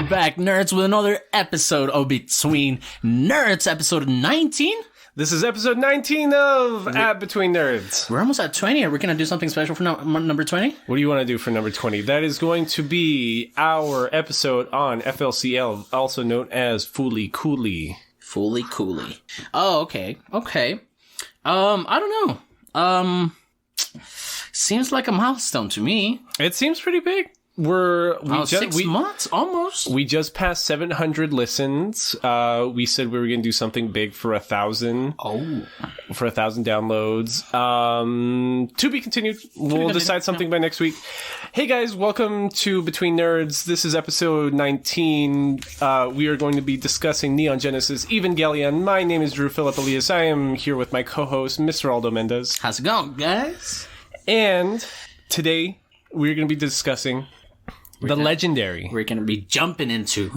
back, nerds, with another episode of Between Nerds, episode 19. This is episode 19 of At Between Nerds. We're almost at 20. Are we going to do something special for number 20? What do you want to do for number 20? That is going to be our episode on FLCL, also known as Fooly Cooley. Fooly Cooley. Oh, okay. Okay. I don't know. Seems like a milestone to me. It seems pretty big. 6 months almost. We just passed 700 listens. We said we were going to do something big for 1,000. Oh, for 1,000 downloads. To be continued. We'll decide something by next week. Hey guys, welcome to Between Nerds. This is episode 19. We are going to be discussing Neon Genesis Evangelion. My name is Drew Philip Elias. I am here with my co-host, Mr. Aldo Mendez. How's it going, guys? And today we're going to be discussing legendary. We're going to be jumping into.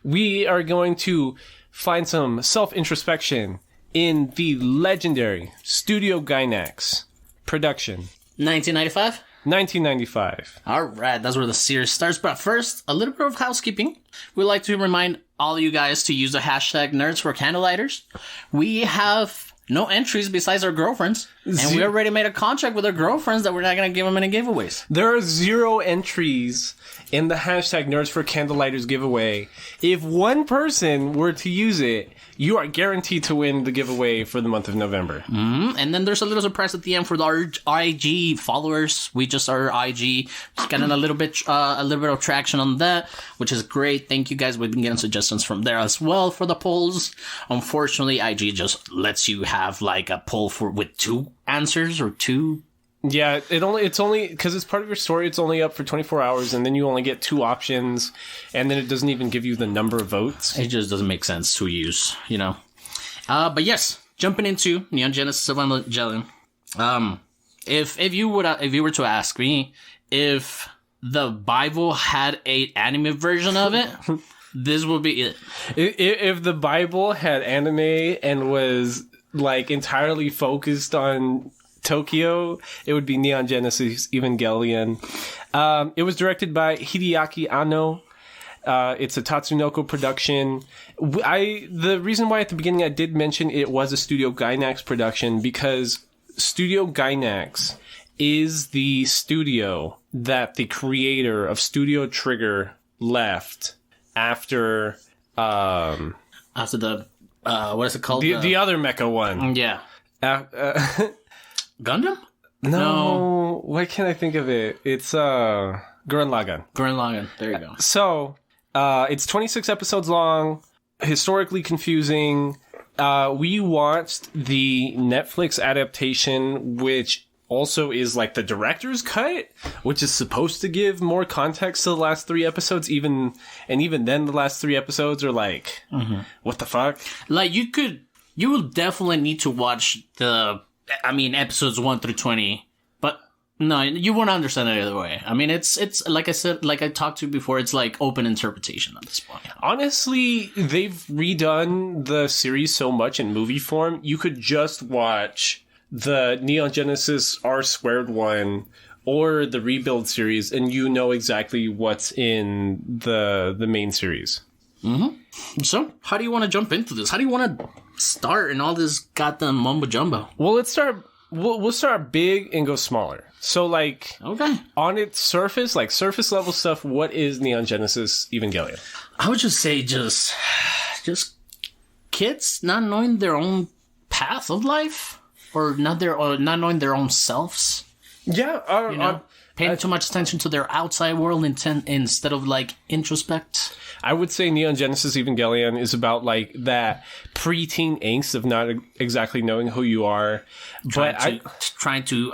We are going to find some self-introspection in the legendary Studio Gainax production. 1995? 1995. All right, that's where the series starts. But first, a little bit of housekeeping. We'd like to remind all of you guys to use the hashtag nerds for candlelighters. We have no entries besides our girlfriends. And we already made a contract with our girlfriends that we're not going to give them any giveaways. There are 0 entries in the hashtag Nerds for Candlelighters giveaway. If one person were to use it, you are guaranteed to win the giveaway for the month of November. Mm-hmm. And then there's a little surprise at the end for our IG followers. We just are IG, just getting a little bit of traction on that, which is great. Thank you guys. We've been getting suggestions from there as well for the polls. Unfortunately, IG just lets you have like a poll with 2 answers or 2. Yeah, it's only because it's part of your story. It's only up for 24 hours, and then you only get 2 options, and then it doesn't even give you the number of votes. It just doesn't make sense to use, you know. But yes, jumping into Neon Genesis Evangelion. If you were to ask me if the Bible had an anime version of it, this would be it. If the Bible had anime and was like entirely focused on Tokyo, it would be Neon Genesis Evangelion. It was directed by Hideaki Anno. It's a Tatsunoko production. The reason why at the beginning I did mention it was a Studio Gainax production because Studio Gainax is the studio that the creator of Studio Trigger left after the what is it called? The other mecha one. Yeah. Gundam? No. Why can't I think of it? It's Gurren Lagann. Gurren Lagann. There you go. So, it's 26 episodes long, historically confusing. We watched the Netflix adaptation, which also is like the director's cut, which is supposed to give more context to the last 3 episodes. Even then, the last 3 episodes are like, what the fuck? Like, you will definitely need to watch episodes 1 through 20, but no, you won't understand it either way. I mean, it's like I said, like I talked to before, it's like open interpretation at this point. Honestly, they've redone the series so much in movie form, you could just watch the Neon Genesis R² one or the Rebuild series, and you know exactly what's in the main series. Mm-hmm. So, how do you want to jump into this? How do you want to start in all this goddamn mumbo jumbo? Well, let's start. We'll start big and go smaller. So, like, okay, on its surface, like surface level stuff, what is Neon Genesis Evangelion? I would just say just kids not knowing their own path of life, or not knowing their own selves. Yeah, paying too much attention to their outside world instead of like introspect. I would say Neon Genesis Evangelion is about like that preteen angst of not exactly knowing who you are, trying to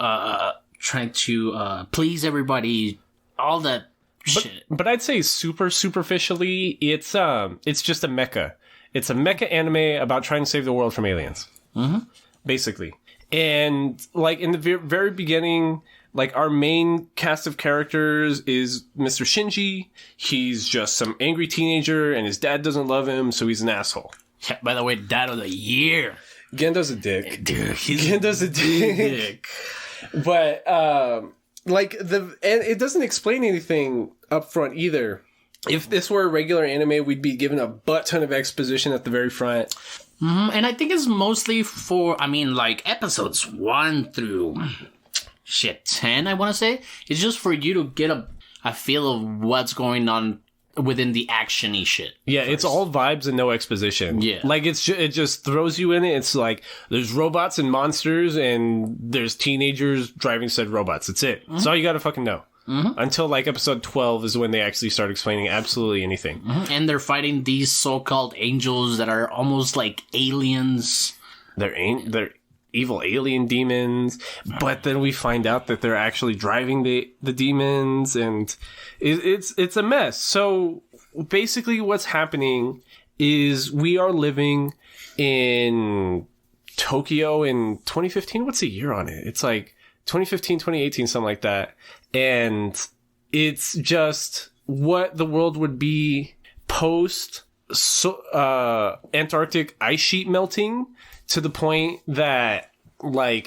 please everybody, all that shit. But I'd say super superficially, it's just a mecha. It's a mecha anime about trying to save the world from aliens, basically. And like in the very beginning, like our main cast of characters is Mr. Shinji. He's just some angry teenager and his dad doesn't love him, so he's an asshole. Yeah, by the way, dad of the year. Gendo's a dick. Dude, Gendo's a dick. But, and it doesn't explain anything up front either. If this were a regular anime, we'd be given a butt ton of exposition at the very front. And I think it's mostly for, episodes 1 through 10, I want to say. It's just for you to get a feel of what's going on within the action-y shit. Yeah, first. It's all vibes and no exposition. Yeah. Like, it just throws you in it. It's like, there's robots and monsters, and there's teenagers driving said robots. That's it. That's all you gotta fucking know. Until, episode 12 is when they actually start explaining absolutely anything. And they're fighting these so-called angels that are almost like aliens. They're evil alien demons, but then we find out that they're actually driving the demons, and it's a mess. So basically what's happening is we are living in Tokyo in 2015. What's the year on it? It's like 2015, 2018, something like that. And it's just what the world would be post Antarctic ice sheet melting, to the point that,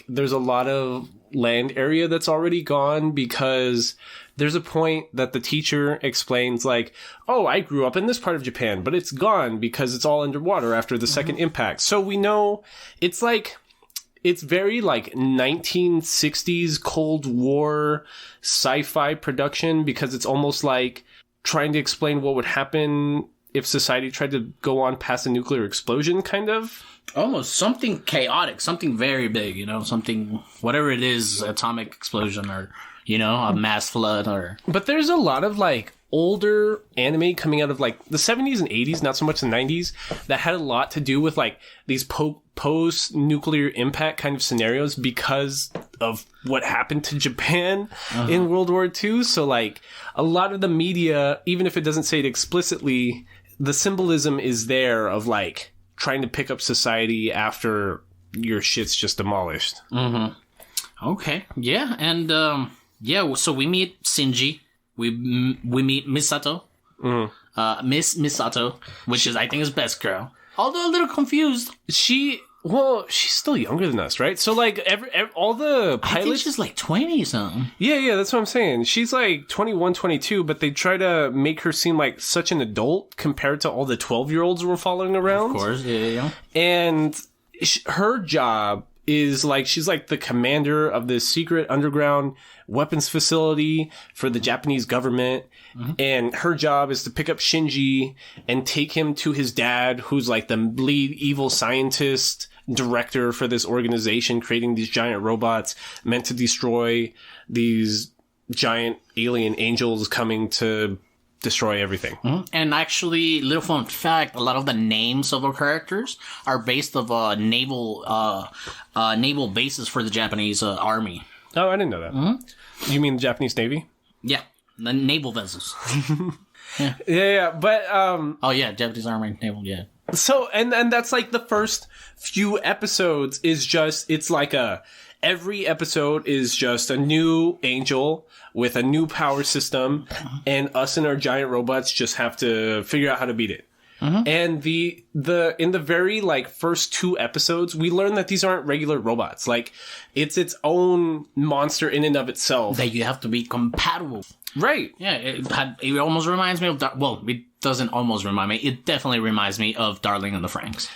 there's a lot of land area that's already gone, because there's a point that the teacher explains, oh, I grew up in this part of Japan, but it's gone because it's all underwater after the second impact. So we know it's it's very 1960s Cold War sci-fi production, because it's almost like trying to explain what would happen if society tried to go on past a nuclear explosion, kind of. Almost something chaotic, something very big, something, whatever it is, atomic explosion or, a mass flood or... But there's a lot of, older anime coming out of, the 70s and 80s, not so much the 90s, that had a lot to do with, these post-nuclear impact kind of scenarios because of what happened to Japan in World War II. So, a lot of the media, even if it doesn't say it explicitly, the symbolism is there of, trying to pick up society after your shit's just demolished. Okay, yeah, and so we meet Shinji, we meet Misato, Miss Misato, which is, I think, his best girl. Although a little confused. She's still younger than us, right? So, all the pilots... I think she's 20-something. Yeah, that's what I'm saying. She's 21, 22, but they try to make her seem like such an adult compared to all the 12-year-olds we're following around. Of course, yeah. And her job is, she's the commander of this secret underground weapons facility for the Japanese government. And her job is to pick up Shinji and take him to his dad, who's the lead evil scientist director for this organization, creating these giant robots meant to destroy these giant alien angels coming to destroy everything. And actually, little fun fact, a lot of the names of our characters are based of naval bases for the Japanese army. Oh, I didn't know that. You mean the Japanese Navy? Yeah, the naval vessels. Yeah, but oh yeah, Japanese army naval, yeah. So and that's the first few episodes is just, it's every episode is just a new angel with a new power system, and us and our giant robots just have to figure out how to beat it. And in the very first 2 episodes, we learn that these aren't regular robots. It's its own monster in and of itself that you have to be compatible. Right. Yeah, it almost reminds me of it doesn't almost remind me. It definitely reminds me of Darling in the Franxx.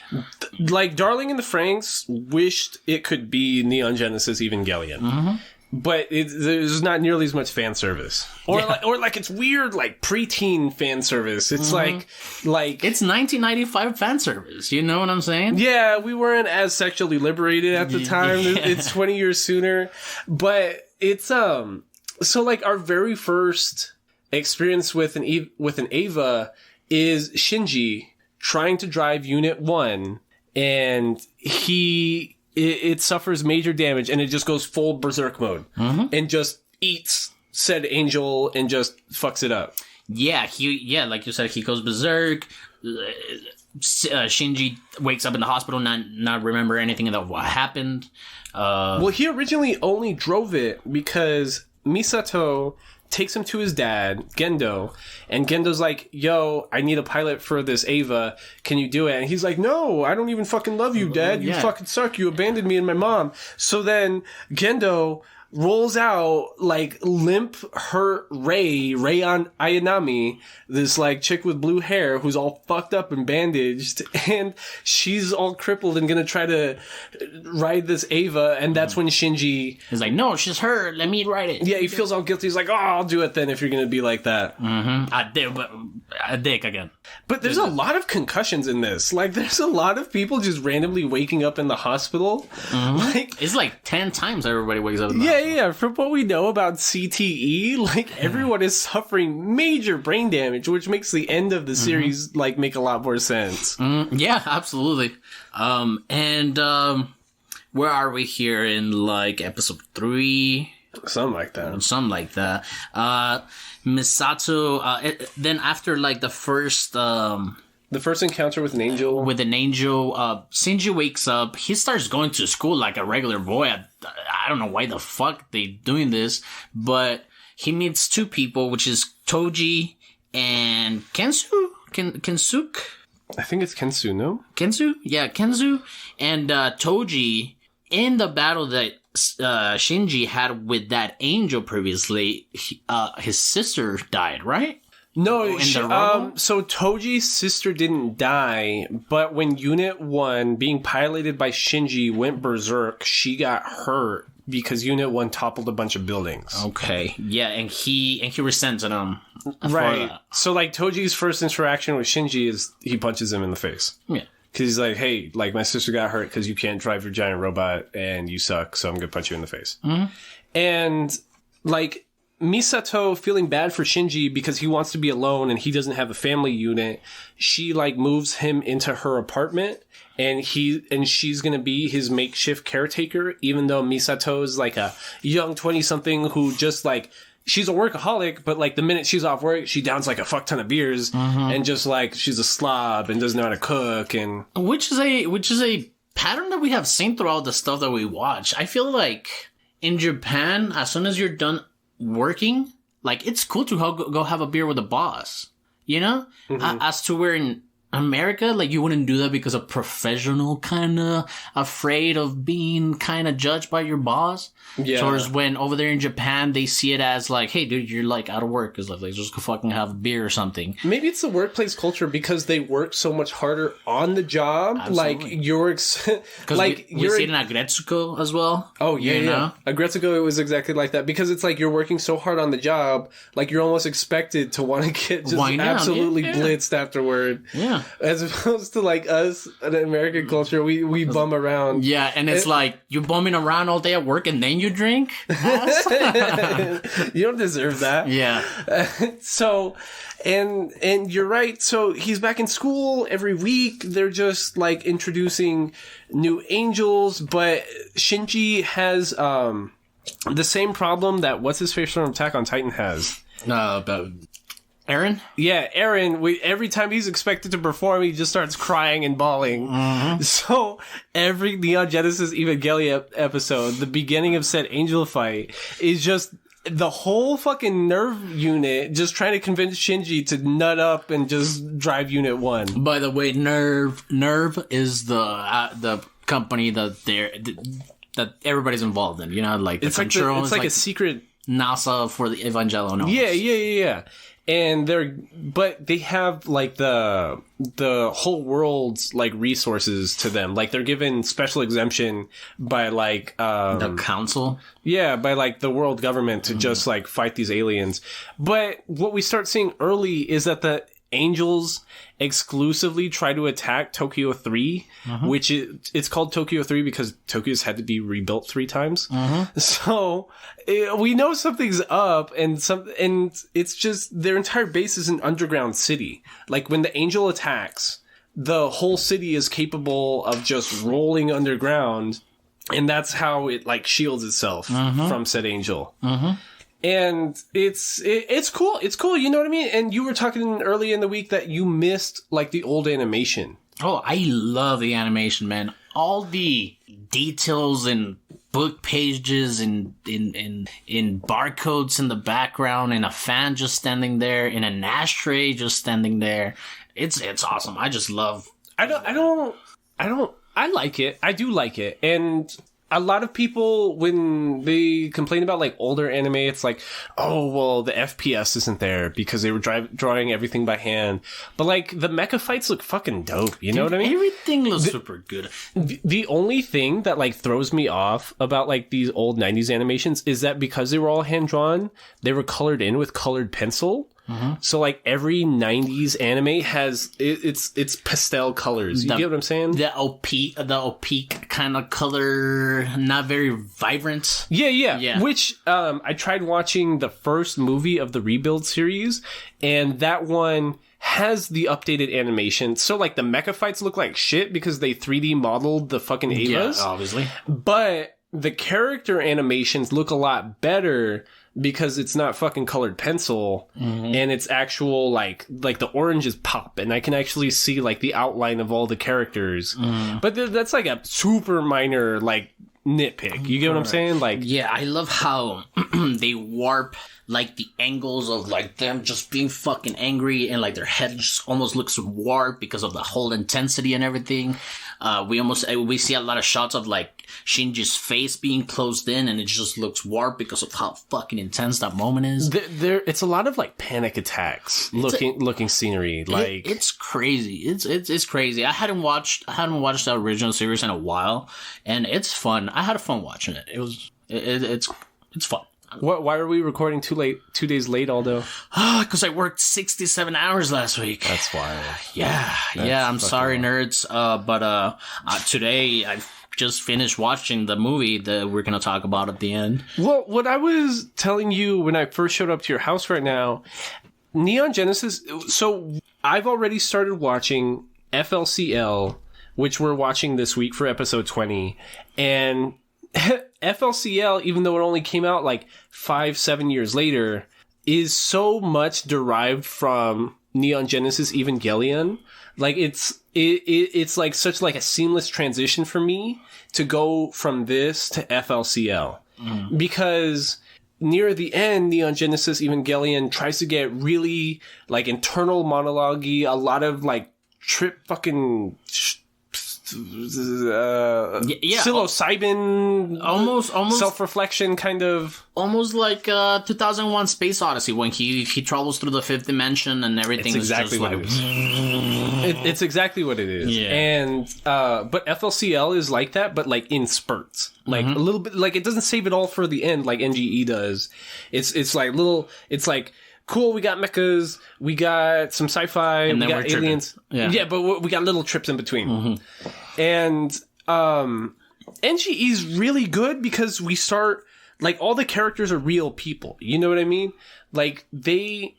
Darling in the Franxx wished it could be Neon Genesis Evangelion. But there's not nearly as much fan service, or it's weird preteen fan service. It's like it's 1995 fan service. You know what I'm saying? Yeah, we weren't as sexually liberated at the time. Yeah. It's 20 years sooner, but it's so our very first experience with an Eva is Shinji trying to drive Unit 1, and it suffers major damage, and it just goes full berserk mode and just eats said angel and just fucks it up. Yeah, like you said, he goes berserk. Shinji wakes up in the hospital, not remember anything about what happened. Well, he originally only drove it because Misato takes him to his dad, Gendo, and Gendo's like, yo, I need a pilot for this Ava. Can you do it? And he's like, no, I don't even fucking love you, Dad. You fucking suck. You abandoned me and my mom. So then Gendo rolls out, like, limp hurt Rei Ayanami, this, like, chick with blue hair who's all fucked up and bandaged, and she's all crippled and gonna try to ride this Ava, and that's when Shinji... He's like, no, she's her, let me ride it. Yeah, he feels all guilty. He's like, oh, I'll do it then if you're gonna be like that. A dick again. But there's a lot of concussions in this. Like, there's a lot of people just randomly waking up in the hospital. Like, it's like 10 times everybody wakes up in the hospital. Yeah. From what we know about CTE, like, everyone is suffering major brain damage, which makes the end of the series, like, make a lot more sense. Yeah, absolutely. Where are we here in, like, episode 3? Something like that. Misato, then after, like, the first encounter with an angel. Shinji wakes up. He starts going to school like a regular boy. I don't know why the fuck they doing this, but he meets 2 people, which is Toji and Kensu? Kensuke? I think it's Kensu, no? Kensu? Yeah, Kensu. And Toji, in the battle that Shinji had with that angel previously, his sister died, right? No, so Toji's sister didn't die, but when Unit 1, being piloted by Shinji, went berserk, she got hurt because Unit 1 toppled a bunch of buildings. Okay, yeah, and he resented him. Right. So, like, Toji's first interaction with Shinji is he punches him in the face. Yeah. Because he's like, hey, like, my sister got hurt because you can't drive your giant robot and you suck, so I'm going to punch you in the face. And, like, Misato, feeling bad for Shinji because he wants to be alone and he doesn't have a family unit, she, like, moves him into her apartment and she's gonna be his makeshift caretaker, even though Misato is, like, a young 20-something who just, like, she's a workaholic, but, like, the minute she's off work, she downs, like, a fuck ton of beers and just, like, she's a slob and doesn't know how to cook and... Which is a pattern that we have seen throughout the stuff that we watch. I feel like in Japan, as soon as you're done working, like, it's cool to go have a beer with the boss, you know? As to where in America, like, you wouldn't do that because a professional kind of afraid of being kind of judged by your boss. Yeah. Whereas when over there in Japan, they see it as like, hey, dude, you're, like, out of work. It's like, just go fucking have a beer or something. Maybe it's the workplace culture because they work so much harder on the job. Absolutely. Like, you're... like, we see it in Agretsuko as well. Oh, yeah, you know? Agretsuko, it was exactly like that. Because it's like you're working so hard on the job, like, you're almost expected to want to get just absolutely blitzed afterward. Yeah. As opposed to, like, us, in American culture, we bum around. Yeah, and it's like, you're bumming around all day at work and then you drink? You don't deserve that. Yeah. So, and you're right. So he's back in school every week. They're just, like, introducing new angels, but Shinji has the same problem that what's-his-face from Attack on Titan has. About... Eren? Yeah, Eren, every time he's expected to perform, he just starts crying and bawling. So, every Neon Genesis Evangelion episode, the beginning of said angel fight, is just the whole fucking nerve unit just trying to convince Shinji to nut up and just drive Unit 1. By the way, Nerve is the company that everybody's involved in, you know, like the control. It's like a secret NASA for the Evangelion. Yeah. And they have, like, the whole world's, like, resources to them. Like, they're given special exemption by, like, the council? Yeah, by, like, the world government to just, like, fight these aliens. But what we start seeing early is that the angels exclusively try to attack Tokyo 3, which it's called Tokyo 3 because Tokyo's had to be rebuilt 3 times. So we know something's up, and it's just their entire base is an underground city. Like, when the angel attacks, the whole city is capable of just rolling underground, and that's how it, like, shields itself from said angel. And it's cool. It's cool. You know what I mean? And you were talking early in the week that you missed, like, the old animation. Oh, I love the animation, man. All the details and book pages and in barcodes in the background, and a fan just standing there, in an ashtray just standing there. It's awesome. I just love. I like it. I do like it. And a lot of people, when they complain about like older anime, it's like, oh, well, the FPS isn't there because they were drawing everything by hand. But like the mecha fights look fucking dope. You know what I mean? Everything looks super good. The only thing that like throws me off about like these old 90s animations is that because they were all hand drawn, they were colored in with colored pencil. So like every 90s anime has it's pastel colors. You get what I'm saying? The opaque kind of color, not very vibrant. Yeah. Which I tried watching the first movie of the Rebuild series, and that one has the updated animation. So like the mecha fights look like shit because they 3D modeled the fucking Evas. Yeah, obviously. But the character animations look a lot better because it's not fucking colored pencil, and it's actual like the oranges pop, and I can actually see like the outline of all the characters. But that's like a super minor like nitpick. You get what I'm saying? Like, yeah, I love how they warp like the angles of like them just being fucking angry, and like their head just almost looks warped because of the whole intensity and everything. We see a lot of shots of like Shinji's face being closed in, and it just looks warped because of how fucking intense that moment is. It's a lot of like panic attacks looking scenery. Like it's crazy. It's crazy. I hadn't watched the original series in a while, and it's fun. I had fun watching it. It's fun. Why are we recording 2 days late, Aldo? Because I worked 67 hours last week. That's wild. Yeah. I'm sorry, nerds. But today I just finished watching the movie that we're going to talk about at the end. Well, what I was telling you when I first showed up to your house right now, Neon Genesis. So I've already started watching FLCL, which we're watching this week for episode 20. And FLCL, even though it only came out like 5-7 years later, is so much derived from Neon Genesis Evangelion. Like it's like such like a seamless transition for me to go from this to FLCL, because near the end, Neon Genesis Evangelion tries to get really like internal monologue-y, a lot of like psilocybin, almost self-reflection kind of, almost like 2001 Space Odyssey when he travels through the fifth dimension and everything. It's exactly what it is. It's exactly what it is. Yeah. And but FLCL is like that, but like in spurts, like a little bit. Like it doesn't save it all for the end, like NGE does. It's like little. It's like, cool, we got mechas, we got some sci-fi, and we got aliens. Yeah, but we got little trips in between. And NGE is really good because we start, like, all the characters are real people. You know what I mean? Like, they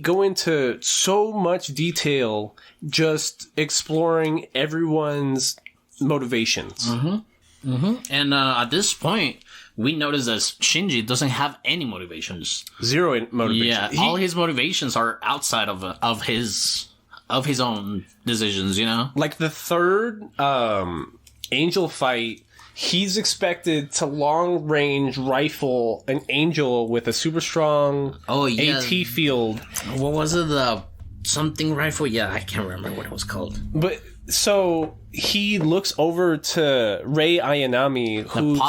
go into so much detail just exploring everyone's motivations. And at this point, we notice that Shinji doesn't have any motivations. Zero motivations. Yeah, all his motivations are outside of his own decisions, you know? Like the third Angel fight, he's expected to long range rifle an Angel with a super strong AT field. What was it? The something rifle? Yeah, I can't remember what it was called. But so he looks over to Rei Ayanami, who's the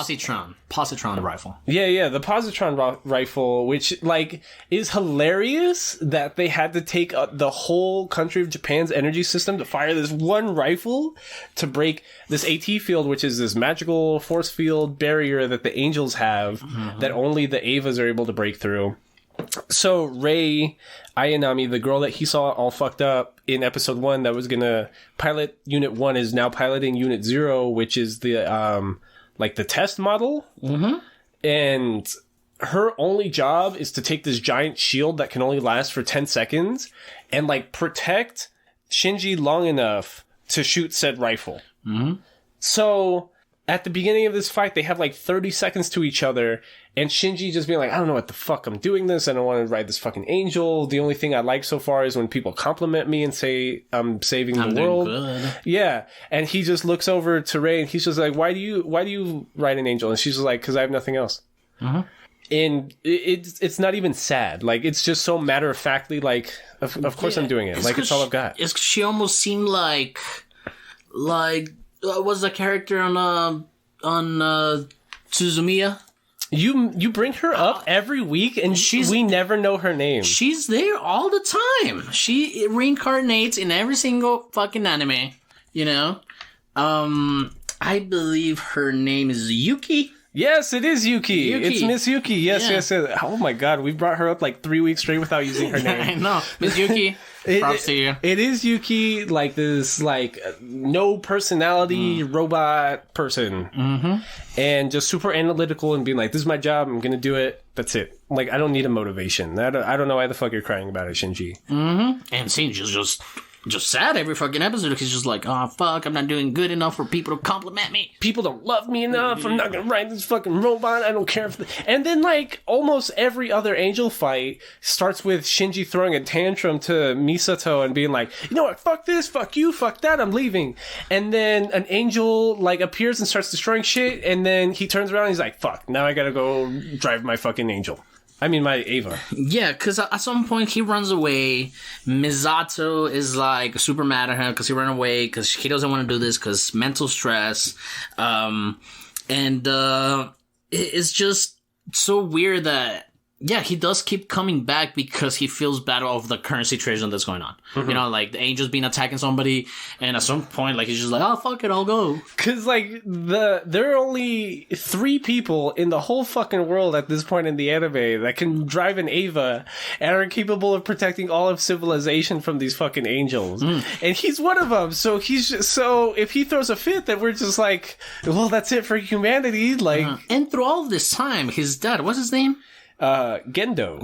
positron rifle. Yeah, the positron rifle, which like is hilarious that they had to take the whole country of Japan's energy system to fire this one rifle to break this AT field, which is this magical force field barrier that the Angels have that only the Evas are able to break through. So Rei Ayanami, the girl that he saw all fucked up in episode 1 that was gonna pilot Unit 1, is now piloting Unit 0, which is the like the test model. And her only job is to take this giant shield that can only last for 10 seconds and like protect Shinji long enough to shoot said rifle. So at the beginning of this fight, they have like 30 seconds to each other, and Shinji just being like, I don't know what the fuck I'm doing this. I don't want to ride this fucking Angel. The only thing I like so far is when people compliment me and say I'm saving the world. Good. Yeah. And he just looks over to Rei and he's just like, why do you ride an Angel? And she's just like, because I have nothing else. And it's not even sad. Like, it's just so matter of factly, like, of course I'm doing it. Like, it's all I've got. She almost seemed like was the character on Suzumiya. You bring her up every week, and we never know her name. She's there all the time. She reincarnates in every single fucking anime. You know, I believe her name is Yuki. Yes, it is Yuki. It's Miss Yuki. Yes. Oh my god, we brought her up like 3 weeks straight without using her name. I know, Miss Yuki. Props to you. It is Yuki, like this, like no personality robot person, and just super analytical and being like, "This is my job. I'm gonna do it. That's it." Like, I don't need a motivation. I don't know why the fuck you're crying about it, Shinji. And Shinji's just sad every fucking episode. He's just like, oh fuck, I'm not doing good enough for people to compliment me. People don't love me enough. I'm not gonna ride this fucking robot. I don't care if... And then, like, almost every other angel fight starts with Shinji throwing a tantrum to Misato and being like, you know what, fuck this, fuck you, fuck that, I'm leaving. And then an angel, like, appears and starts destroying shit, and then he turns around and he's like, fuck, now I gotta go drive my fucking angel. I mean, my Ava. Yeah, because at some point he runs away. Misato is like super mad at him because he ran away because he doesn't want to do this because mental stress. It's just so weird that, yeah, he does keep coming back because he feels bad of the current situation that's going on. You know, like the angel's been attacking somebody, and at some point, like, he's just like, oh, fuck it, I'll go. Because, like, there are only 3 people in the whole fucking world at this point in the anime that can drive an Ava and are capable of protecting all of civilization from these fucking angels. And he's one of them. So if he throws a fit, then we're just like, well, that's it for humanity. Like, and through all of this time, his dad, what's his name? Gendo.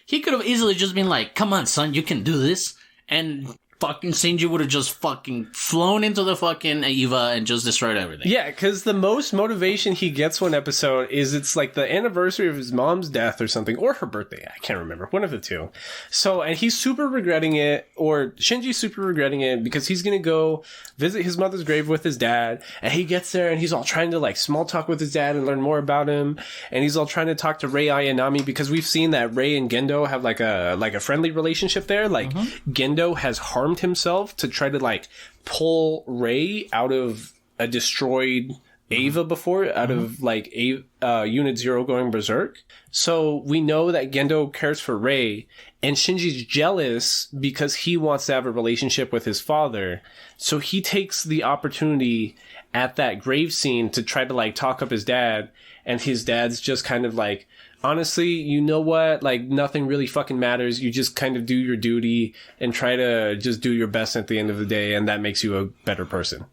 He could have easily just been like, come on, son, you can do this. And fucking Shinji would have just fucking flown into the fucking Eva and just destroyed everything. Yeah, because the most motivation he gets one episode is it's like the anniversary of his mom's death or something, or her birthday. I can't remember. One of the two. So, and he's super regretting it, or Shinji's super regretting it because he's going to go visit his mother's grave with his dad. And he gets there and he's all trying to like small talk with his dad and learn more about him. And he's all trying to talk to Rei Ayanami because we've seen that Rei and Gendo have like a friendly relationship there. Like, Gendo has harmed himself to try to like pull Rei out of a destroyed Ava before, out of like Unit Zero going berserk. So we know that Gendo cares for Rei, and Shinji's jealous because he wants to have a relationship with his father. So he takes the opportunity at that grave scene to try to like talk up his dad, and his dad's just kind of like, honestly, you know what? Like, nothing really fucking matters. You just kind of do your duty and try to just do your best at the end of the day, and that makes you a better person.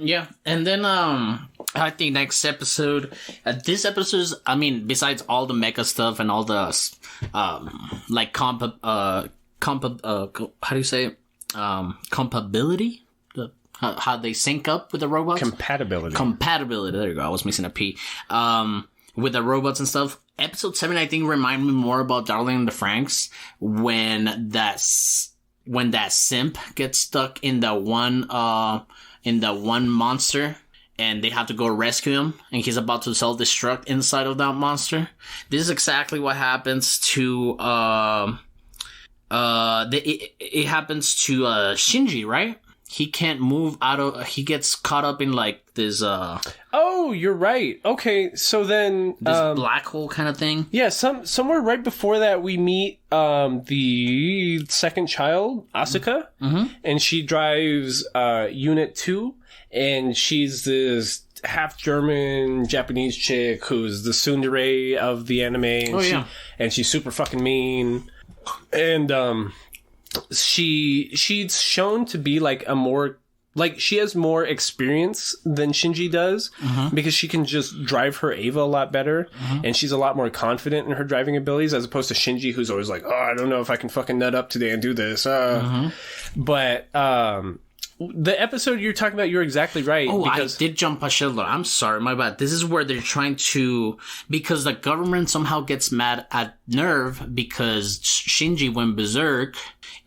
Yeah. And then, I think next episode, this episode's, I mean, besides all the mecha stuff and all the, like, how do you say it? Compatibility? How they sync up with the robots? Compatibility. There you go. I was missing a P. With the robots and stuff. Episode 7, I think, remind me more about Darling in the Franxx when that simp gets stuck in the one monster and they have to go rescue him and he's about to self-destruct inside of that monster. This is exactly what happens to it happens to Shinji, right? He can't move he gets caught up in like this oh, you're right. Okay, so then this black hole kind of thing. Yeah, somewhere right before that we meet the second child, Asuka, and she drives Unit 2, and she's this half German Japanese chick who's the tsundere of the anime, and and she's super fucking mean. And she's shown to be like a more, like, she has more experience than Shinji does because she can just drive her Ava a lot better, and she's a lot more confident in her driving abilities as opposed to Shinji, who's always like, oh, I don't know if I can fucking nut up today and do this. But the episode you're talking about, you're exactly right. Oh, because I did jump a shitload. I'm sorry, my bad. This is where they're trying to, because the government somehow gets mad at Nerve because Shinji went berserk,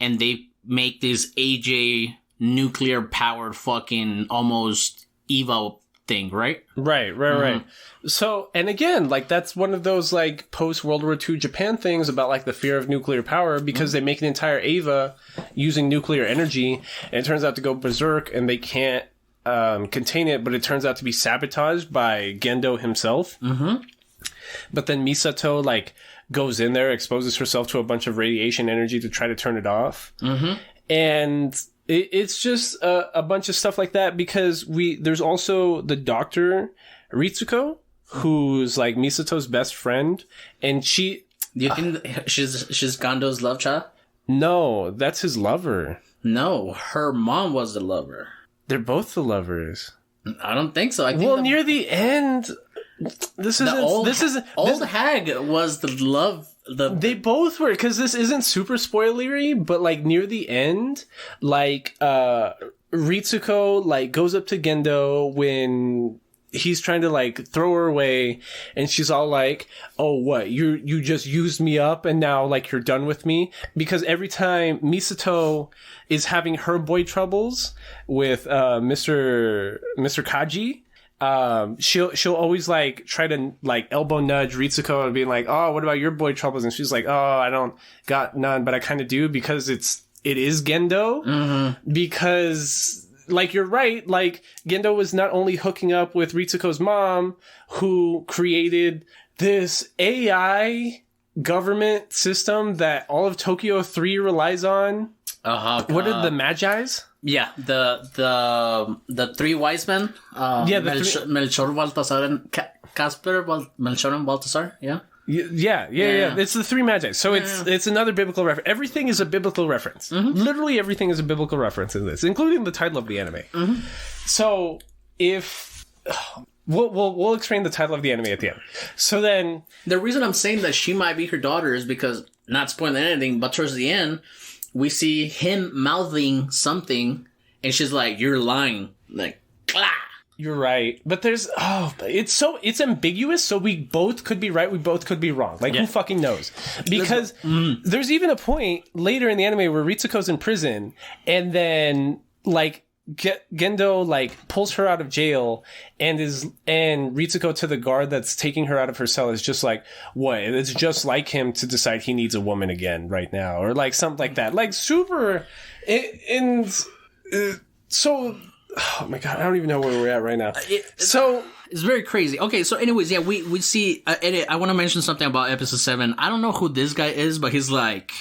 and they make this AJ nuclear powered fucking almost Evo thing, right? Right. So, and again, like, that's one of those, like, post-World War II Japan things about, like, the fear of nuclear power, because they make an entire Ava using nuclear energy, and it turns out to go berserk, and they can't contain it, but it turns out to be sabotaged by Gendo himself. Mm-hmm. But then Misato, like, goes in there, exposes herself to a bunch of radiation energy to try to turn it off. Mm-hmm. And it's just a bunch of stuff like that, because there's also the doctor, Ritsuko, who's, like, Misato's best friend, and she... Do you think she's Gando's love child? No, that's his lover. No, her mom was the lover. They're both the lovers. I don't think so. I think near the end... This hag was the love. They both were, because this isn't super spoilery, but like near the end, like Ritsuko like goes up to Gendo when he's trying to like throw her away, and she's all like, "Oh, what? You just used me up, and now like you're done with me?" Because every time Misato is having her boy troubles with Mr. Kaji. She'll always like try to like elbow nudge Ritsuko and being like, "Oh, what about your boy troubles?" And she's like, "Oh, I don't got none, but I kind of do," because it is Gendo. Mm-hmm. Because like you're right, like Gendo was not only hooking up with Ritsuko's mom, who created this AI government system that all of Tokyo 3 relies on. What are the Magi's? Yeah, the three wise men. Melchor, Balthasar, and Casper, Melchor, and Balthasar. Yeah. Yeah. It's the three Magi. So it's another biblical reference. Everything is a biblical reference. Mm-hmm. Literally everything is a biblical reference in this, including the title of the anime. Mm-hmm. So if we'll explain the title of the anime at the end. So then the reason I'm saying that she might be her daughter is because, not spoiling anything, but towards the end, we see him mouthing something, and she's like, "You're lying." Like, "Blah." You're right. But it's ambiguous, so we both could be right, we both could be wrong. Like, who fucking knows? Because there's even a point later in the anime where Ritsuko's in prison, and then, like, Gendo, like, pulls her out of jail, and Ritsuko, to the guard that's taking her out of her cell, is just like, "What? It's just like him to decide he needs a woman again right now," or like something like that. Like, super, so, oh my god, I don't even know where we're at right now. So it's very crazy. Okay, so anyways, yeah, we see, and I want to mention something about episode 7. I don't know who this guy is, but he's like,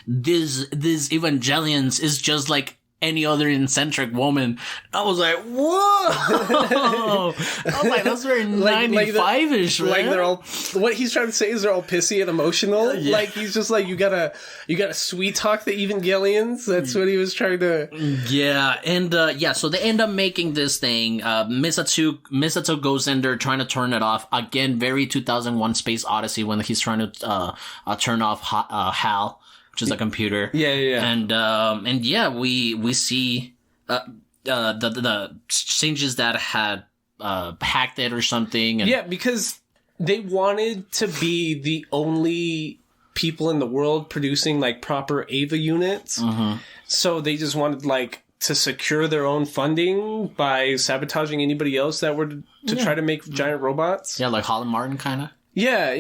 this Evangelions is just like any other eccentric woman. I was like, whoa! I was like, that's very 95-ish, man. Like they're all, what he's trying to say is they're all pissy and emotional. Yeah. Like, he's just like, you gotta sweet talk the Evangelions. That's what he was trying to. Yeah, and so they end up making this thing. Misato goes in there trying to turn it off. Again, very 2001 Space Odyssey when he's trying to turn off HAL, which is a computer. Yeah. And we see the changes that had hacked it or something. And yeah, because they wanted to be the only people in the world producing like proper Ava units. Mm-hmm. So they just wanted like to secure their own funding by sabotaging anybody else that were to try to make giant robots. Yeah, like Holland Martin kind of. Yeah.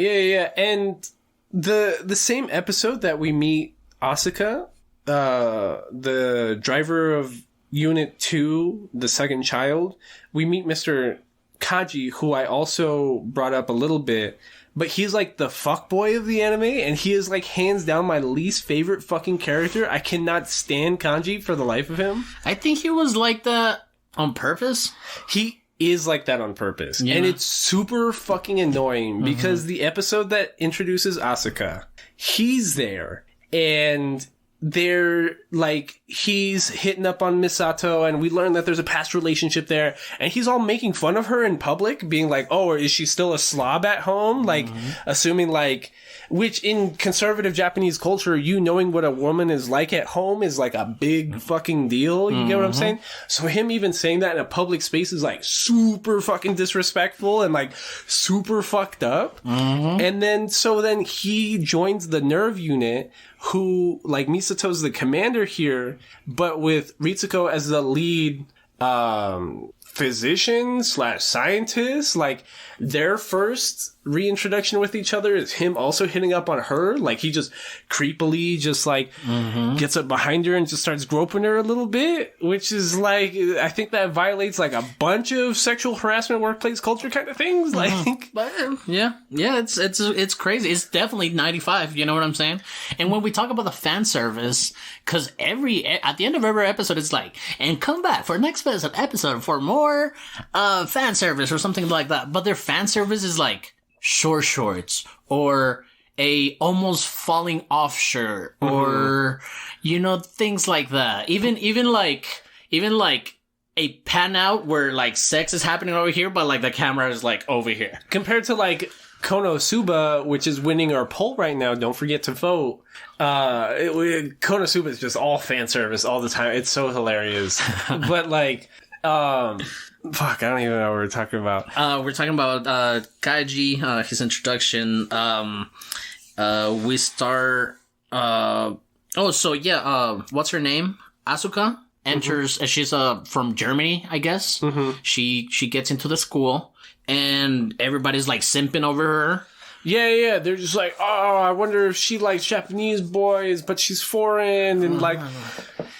And the same episode that we meet Asuka, the driver of Unit 2, the second child, we meet Mr. Kaji, who I also brought up a little bit, but he's like the fuckboy of the anime, and he is like hands down my least favorite fucking character. I cannot stand Kanji for the life of him. I think he was like that on purpose. He is like that on purpose. Yeah. And it's super fucking annoying because the episode that introduces Asuka, he's there and they're like, he's hitting up on Misato, and we learn that there's a past relationship there, and he's all making fun of her in public, being like, "Oh, or is she still a slob at home?" Like, assuming like, which in conservative Japanese culture, you knowing what a woman is like at home is like a big fucking deal. You get what I'm saying? So him even saying that in a public space is like super fucking disrespectful and like super fucked up. And then he joins the nerve unit, who, like, Misato's the commander here, but with Ritsuko as the lead physician / scientist. Like, their first reintroduction with each other is him also hitting up on her. Like, he just creepily just, like, gets up behind her and just starts groping her a little bit, which is, like, I think that violates, like, a bunch of sexual harassment workplace culture kind of things. Like, But, yeah, it's crazy. It's definitely 95, you know what I'm saying? And when we talk about the fan service, because at the end of every episode, it's like, and come back for next episode for more fan service or something like that. But their fan service is like short shorts or a almost falling off shirt or, you know, things like that. Even like a pan out where like sex is happening over here, but like the camera is like over here. compared to, like, Konosuba, which is winning our poll right now, don't forget to vote. Konosuba is just all fan service all the time. It's so hilarious. But, like, fuck, I don't even know what we're talking about. We're talking about Kaiji, his introduction. We start. What's her name? Asuka enters. She's from Germany, I guess. She gets into the school, and everybody's like simping over her. Yeah. They're just like, oh, I wonder if she likes Japanese boys, but she's foreign, and like,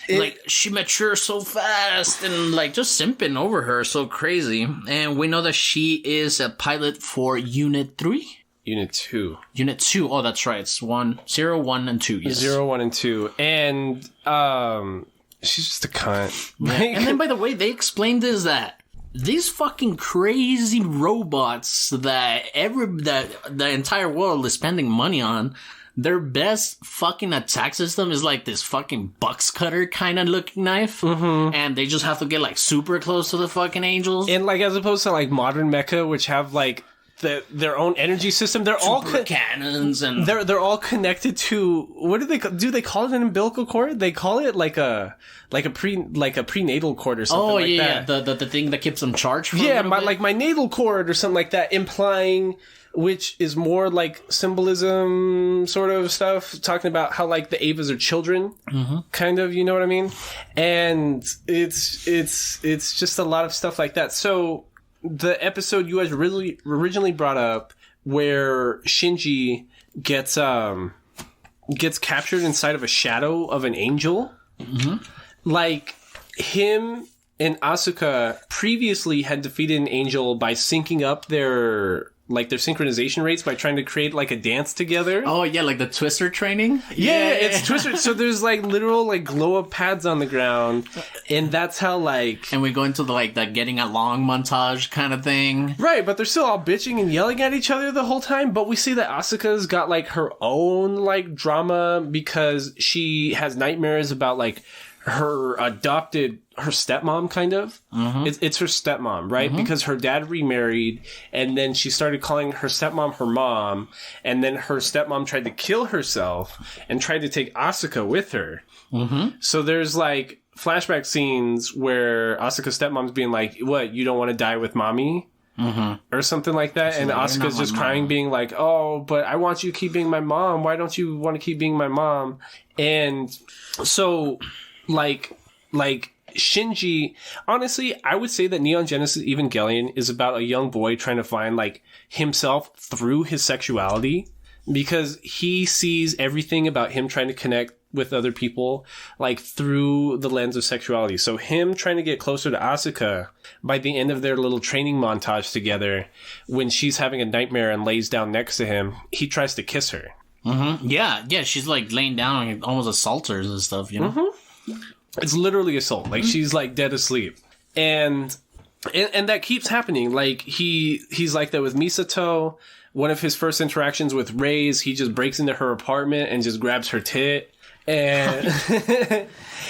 like she matures so fast, and like just simping over her, so crazy. And we know that she is a pilot for Unit 3. Unit 2. Unit 2. Oh, that's right. It's 0, 1, and 2. Yes. 0, 1, and 2. And she's just a cunt. And then, by the way, they explained this that these fucking crazy robots that the entire world is spending money on, their best fucking attack system is like this fucking box cutter kind of looking knife. And they just have to get like super close to the fucking angels. And like, as opposed to like modern mecha, which have like their own energy system, they're all cannons, and they're all connected to, what do they call it, an umbilical cord? They call it like a prenatal cord or something like that. The thing that keeps them charged for my natal cord or something like that, implying, which is more like symbolism sort of stuff, talking about how like the Avas are children, kind of, you know what I mean? And it's just a lot of stuff like that. So the episode you guys originally brought up, where Shinji gets captured inside of a shadow of an angel, like, him and Asuka previously had defeated an angel by syncing up their synchronization rates by trying to create like a dance together. Oh yeah, like the Twister training. Yeah, it's Twister. So there's like literal like glow up pads on the ground, and that's how like. And we go into the getting along montage kind of thing. Right, but they're still all bitching and yelling at each other the whole time. But we see that Asuka's got like her own like drama because she has nightmares about like her stepmom, kind of. It's her stepmom, right? Because her dad remarried, and then she started calling her stepmom her mom, and then her stepmom tried to kill herself and tried to take Asuka with her. So there's like flashback scenes where Asuka's stepmom's being like, what, you don't want to die with mommy? Or something like that. And Asuka's just crying, being like, oh, but I want you to keep being my mom. Why don't you want to keep being my mom? And so like Shinji, honestly, I would say that Neon Genesis Evangelion is about a young boy trying to find like himself through his sexuality, because he sees everything about him trying to connect with other people like through the lens of sexuality. So him trying to get closer to Asuka, by the end of their little training montage together, when she's having a nightmare and lays down next to him, he tries to kiss her. Yeah, she's like laying down and almost assaults her and stuff, you know? It's literally assault. Like, she's like dead asleep. And that keeps happening. Like, he's like that with Misato. One of his first interactions with Reyes, he just breaks into her apartment and just grabs her tit. And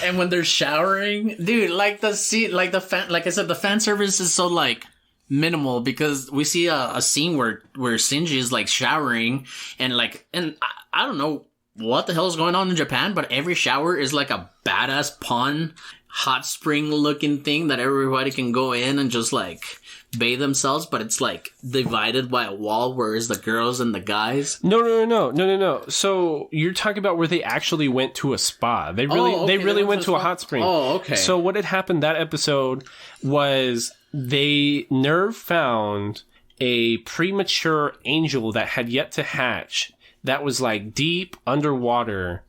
and when they're showering, dude, like the scene, like I said, the fan service is so like minimal, because we see a scene where Shinji is like showering, and I don't know what the hell is going on in Japan, but every shower is like a badass pond hot spring looking thing that everybody can go in and just like bathe themselves, but it's like divided by a wall, whereas the girls and the guys. No. So you're talking about where they actually went to a spa. They really went to a hot spring. Oh, okay. So what had happened that episode was NERV found a premature angel that had yet to hatch that was like deep underwater,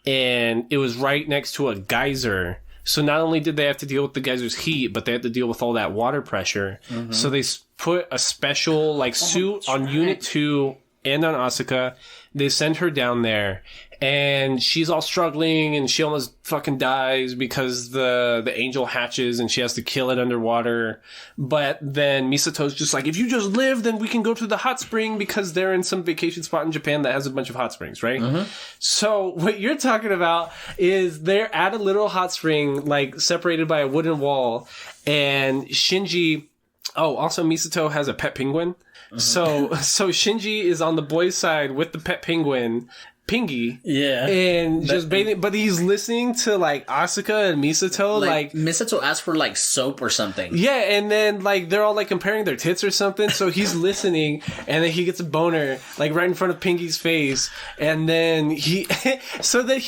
and it was right next to a geyser. So not only did they have to deal with the geyser's heat, but they had to deal with all that water pressure. Mm-hmm. So they put a special like suit on Unit 2 and on Asuka. They send her down there, and she's all struggling, and she almost fucking dies because the angel hatches, and she has to kill it underwater. But then Misato's just like, if you just live, then we can go to the hot spring, because they're in some vacation spot in Japan that has a bunch of hot springs, right? Mm-hmm. So what you're talking about is they're at a little hot spring, like separated by a wooden wall, and Shinji... Oh, also Misato has a pet penguin. Mm-hmm. So Shinji is on the boys' side with the pet penguin, Pingy. Yeah. And just bathing, but he's listening to like Asuka and Misato. Like Misato asked for like soap or something. Yeah, and then like they're all like comparing their tits or something. So he's listening, and then he gets a boner like right in front of Pingy's face, and then he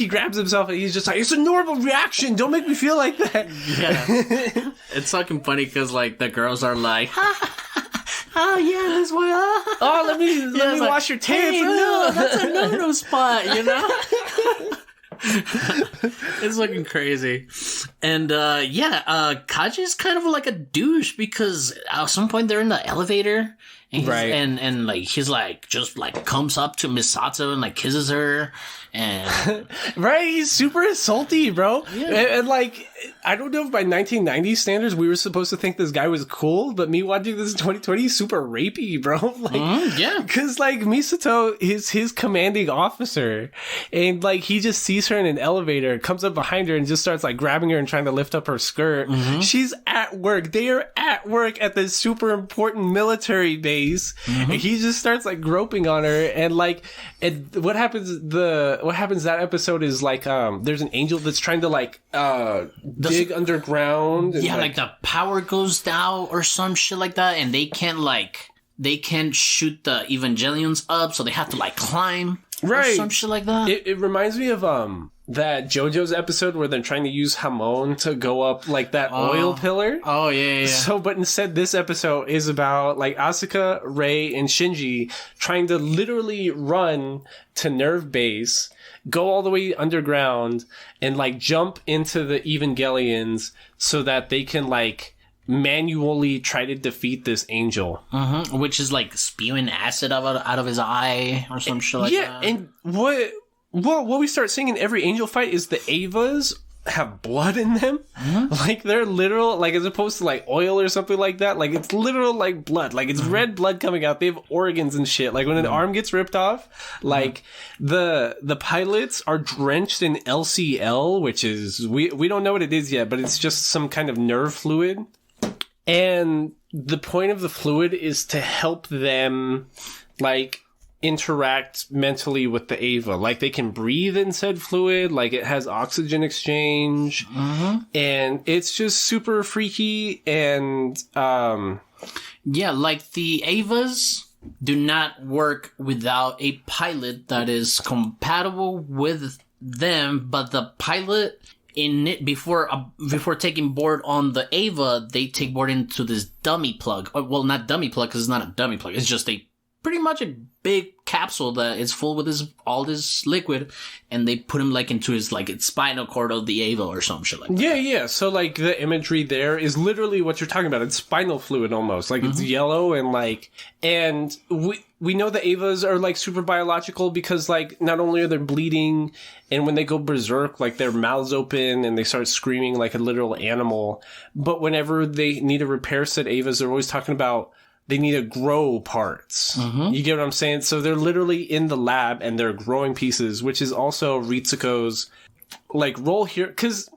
grabs himself and he's just like, it's a normal reaction. Don't make me feel like that. Yeah. It's fucking funny because like the girls are like, oh yeah, that's why. Oh, let me wash your tits. Hey, no, that's a no-no spot, you know. It's looking crazy, and Kaji's kind of like a douche because at some point they're in the elevator, and and like he's like just like comes up to Misato and like kisses her, and right, he's super salty, bro. Yeah. And like, I don't know if by 1990 standards we were supposed to think this guy was cool, but me watching this in 2020, he's super rapey, bro. Like, yeah, because like Misato is his commanding officer, and like he just sees her in an elevator, comes up behind her, and just starts like grabbing her and trying to lift up her skirt. Mm-hmm. She's at work. They are at work at this super important military base, and he just starts like groping on her, and like, what happens that episode is like there's an angel that's trying to like dig underground, and yeah, like the power goes down or some shit like that, and they can't shoot the Evangelions up, so they have to like climb, right, or some shit like that. It reminds me of that JoJo's episode where they're trying to use Hamon to go up like that oil pillar. Oh yeah. So, but instead, this episode is about like Asuka, Rei, and Shinji trying to literally run to Nerve Base, go all the way underground, and like jump into the Evangelions so that they can like manually try to defeat this angel. Which is like spewing acid out of his eye or some shit like that. Yeah, and what we start seeing in every angel fight is the Avas have blood in them. Like they're literal, like as opposed to like oil or something like that, like it's literal like blood, like it's red blood coming out. They have organs and shit. Like when an arm gets ripped off, like the pilots are drenched in LCL, which is we don't know what it is yet, but it's just some kind of nerve fluid. And the point of the fluid is to help them like interact mentally with the Ava. Like they can breathe in said fluid, like it has oxygen exchange, and it's just super freaky. And yeah, like the Avas do not work without a pilot that is compatible with them, but the pilot in it before taking board on the Ava, they take board into this dummy plug. Well, not dummy plug because it's not a dummy plug. It's just pretty much a big capsule that is full with all this liquid, and they put him like into his like its spinal cord of the Ava or some shit like that. Yeah. So like the imagery there is literally what you're talking about. It's spinal fluid almost. Like it's yellow and like, and we know the Avas are like super biological because like not only are they bleeding, and when they go berserk, like their mouths open and they start screaming like a literal animal, but whenever they need to repair said Avas, they're always talking about they need to grow parts. You get what I'm saying? So they're literally in the lab and they're growing pieces, which is also Ritsuko's like role here. Cause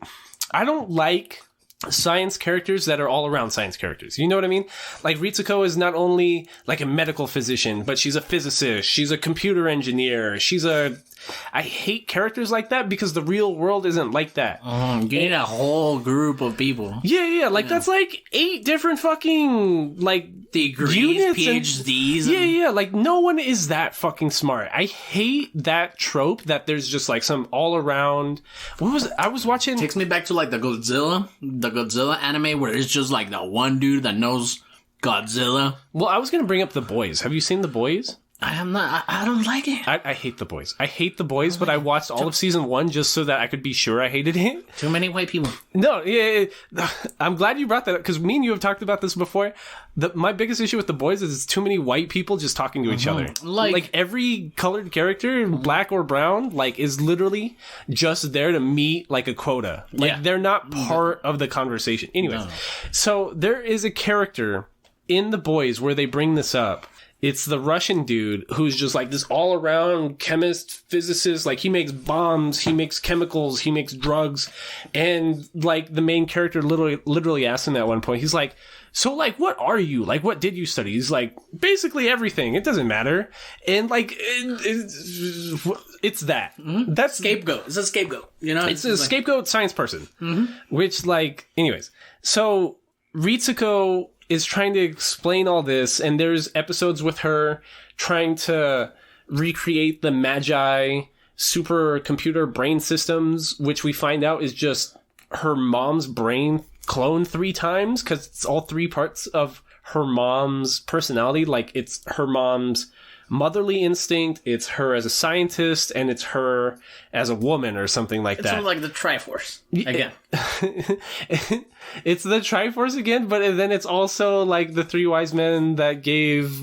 I don't like science characters that are all around science characters. You know what I mean? Like Ritsuko is not only like a medical physician, but she's a physicist. She's a computer engineer. I hate characters like that because the real world isn't like that. You need a whole group of people. Yeah. Like that's like 8 different fucking like degrees, PhDs. Yeah. Like no one is that fucking smart. I hate that trope that there's just like some all around. I was watching. Takes me back to like the Godzilla anime where it's just like that one dude that knows Godzilla. Well, I was going to bring up The Boys. Have you seen The Boys? I am not. I don't like it. I hate The Boys. I hate The Boys, but I watched all of season 1 just so that I could be sure I hated it. Too many white people. No, yeah. I'm glad you brought that up because me and you have talked about this before. My biggest issue with The Boys is it's too many white people just talking to each other. Like every colored character, black or brown, like is literally just there to meet like a quota. Like they're not part of the conversation. Anyways, so there is a character in The Boys where they bring this up. It's the Russian dude who's just like this all-around chemist, physicist. Like, he makes bombs, he makes chemicals, he makes drugs. And, like, the main character literally asks him at one point, he's like, so, like, what are you? Like, what did you study? He's like, basically everything. It doesn't matter. And, like, it's that. Mm-hmm. That's scapegoat. It's a scapegoat. You know? It's a scapegoat science person. Mm-hmm. Which, like, anyways. So, Ritsuko is trying to explain all this, and there's episodes with her trying to recreate the Magi supercomputer brain systems, which we find out is just her mom's brain cloned 3 times, because it's all 3 parts of her mom's personality. Like, it's her mom's motherly instinct, it's her as a scientist, and it's her as a woman or something like that. It's sort of like the Triforce again. It's the Triforce again, but then it's also like the 3 wise men that gave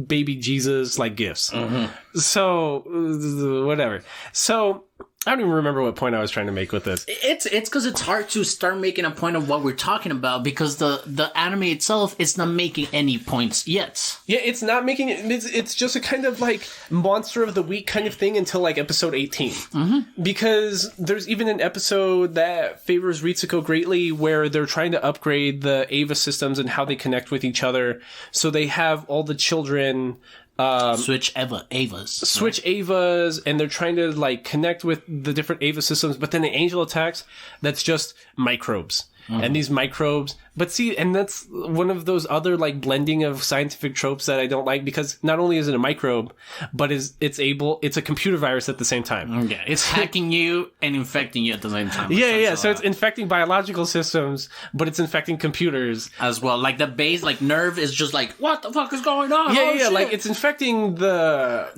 baby Jesus like gifts. Mm-hmm. So whatever. So I don't even remember what point I was trying to make with this. It's because it's hard to start making a point of what we're talking about because the anime itself is not making any points yet. Yeah, it's not making it. It's just a kind of like monster of the week kind of thing until like episode 18. Mm-hmm. Because there's even an episode that favors Ritsuko greatly where they're trying to upgrade the Ava systems and how they connect with each other. So they have all the children switch Avas. Switch Avas, and they're trying to like connect with the different Ava systems, but then the angel attacks, that's just microbes. Mm-hmm. And these microbes, but see, and that's one of those other like blending of scientific tropes that I don't like, because not only is it a microbe, but it's a computer virus at the same time. Yeah, it's hacking you and infecting you at the same time. Yeah. So it's infecting biological systems, but it's infecting computers as well. Like the base, like nerve is just like, what the fuck is going on? Yeah. Like it's infecting the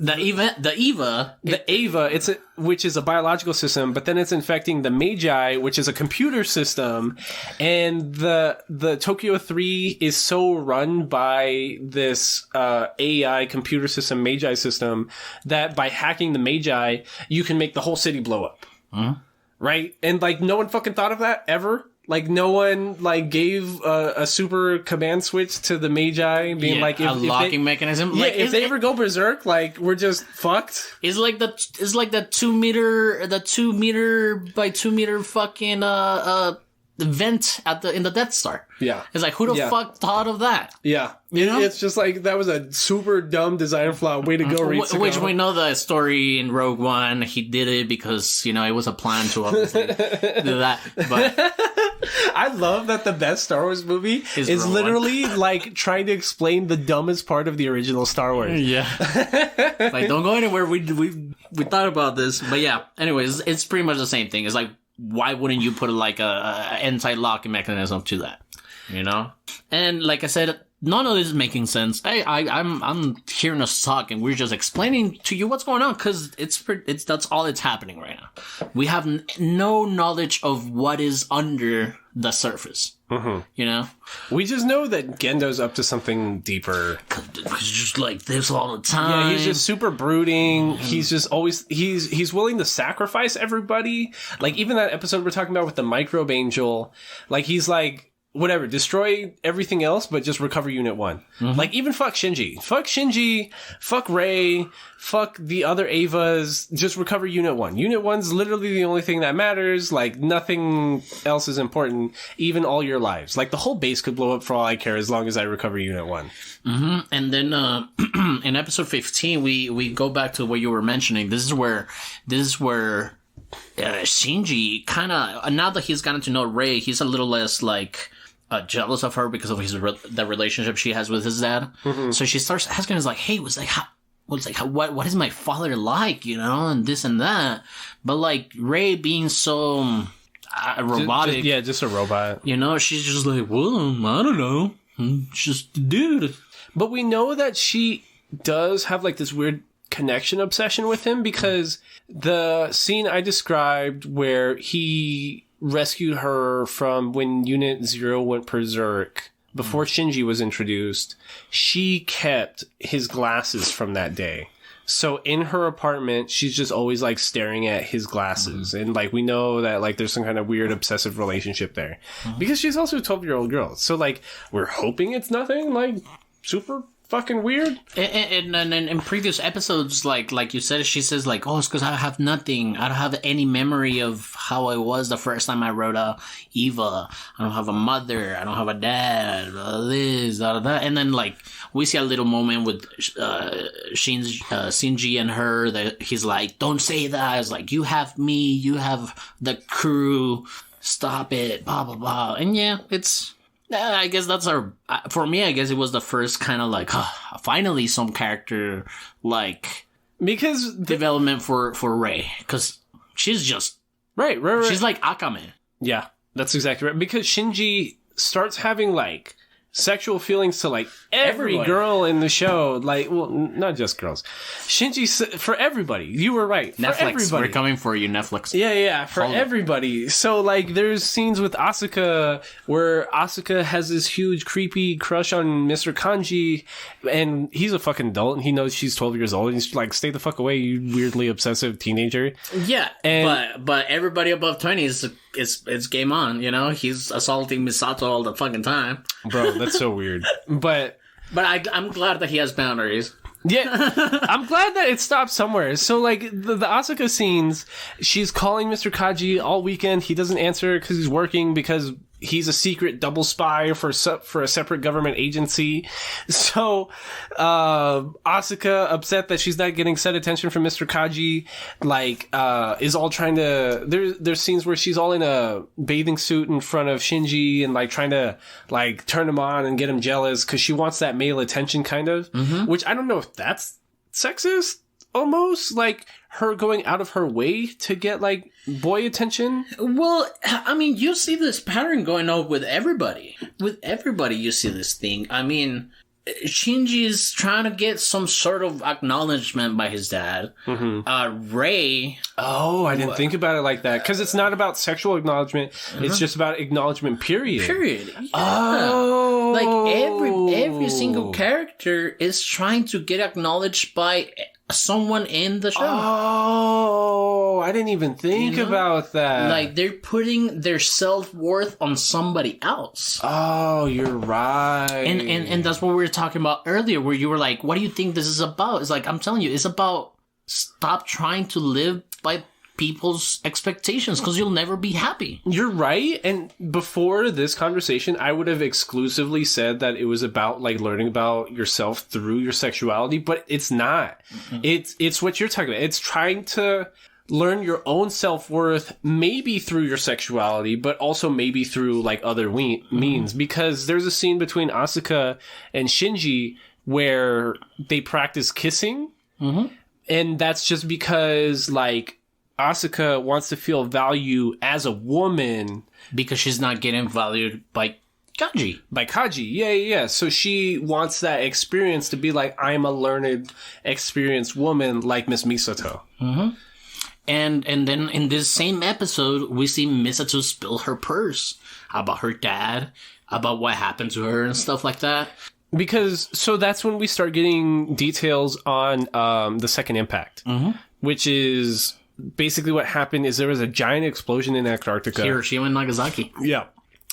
Ava, which is a biological system, but then it's infecting the Magi, which is a computer system. And the Tokyo 3 is so run by this AI computer system, Magi system, that by hacking the Magi, you can make the whole city blow up. Mm-hmm. Right? And like no one fucking thought of that ever. Like no one like gave a super command switch to the Magi, being like a locking mechanism. Yeah, like, if they ever go berserk, like we're just fucked. It's like the 2 meter by 2 meter fucking vent in the Death Star. Yeah. It's like, who the fuck thought of that? Yeah. You know? It's just like, that was a super dumb design flaw. Way to go, Ritsuko. Which we know the story in Rogue One. He did it because, it was a plan to obviously do that. But I love that the best Star Wars movie is literally like trying to explain the dumbest part of the original Star Wars. Yeah. Like, don't go anywhere. We thought about this. But yeah, anyways, it's pretty much the same thing. It's like, why wouldn't you put like a anti-locking mechanism to that? And like I said, none of this is making sense. I'm hearing us talk, and we're just explaining to you what's going on because that's all that's happening right now. We have no knowledge of what is under the surface. Mm-hmm. We just know that Gendo's up to something deeper. He's just like this all the time. Yeah, he's just super brooding. Mm-hmm. He's just always he's willing to sacrifice everybody. Like even that episode we're talking about with the microbe angel, like he's like, whatever, destroy everything else, but just recover Unit 1. Mm-hmm. Like, even fuck Shinji, fuck Rei, fuck the other Avas, just recover Unit 1. Unit 1's literally the only thing that matters, like, nothing else is important, even all your lives. Like, the whole base could blow up for all I care as long as I recover Unit 1. Mm-hmm. And then, in episode 15, we go back to what you were mentioning. This is where Shinji kind of, now that he's gotten to know Rei, he's a little less, like, jealous of her because of the relationship she has with his dad. Mm-hmm. So she starts asking us like, "Hey, what is my father like?" And this and that. But like Rei being so robotic, just a robot. She's just like, "Well, I don't know. Just a dude. But we know that she does have like this weird connection obsession with him, because the scene I described where he rescued her from when Unit Zero went berserk, before Shinji was introduced, she kept his glasses from that day. So in her apartment, she's just always like staring at his glasses. And like, we know that like there's some kind of weird obsessive relationship there, because she's also a 12-year-old girl. So like, we're hoping it's nothing like super fucking weird. And in previous episodes, like you said, she says like, oh, it's because I have nothing. I don't have any memory of how I was the first time I wrote Eva. I don't have a mother. I don't have a dad. This, that. And then like, we see a little moment with Shinji and her that he's like, don't say that. It's like, you have me. You have the crew. Stop it. Blah, blah, blah. And yeah, it's... I guess that's for me, I guess it was the first kind of like, finally some character, like, because development for Rei. Because she's just, right. She's like Akame. Yeah, that's exactly right. Because Shinji starts having, like, sexual feelings to like every girl in the show. Like, well, not just girls. Shinji, for everybody. You were right. Netflix, for everybody. We're coming for you, Netflix. Yeah, for everybody. So like, there's scenes with Asuka where Asuka has this huge creepy crush on Mr. Kanji, and he's a fucking adult and he knows she's 12 years old, and he's like, stay the fuck away, you weirdly obsessive teenager. Yeah, but everybody above 20 it's game on, you know? He's assaulting Misato all the fucking time. Bro, that's so weird. But I'm glad that he has boundaries. Yeah, I'm glad that it stopped somewhere. So, like, the Asuka scenes, she's calling Mr. Kaji all weekend. He doesn't answer because he's working, because he's a secret double spy for a separate government agency. So, Asuka, upset that she's not getting set attention from Mr. Kaji, like, is all trying to... There's scenes where she's all in a bathing suit in front of Shinji and, like, trying to, like, turn him on and get him jealous because she wants that male attention, kind of. Which I don't know if that's sexist, almost. Like, her going out of her way to get, like, boy attention. Well, I mean, you see this pattern going on with everybody. With everybody, you see this thing. I mean, Shinji is trying to get some sort of acknowledgement by his dad. Rei... Oh, I didn't think about it like that. Because it's not about sexual acknowledgement. It's just about acknowledgement, period. Yeah. Oh. Like, every single character is trying to get acknowledged by someone in the show. Oh, I didn't even think about that. Like, they're putting their self-worth on somebody else. Oh, you're right. And that's what we were talking about earlier, where you were like, what do you think this is about? It's like, I'm telling you, it's about stop trying to live by people's expectations, because you'll never be happy. You're right. And before this conversation, I would have exclusively said that it was about like learning about yourself through your sexuality, but it's not. It's what you're talking about. It's trying to learn your own self-worth, maybe through your sexuality, but also maybe through like other means, because there's a scene between Asuka and Shinji where they practice kissing. And that's just because like Asuka wants to feel value as a woman, because she's not getting valued by Kaji. Yeah. So she wants that experience to be like, I'm a learned, experienced woman like Miss Misato. And then in this same episode, we see Misato spill her purse about her dad, about what happened to her and stuff like that. Because, so that's when we start getting details on the second impact, which is... Basically what happened is there was a giant explosion in Antarctica. Hiroshima and Nagasaki. Yeah.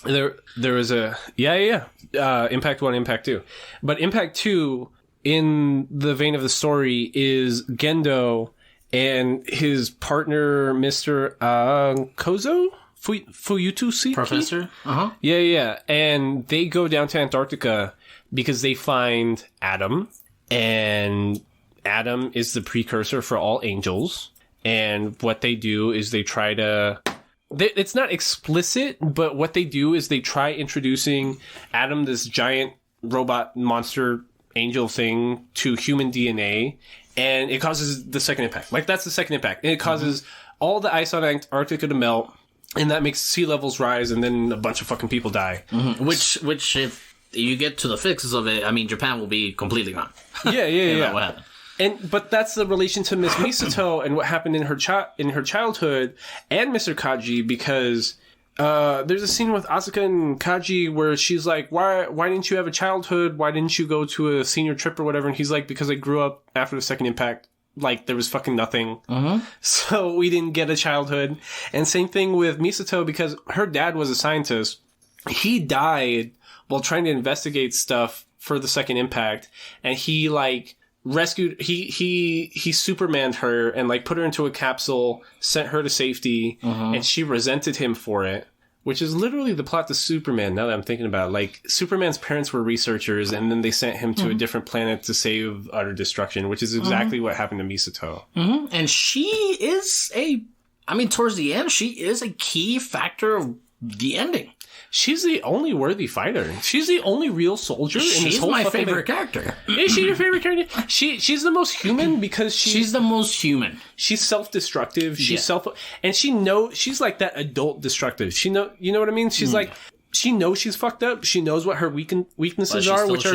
There was a... Impact 1, Impact 2. But Impact 2, in the vein of the story, is Gendo and his partner, Mr. Kozo? Fuyutusi? Professor? Yeah. And they go down to Antarctica because they find Adam. And Adam is the precursor for all angels. And what they do is they try to... It's not explicit, but what they do is they try introducing Adam, this giant robot monster angel thing, to human DNA, and it causes the second impact. Like, that's the second impact. And it causes all the ice on Antarctica to melt, and that makes sea levels rise, and then a bunch of fucking people die. Which if you get to the fixes of it, I mean, Japan will be completely gone. Yeah. What happened? But that's the relation to Miss Misato and what happened in her childhood and Mr. Kaji, because there's a scene with Asuka and Kaji where she's like, why didn't you have a childhood? Why didn't you go to a senior trip or whatever? And he's like, because I grew up after the second impact. Like, there was fucking nothing. So we didn't get a childhood. And same thing with Misato, because her dad was a scientist. He died while trying to investigate stuff for the second impact. And he, like, rescued, he Supermaned her and, like, put her into a capsule, sent her to safety, and she resented him for it. Which is literally the plot to Superman, now that I'm thinking about it. Like, Superman's parents were researchers, and then they sent him to a different planet to save utter destruction, which is exactly what happened to Misato. And she is towards the end, she is a key factor of the ending. She's the only worthy fighter. She's the only real soldier in this whole my favorite character. Is she your favorite character? She's the most human because she's the most human. She's self-destructive. She's and she's like that adult destructive. You know what I mean? She's like, she knows she's fucked up. She knows what her weaknesses are, which are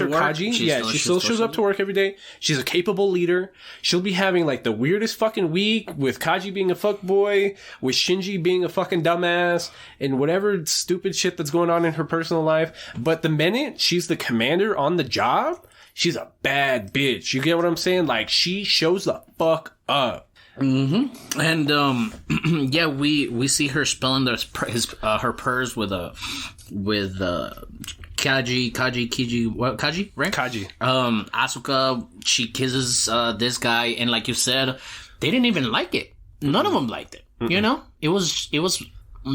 Kaji. She still shows up to work every day. She's a capable leader. She'll be having like the weirdest fucking week with Kaji being a fuckboy, with Shinji being a fucking dumbass, and whatever stupid shit that's going on in her personal life. But the minute she's the commander on the job, she's a bad bitch. You get what I'm saying? Like, she shows the fuck up. And we see her spelling her purrs with Kaji, what, Kaji, right? Kaji. Asuka, she kisses this guy, and like you said, they didn't even like it. None of them liked it. You know, it was.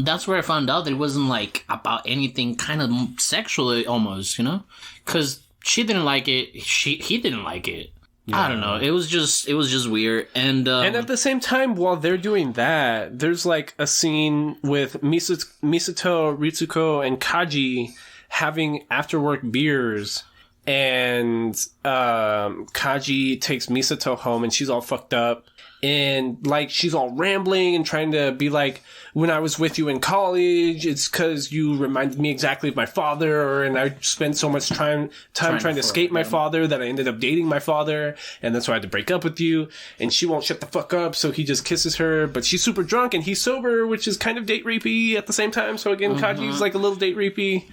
That's where I found out that it wasn't like about anything kind of sexually, almost. You know, because she didn't like it. He didn't like it. Yeah. I don't know. It was just weird. And at the same time, while they're doing that, there's like a scene with Misato, Ritsuko, and Kaji having after work beers. And Kaji takes Misato home and she's all fucked up. And like, she's all rambling and trying to be like, when I was with you in college, it's because you reminded me exactly of my father, and I spent so much time trying to escape my father that I ended up dating my father, and that's why I had to break up with you. And she won't shut the fuck up, so he just kisses her, but she's super drunk and he's sober, which is kind of date rapey at the same time. So again, Kaji's like a little date rapey.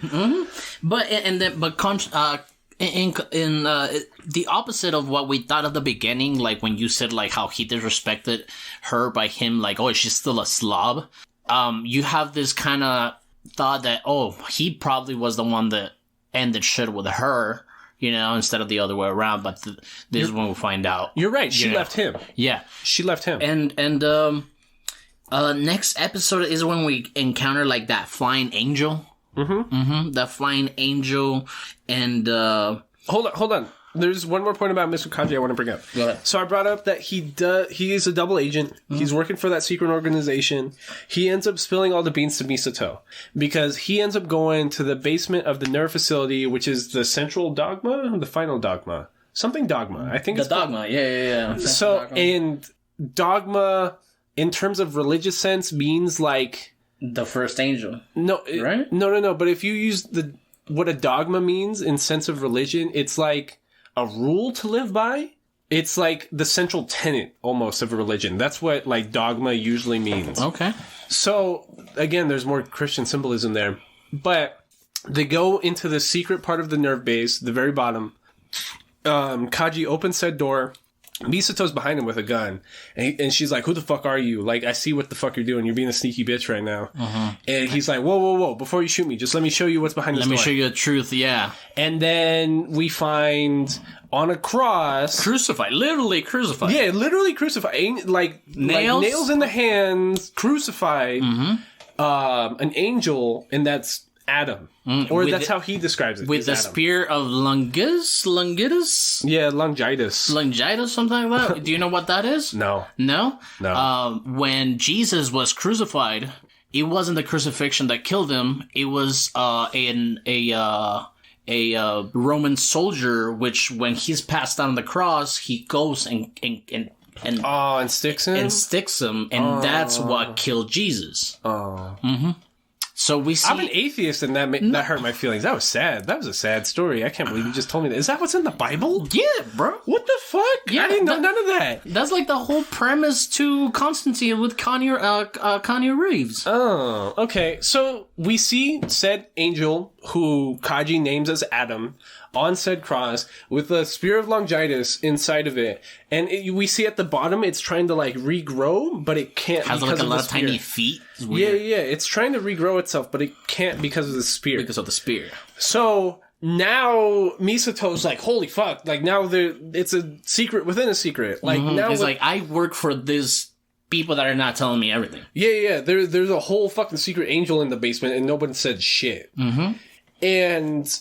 But in the opposite of what we thought at the beginning, like when you said like how he disrespected her by him, like, oh, she's still a slob. You have this kind of thought that, oh, he probably was the one that ended shit with her, you know, instead of the other way around. But this is when we find out. You're right. She left him. Yeah, she left him. And next episode is when we encounter like that flying angel. That flying angel, and hold on. There's one more point about Mr. Kaji I want to bring up. Go ahead. So I brought up that he is a double agent. He's working for that secret organization. He ends up spilling all the beans to Misato because he ends up going to the basement of the nerve facility, which is the central dogma, the final dogma, something dogma. I think the it's dogma. called. Yeah. So and dogma, in terms of religious sense, means like the first angel. No, right? No. But if you use what a dogma means in sense of religion, it's like a rule to live by. It's like the central tenet almost of a religion. That's what like dogma usually means. Okay. So again, there's more Christian symbolism there, but they go into the secret part of the nerve base, the very bottom. Kaji opens said door. Misato's behind him with a gun, and she's like, "Who the fuck are you? Like, I see what the fuck you're doing. You're being a sneaky bitch right now." And he's like, "Whoa! Before you shoot me, just let me show you what's behind this door. Let me show you the truth." Yeah. And then we find on a cross, crucified, literally crucified. Yeah, literally crucified, like nails in the hands, crucified. An angel, and that's Adam. Or that's how he describes it. With the Adam. Spear of Longitus? Yeah, Longitus. Longitus, something like that. Do you know what that is? No. No? When Jesus was crucified, it wasn't the crucifixion that killed him. It was a Roman soldier, which when he's passed down the cross, he goes and sticks him? And that's what killed Jesus. So we see... I'm an atheist, and that hurt my feelings. That was sad. That was a sad story. I can't believe you just told me that. Is that what's in the Bible? Yeah, bro. What the fuck? Yeah, I didn't know none of that. That's like the whole premise to Constantine with Kanye Reeves. Oh, okay. So we see said angel, who Kaji names as Adam, on said cross with a spear of Longitis inside of it, and we see at the bottom it's trying to like regrow, but it can't. Has like a lot of tiny feet. It's weird. Yeah, it's trying to regrow itself, but it can't because of the spear. Because of the spear. So now Misato's like, holy fuck! Like now it's a secret within a secret. Like now it's like I work for this people that are not telling me everything. Yeah. There's a whole fucking secret angel in the basement, and nobody said shit. Mm-hmm. And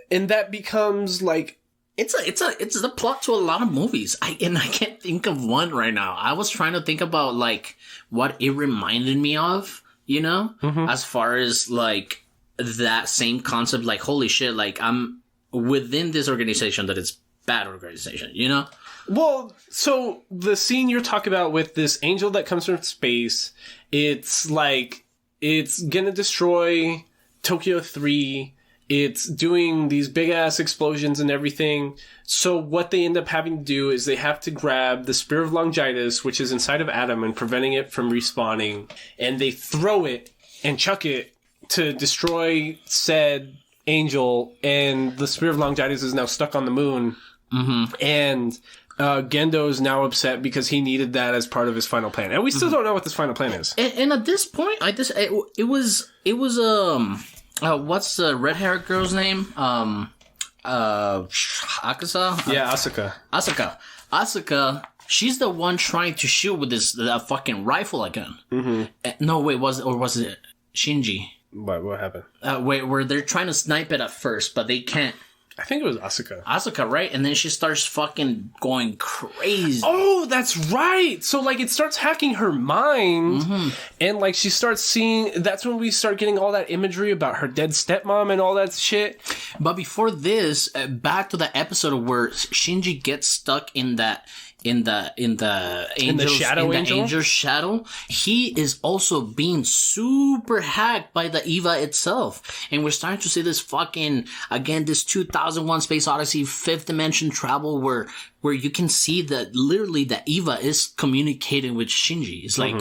and that becomes like it's the plot to a lot of movies. I can't think of one right now. I was trying to think about like what it reminded me of, you know, as far as like that same concept. Like holy shit, like I'm within this organization that is bad organization, you know. Well, so the scene you're talking about with this angel that comes from space, it's like it's gonna destroy Tokyo 3. It's doing these big ass explosions and everything. So what they end up having to do is they have to grab the Spear of Longitis, which is inside of Adam and preventing it from respawning, and they throw it and chuck it to destroy said angel, and the Spear of Longitis is now stuck on the moon. Mm-hmm. And Gendo is now upset because he needed that as part of his final plan, and we still don't know what this final plan is. And at this point, it was what's the red-haired girl's name? Akasa? Yeah, Asuka. Asuka, she's the one trying to shoot with that fucking rifle again. Mm-hmm. No, wait, was it Shinji? What happened? Where they're trying to snipe it at first, but they can't. I think it was Asuka. Asuka, right? And then she starts fucking going crazy. Oh, that's right! So, like, it starts hacking her mind, and, like, she starts seeing... That's when we start getting all that imagery about her dead stepmom and all that shit. But before this, back to the episode where Shinji gets stuck in the angel's shadow, he is also being super hacked by the Eva itself, and we're starting to see this fucking this 2001 Space Odyssey 5th dimension travel where you can see that literally the Eva is communicating with Shinji. It's like,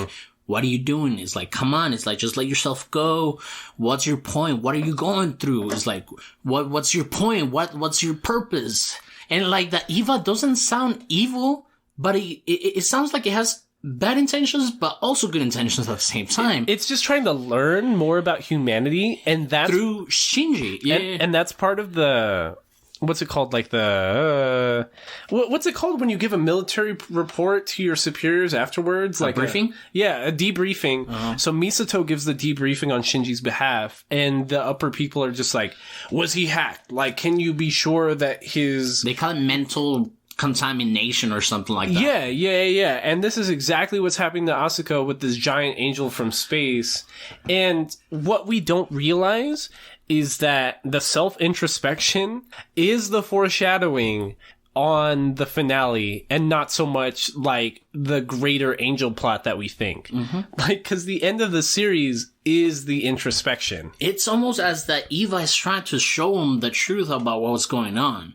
what are you doing? It's like, come on. It's like, just let yourself go. What's your point? What are you going through? It's like, what's your point? What's your purpose? And like the Eva doesn't sound evil, but it sounds like it has bad intentions, but also good intentions at the same time. It's just trying to learn more about humanity, and that's through Shinji. Yeah. And that's part of the... What's it called? Like the... what's it called when you give a military report to your superiors afterwards? Like briefing? A debriefing. Uh-huh. So Misato gives the debriefing on Shinji's behalf, and the upper people are just like, was he hacked? Like, can you be sure that his... They call it mental contamination or something like that. Yeah. And this is exactly what's happening to Asuka with this giant angel from space. And what we don't realize is that the self-introspection is the foreshadowing on the finale, and not so much like the greater angel plot that we think. Like, because the end of the series is the introspection. It's almost as that Eva is trying to show him the truth about what's going on.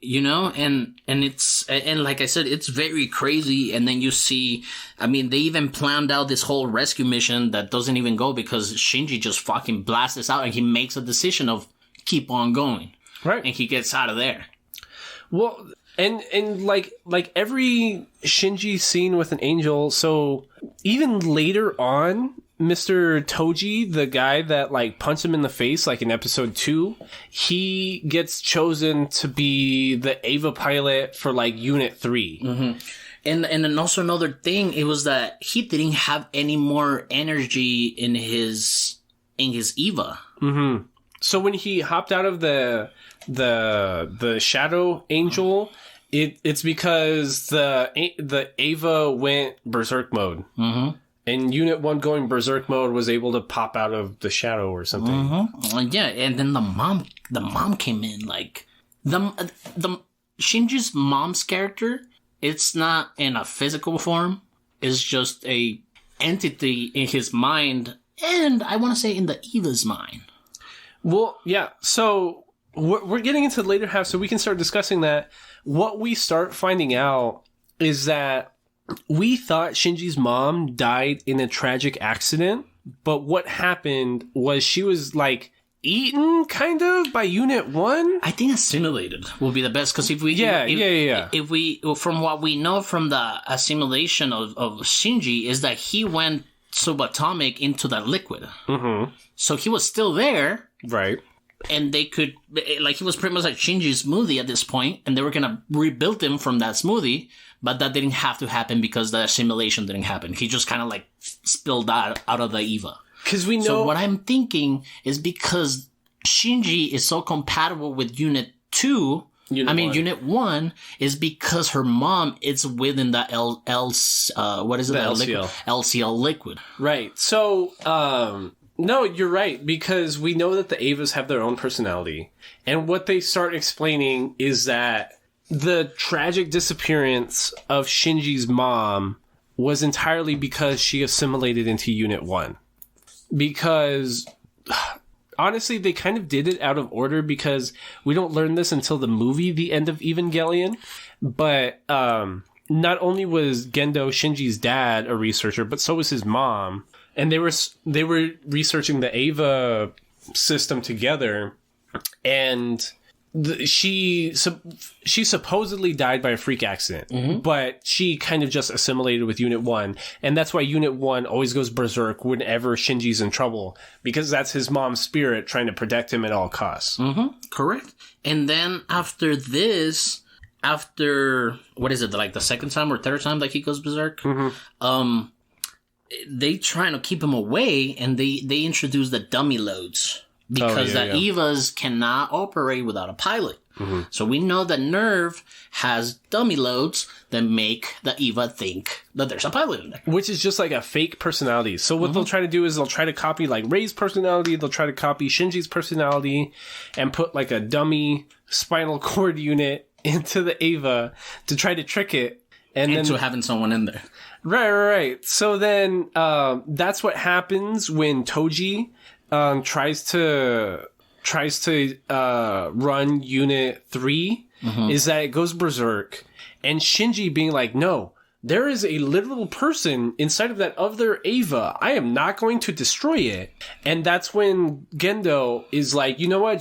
You know, and like I said, it's very crazy. And then you see, I mean, they even planned out this whole rescue mission that doesn't even go because Shinji just fucking blasts us out, and he makes a decision of keep on going. Right. And he gets out of there. Well, and like every Shinji scene with an angel, so even later on, Mr. Toji, the guy that like punched him in the face like in episode 2, he gets chosen to be the Eva pilot for like Unit 3. And then also another thing, it was that he didn't have any more energy in his Eva. So when he hopped out of the Shadow Angel, it's because the Eva went berserk mode. And Unit 1 going berserk mode was able to pop out of the shadow or something. Yeah, and then the mom came in, like the Shinji's mom's character, it's not in a physical form, it's just a entity in his mind and I want to say in the Eva's mind. Well, yeah. So we're getting into the later half, so we can start discussing that. What we start finding out is that we thought Shinji's mom died in a tragic accident, but what happened was she was like eaten kind of by Unit 1. I think assimilated will be the best, because if we from what we know from the assimilation of Shinji is that he went subatomic into that liquid. Mm-hmm. So he was still there. Right. And they could, like, he was pretty much like Shinji's smoothie at this point, and they were gonna rebuild him from that smoothie, but that didn't have to happen because the assimilation didn't happen. He just kind of like spilled out of the Eva. Because we know. So what I'm thinking is because Shinji is so compatible with Unit 2, Unit 1 is because her mom is within the LCL liquid. Right. So, no, you're right, because we know that the Evas have their own personality. And what they start explaining is that the tragic disappearance of Shinji's mom was entirely because she assimilated into Unit 1. Because, honestly, they kind of did it out of order, because we don't learn this until the movie The End of Evangelion. But, not only was Gendo, Shinji's dad, a researcher, but so was his mom. And they were researching the Eva system together, and she supposedly died by a freak accident, but she kind of just assimilated with Unit 1, and that's why Unit 1 always goes berserk whenever Shinji's in trouble, because that's his mom's spirit trying to protect him at all costs. Mm-hmm. Correct. And then after this, what is it, like the second time or third time that he goes berserk? Mm-hmm. They trying to keep him away, and they introduce the dummy loads, because Evas cannot operate without a pilot. Mm-hmm. So we know that Nerve has dummy loads that make the Eva think that there's a pilot in there. Which is just like a fake personality. So what they'll try to do is they'll try to copy like Rei's personality, they'll try to copy Shinji's personality, and put like a dummy spinal cord unit into the Eva to try to trick it. And into then having someone in there. Right. So then, that's what happens when Toji, tries to run Unit 3, is that it goes berserk. And Shinji being like, no, there is a literal person inside of that other Eva. I am not going to destroy it. And that's when Gendo is like, you know what?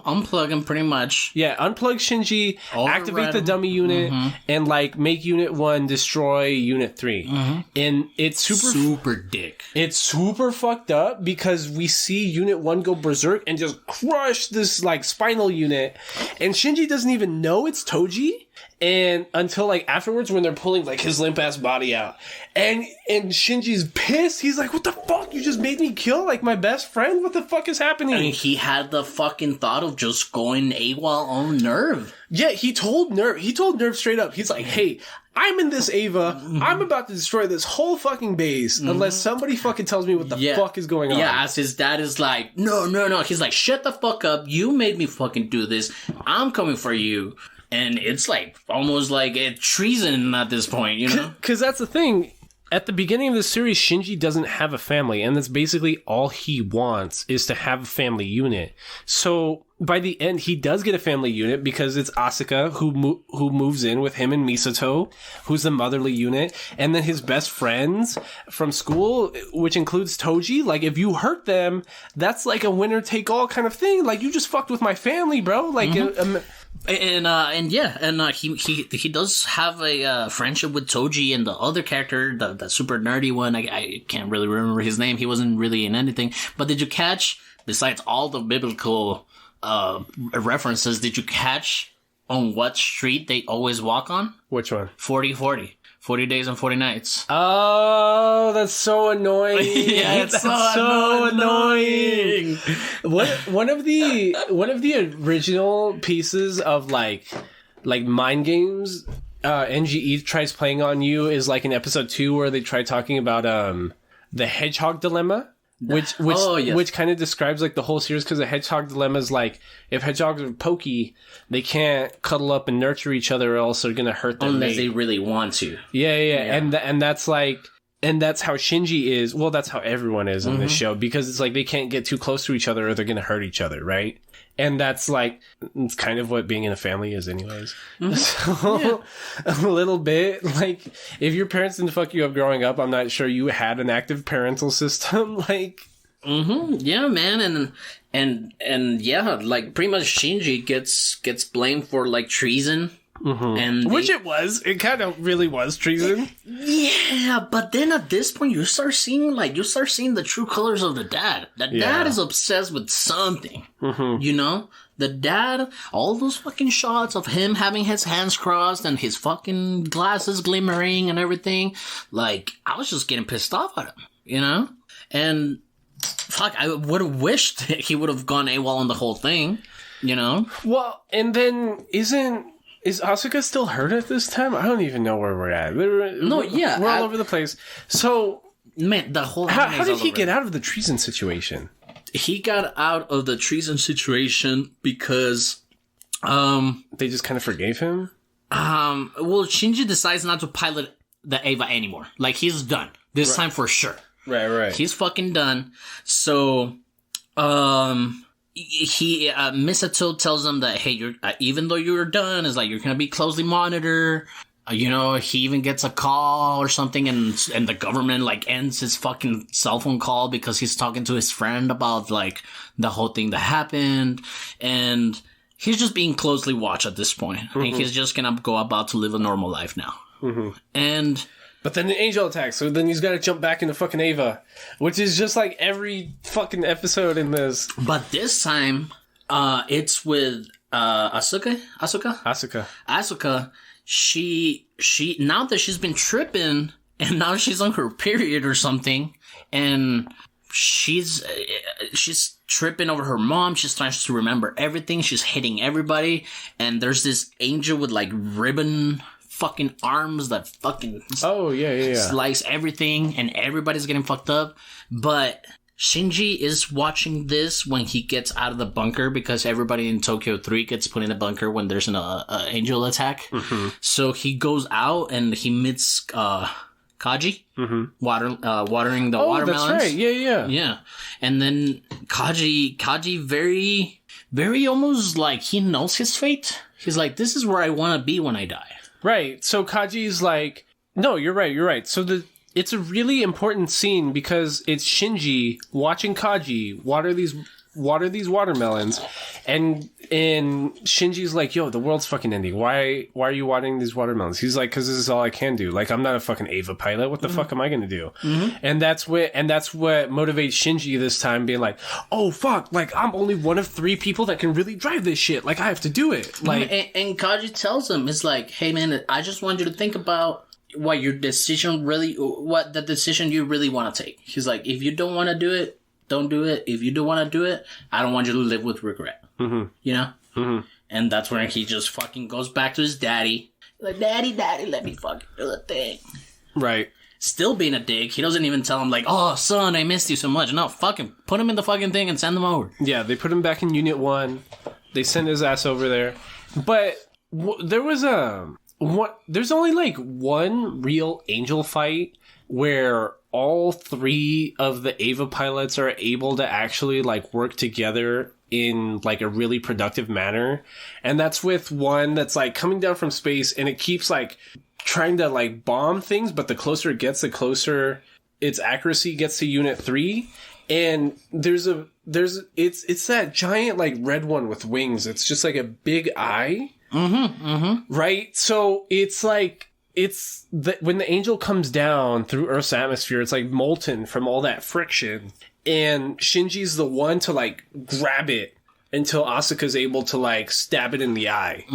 Unplug him pretty much. Yeah, unplug Shinji, activate the dummy unit, and like make Unit 1 destroy Unit 3. And it's super dick. It's super fucked up, because we see Unit 1 go berserk and just crush this like spinal unit, and Shinji doesn't even know it's Toji. And until like afterwards, when they're pulling like his limp ass body out, and Shinji's pissed. He's like, "What the fuck? You just made me kill like my best friend. What the fuck is happening?" And he had the fucking thought of just going AWOL on Nerve. Yeah, he told Nerve straight up. He's like, "Hey, I'm in this Eva. I'm about to destroy this whole fucking base unless somebody fucking tells me what the fuck is going on." Yeah, as his dad is like, no. He's like, "Shut the fuck up. You made me fucking do this. I'm coming for you." And it's like almost like a treason at this point, you know? Because that's the thing. At the beginning of the series, Shinji doesn't have a family, and that's basically all he wants is to have a family unit. So by the end, he does get a family unit, because it's Asuka who moves in with him and Misato, who's the motherly unit, and then his best friends from school, which includes Toji. Like, if you hurt them, that's like a winner take all kind of thing. Like, you just fucked with my family, bro. Like, he does have a friendship with Toji and the other character, the super nerdy one. I can't really remember his name. He wasn't really in anything. But did you catch, besides all the biblical references, did you catch on what street they always walk on? Which one? 40-40. 40 days and 40 nights. Oh, that's so annoying. Yeah, it's so annoying. One of the original pieces of like mind games NGE tries playing on you is like in episode 2, where they try talking about the hedgehog dilemma. Which kind of describes like the whole series, because the hedgehog dilemma is like, if hedgehogs are pokey, they can't cuddle up and nurture each other, or else they're gonna hurt them. Unless they really want to. Yeah. And that's like, And that's how Shinji is. Well, that's how everyone is in this show, because it's like they can't get too close to each other or they're going to hurt each other, right? And that's like, it's kind of what being in a family is anyways. So, a little bit, like, if your parents didn't fuck you up growing up, I'm not sure you had an active parental system, like... Yeah, man, and yeah, like, pretty much Shinji gets blamed for, like, treason. And it kind of really was treason. Yeah, but then at this point you start seeing the true colors of the dad. The dad is obsessed with something. You know? The dad, all those fucking shots of him having his hands crossed and his fucking glasses glimmering and everything, like, I was just getting pissed off at him, you know? And fuck, I would have wished he would have gone AWOL on the whole thing, you know? Well, and then is Asuka still hurt at this time? I don't even know where we're at. We're all over the place. So, man, the whole... How did he get out of the treason situation? He got out of the treason situation because... they just kind of forgave him? Well, Shinji decides not to pilot the Eva anymore. Like, he's done. This time for sure. Right. He's fucking done. So, Misato tells him that, hey, you're even though you're done, it's like you're gonna be closely monitored. You know, he even gets a call or something, and the government like ends his fucking cell phone call because he's talking to his friend about like the whole thing that happened, and he's just being closely watched at this point. And he's just gonna go about to live a normal life now. But then an angel attacks, so then he's got to jump back into fucking Eva, which is just like every fucking episode in this. But this time, it's with Asuka. She now that she's been tripping, and now she's on her period or something, and she's tripping over her mom. She's trying to remember everything. She's hitting everybody, and there's this angel with like ribbon fucking arms that fucking slice everything, and everybody's getting fucked up. But Shinji is watching this when he gets out of the bunker, because everybody in Tokyo 3 gets put in a bunker when there's an angel attack. So he goes out and he meets Kaji, watering the watermelons. That's right. Yeah. And then Kaji very, very almost like he knows his fate. He's like, this is where I want to be when I die. Right. So Kaji's like, no, you're right. So it's a really important scene because it's Shinji watching Kaji water these watermelons, and Shinji's like, yo, the world's fucking ending. Why are you watering these watermelons? He's like, because this is all I can do. Like, I'm not a fucking Eva pilot. What the fuck am I gonna do? And that's what motivates Shinji this time, being like, oh fuck, like I'm only one of 3 people that can really drive this shit. Like, I have to do it. Like, and Kaji tells him, it's like, hey man, I just want you to think about what the decision you really want to take. He's like, if you don't want to do it, don't do it. If you do want to do it, I don't want you to live with regret. You know? And that's when he just fucking goes back to his daddy. Like, daddy, let me fucking do the thing. Right. Still being a dick. He doesn't even tell him, like, oh, son, I missed you so much. No, fucking put him in the fucking thing and send him over. Yeah, they put him back in Unit 1. They send his ass over there. But there was there's only like one real angel fight where all 3 of the Eva pilots are able to actually like work together in like a really productive manner. And that's with one that's like coming down from space, and it keeps like trying to like bomb things, but the closer it gets, the closer its accuracy gets to Unit 3. And it's that giant like red one with wings. It's just like a big eye. Right? So it's like, when the angel comes down through Earth's atmosphere, it's like molten from all that friction. And Shinji's the one to like grab it until Asuka's able to like stab it in the eye.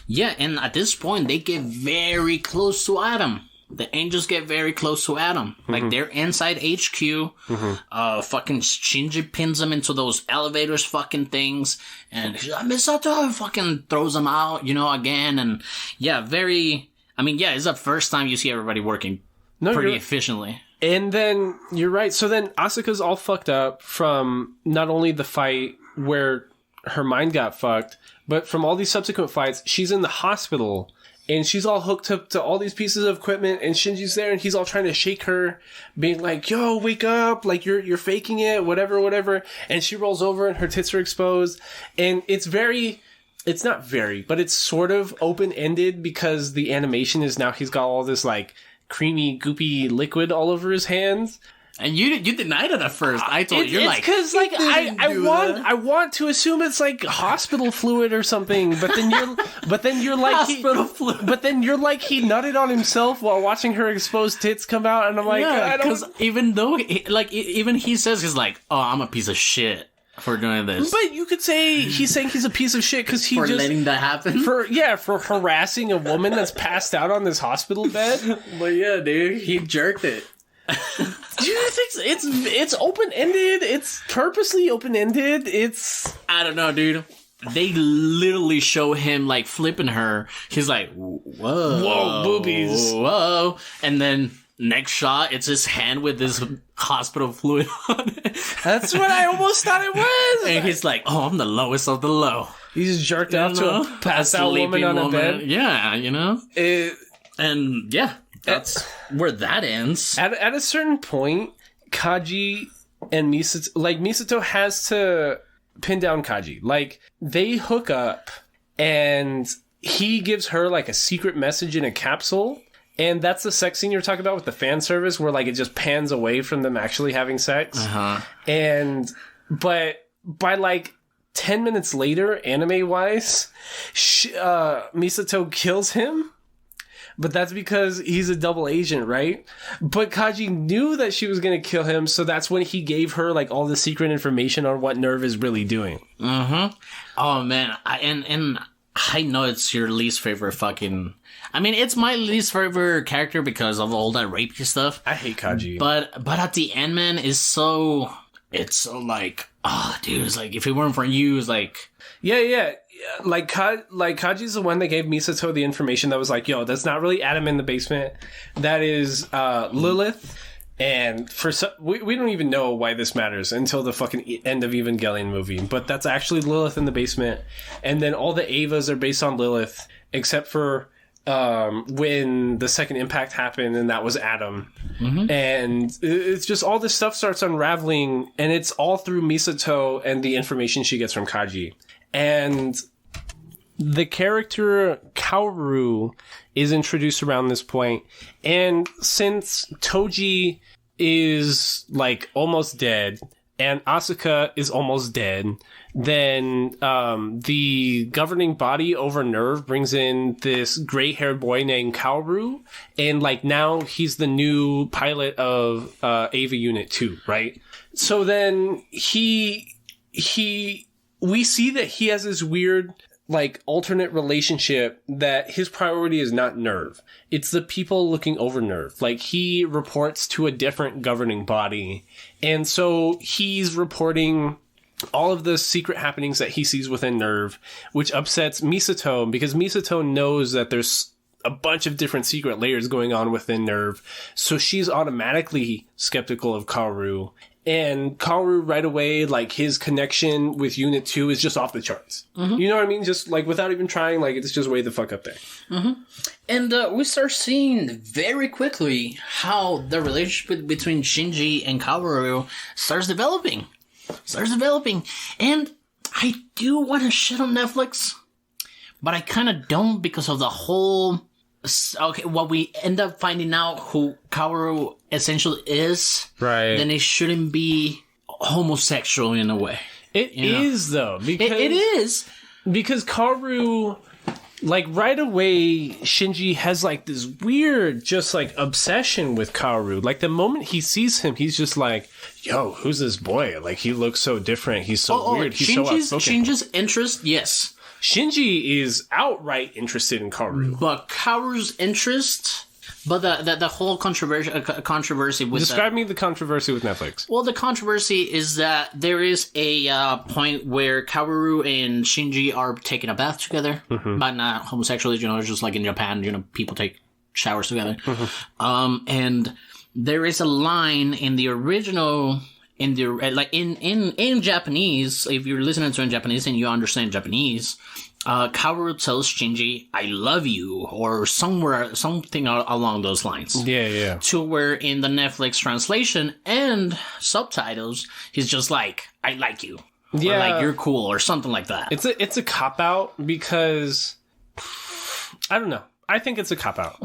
Yeah, and at this point, they get very close to Adam. The angels get very close to Adam. Like, they're inside HQ. Fucking Shinji pins them into those elevators fucking things. And he's like, Misato fucking throws them out, you know, again. And yeah, it's the first time you see everybody working pretty efficiently. And then, you're right. So then Asuka's all fucked up from not only the fight where her mind got fucked, but from all these subsequent fights, she's in the hospital. and she's all hooked up to all these pieces of equipment, and Shinji's there, and he's all trying to shake her, being like, yo, wake up, like, you're faking it, whatever, and she rolls over, and her tits are exposed, and it's not very, but it's sort of open-ended, because the animation is now he's got all this, like, creamy, goopy liquid all over his hands. And you denied it at first. I told you, it's because like I want to assume it's like hospital fluid or something, but then you're like hospital fluid. But then you're like he nutted on himself while watching her exposed tits come out, and I'm like, yeah, because even though even he says he's like, oh, I'm a piece of shit for doing this. But you could say he's saying he's a piece of shit because for letting that happen. For harassing a woman that's passed out on this hospital bed. But yeah, dude, he jerked it. Do you think it's open-ended? It's purposely open-ended? I don't know, dude. They literally show him, like, flipping her. He's like, whoa, boobies. Whoa. And then next shot, it's his hand with this hospital fluid on it. That's what I almost thought it was. And he's like, oh, I'm the lowest of the low. He's jerked out to a passed out woman on a bed. Yeah, you know? And yeah. That's where that ends. At a certain point, Kaji and Misato has to pin down Kaji. Like, they hook up, and he gives her, like, a secret message in a capsule. And that's the sex scene you're talking about with the fan service, where, like, it just pans away from them actually having sex. Uh-huh. But by, like, 10 minutes later, anime-wise, Misato kills him. But that's because he's a double agent, right? But Kaji knew that she was going to kill him, so that's when he gave her, like, all the secret information on what Nerve is really doing. Mm-hmm. Oh, man. I know it's your least favorite fucking... I mean, it's my least favorite character because of all that rapey stuff. I hate Kaji. But at the end, man, it's so like... Oh, dude, it's like, if it weren't for you, it's like... Yeah. Like Kaji's the one that gave Misato the information that was like, yo, that's not really Adam in the basement. That is Lilith. And we don't even know why this matters until the fucking End of Evangelion movie. But that's actually Lilith in the basement. And then all the Avas are based on Lilith, except for when the second impact happened, and that was Adam. Mm-hmm. And it's just all this stuff starts unraveling, and it's all through Misato and the information she gets from Kaji. And the character Kaoru is introduced around this point. And since Toji is, like, almost dead, and Asuka is almost dead, then the governing body over Nerve brings in this gray-haired boy named Kaoru. And, like, now he's the new pilot of Ava Unit 2, right? So then we see that he has this weird, like, alternate relationship that his priority is not Nerve. It's the people looking over Nerve. Like, he reports to a different governing body. And so he's reporting all of the secret happenings that he sees within Nerve, which upsets Misato, because Misato knows that there's a bunch of different secret layers going on within Nerve. So she's automatically skeptical of Kaoru. And Kaoru right away, like, his connection with Unit 2 is just off the charts. Mm-hmm. You know what I mean? Just, like, without even trying, like, it's just way the fuck up there. Mm-hmm. And we start seeing very quickly how the relationship between Shinji and Kaoru starts developing. And I do want to shit on Netflix, but I kind of don't, because of the whole... Okay, what we end up finding out who Kaoru essentially is, right? Then it shouldn't be homosexual in a way. It is, though. Because it is. Because Kaoru, like, right away, Shinji has, like, this weird, just, like, obsession with Kaoru. Like, the moment he sees him, he's just like, yo, who's this boy? Like, he looks so different. He's so weird. He's so outspoken. Shinji's interest, yes. Shinji is outright interested in Kaoru. But Kaoru's interest... But the whole controversy with... Describe me the controversy with Netflix. Well, the controversy is that there is a point where Kaoru and Shinji are taking a bath together, mm-hmm. but not homosexually, just like in Japan, people take showers together. Mm-hmm. And there is a line in the original in the like in Japanese, if you're listening to it in Japanese and you understand Japanese, Kaoru tells Shinji, "I love you," or something along those lines. Yeah. To where in the Netflix translation and subtitles, he's just like, "I like you," or like "You're cool," or something like that. It's a cop out because I don't know. I think it's a cop-out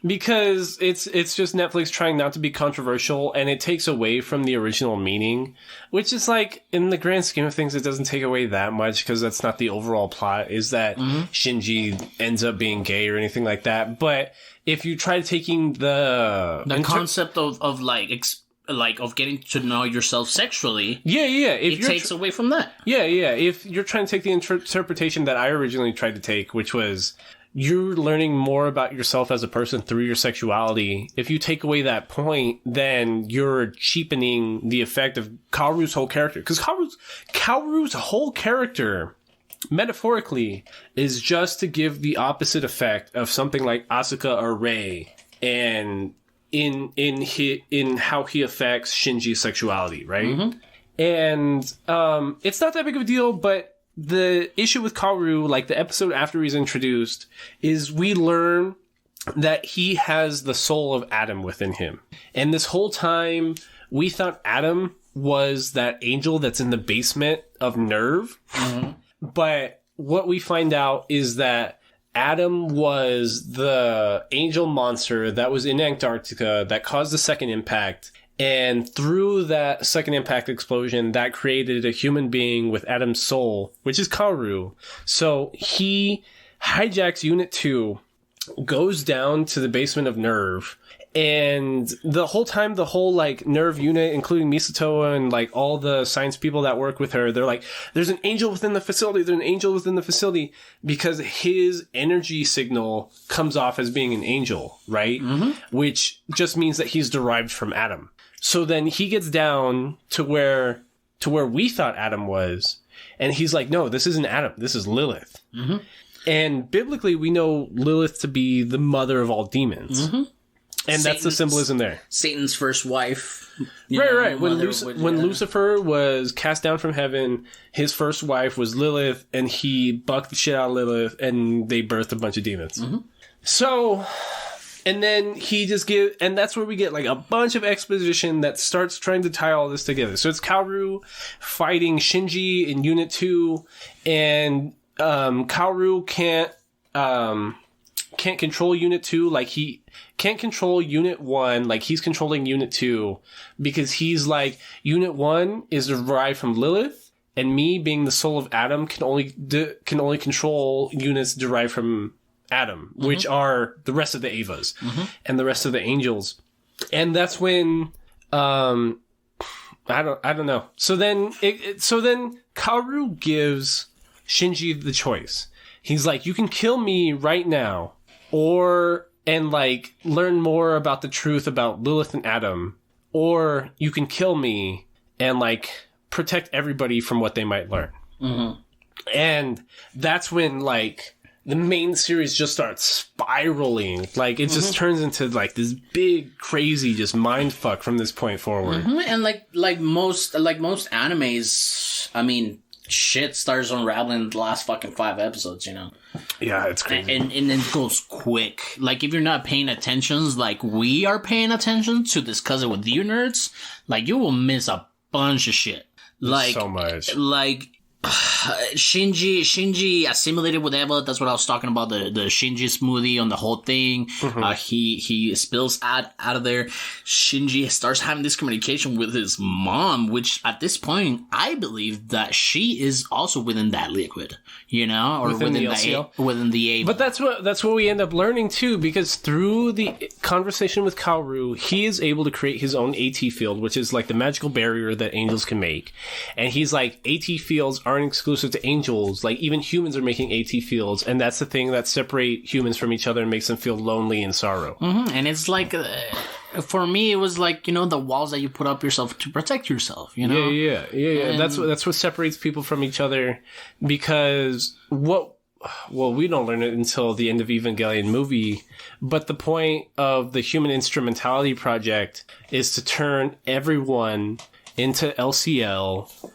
because it's just Netflix trying not to be controversial, and it takes away from the original meaning, which is like, in the grand scheme of things, it doesn't take away that much because that's not the overall plot, is that Shinji ends up being gay or anything like that. But if you try taking the concept of of getting to know yourself sexually, it takes away from that. If you're trying to take the interpretation that I originally tried to take, which was, you're learning more about yourself as a person through your sexuality. If you take away that point, then you're cheapening the effect of Kaoru's whole character. Because Kaoru's whole character, metaphorically, is just to give the opposite effect of something like Asuka or Rei, and in how he affects Shinji's sexuality, right? And it's not that big of a deal, but the issue with Kaoru, like the episode after he's introduced, is we learn that he has the soul of Adam within him. And this whole time, we thought Adam was that angel that's in the basement of Nerve. But what we find out is that Adam was the angel monster that was in Antarctica that caused the second impact. And through that second impact explosion, that created a human being with Adam's soul, which is Kaoru. So he hijacks Unit 2, goes down to the basement of Nerve, and the whole time, the whole, like, Nerve unit, including Misato and, like, all the science people that work with her, they're like, there's an angel within the facility, because his energy signal comes off as being an angel, right? Which just means that he's derived from Adam. So then he gets down to where we thought Adam was, and he's like, no, this isn't Adam, this is Lilith. And biblically, we know Lilith to be the mother of all demons. And that's the symbolism there. Satan's first wife. Right. When Lucifer was cast down from heaven, his first wife was Lilith, and he bucked the shit out of Lilith, and they birthed a bunch of demons. So... And then and that's where we get like a bunch of exposition that starts trying to tie all this together. So it's Kaoru fighting Shinji in Unit 2, and Kaoru can't control Unit 2, like he can't control Unit 1, like he's controlling Unit 2, because he's like, Unit 1 is derived from Lilith, and me being the soul of Adam can only control units derived from Adam, which are the rest of the Avas and the rest of the angels. And that's when I don't know. So then Kaoru gives Shinji the choice. He's like, you can kill me right now, and like learn more about the truth about Lilith and Adam, or you can kill me and like protect everybody from what they might learn. And that's when like the main series just starts spiraling. Like, it just turns into, like, this big, crazy, just mind fuck from this point forward. And, like most animes, I mean, shit starts unraveling in the last fucking 5 episodes, you know? Yeah, it's crazy. And it goes quick. Like, if you're not paying attention, like we are paying attention to discuss it with you nerds, like, you will miss a bunch of shit. Like, so much. Like, Shinji assimilated with Eva. That's what I was talking about. The Shinji smoothie on the whole thing. He spills out of there. Shinji starts having this communication with his mom, which at this point I believe that she is also within that liquid, you know, or within the Eva. But that's what we end up learning too, because through the conversation with Kaoru, he is able to create his own AT field, which is like the magical barrier that angels can make. And he's like, AT fields aren't exclusive to angels. Like, even humans are making AT fields, and that's the thing that separate humans from each other and makes them feel lonely and sorrow. And it's like, for me, it was like, you know, the walls that you put up yourself to protect yourself, you know? Yeah. And that's what separates people from each other, because we don't learn it until the End of Evangelion movie, but the point of the Human Instrumentality Project is to turn everyone into LCL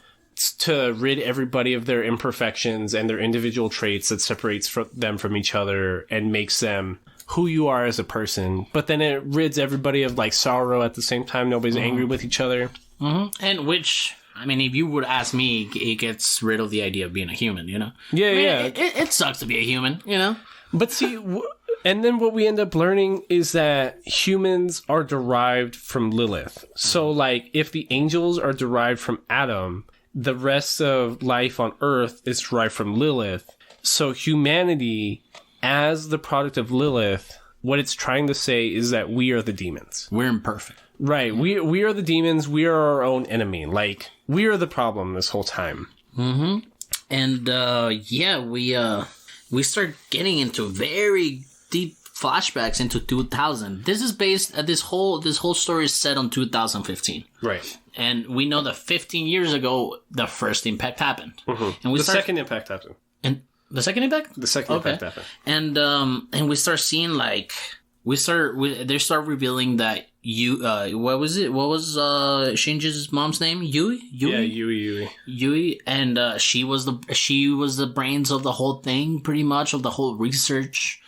to rid everybody of their imperfections and their individual traits that separates them from each other and makes them who you are as a person. But then it rids everybody of like sorrow at the same time. Nobody's angry with each other. And which, I mean, if you would ask me, it gets rid of the idea of being a human, you know? Yeah, I mean, yeah. It sucks to be a human, you know? But see, and then what we end up learning is that humans are derived from Lilith. So, like, if the angels are derived from Adam, the rest of life on Earth is derived from Lilith. So humanity, as the product of Lilith, what it's trying to say is that we are the demons. We're imperfect. Right. We are the demons. We are our own enemy. Like, we are the problem this whole time. Mm-hmm. And, we start getting into very deep flashbacks into 2000. This is based, this whole story is set on 2015. Right. And we know that 15 years ago, the first impact happened. Mm-hmm. And second impact happened. And the second impact? The second impact happened. And we start seeing, like, they start revealing that what was Shinji's mom's name? Yui? Yeah, Yui. Yui, and she was the brains of the whole thing, pretty much, of the whole research.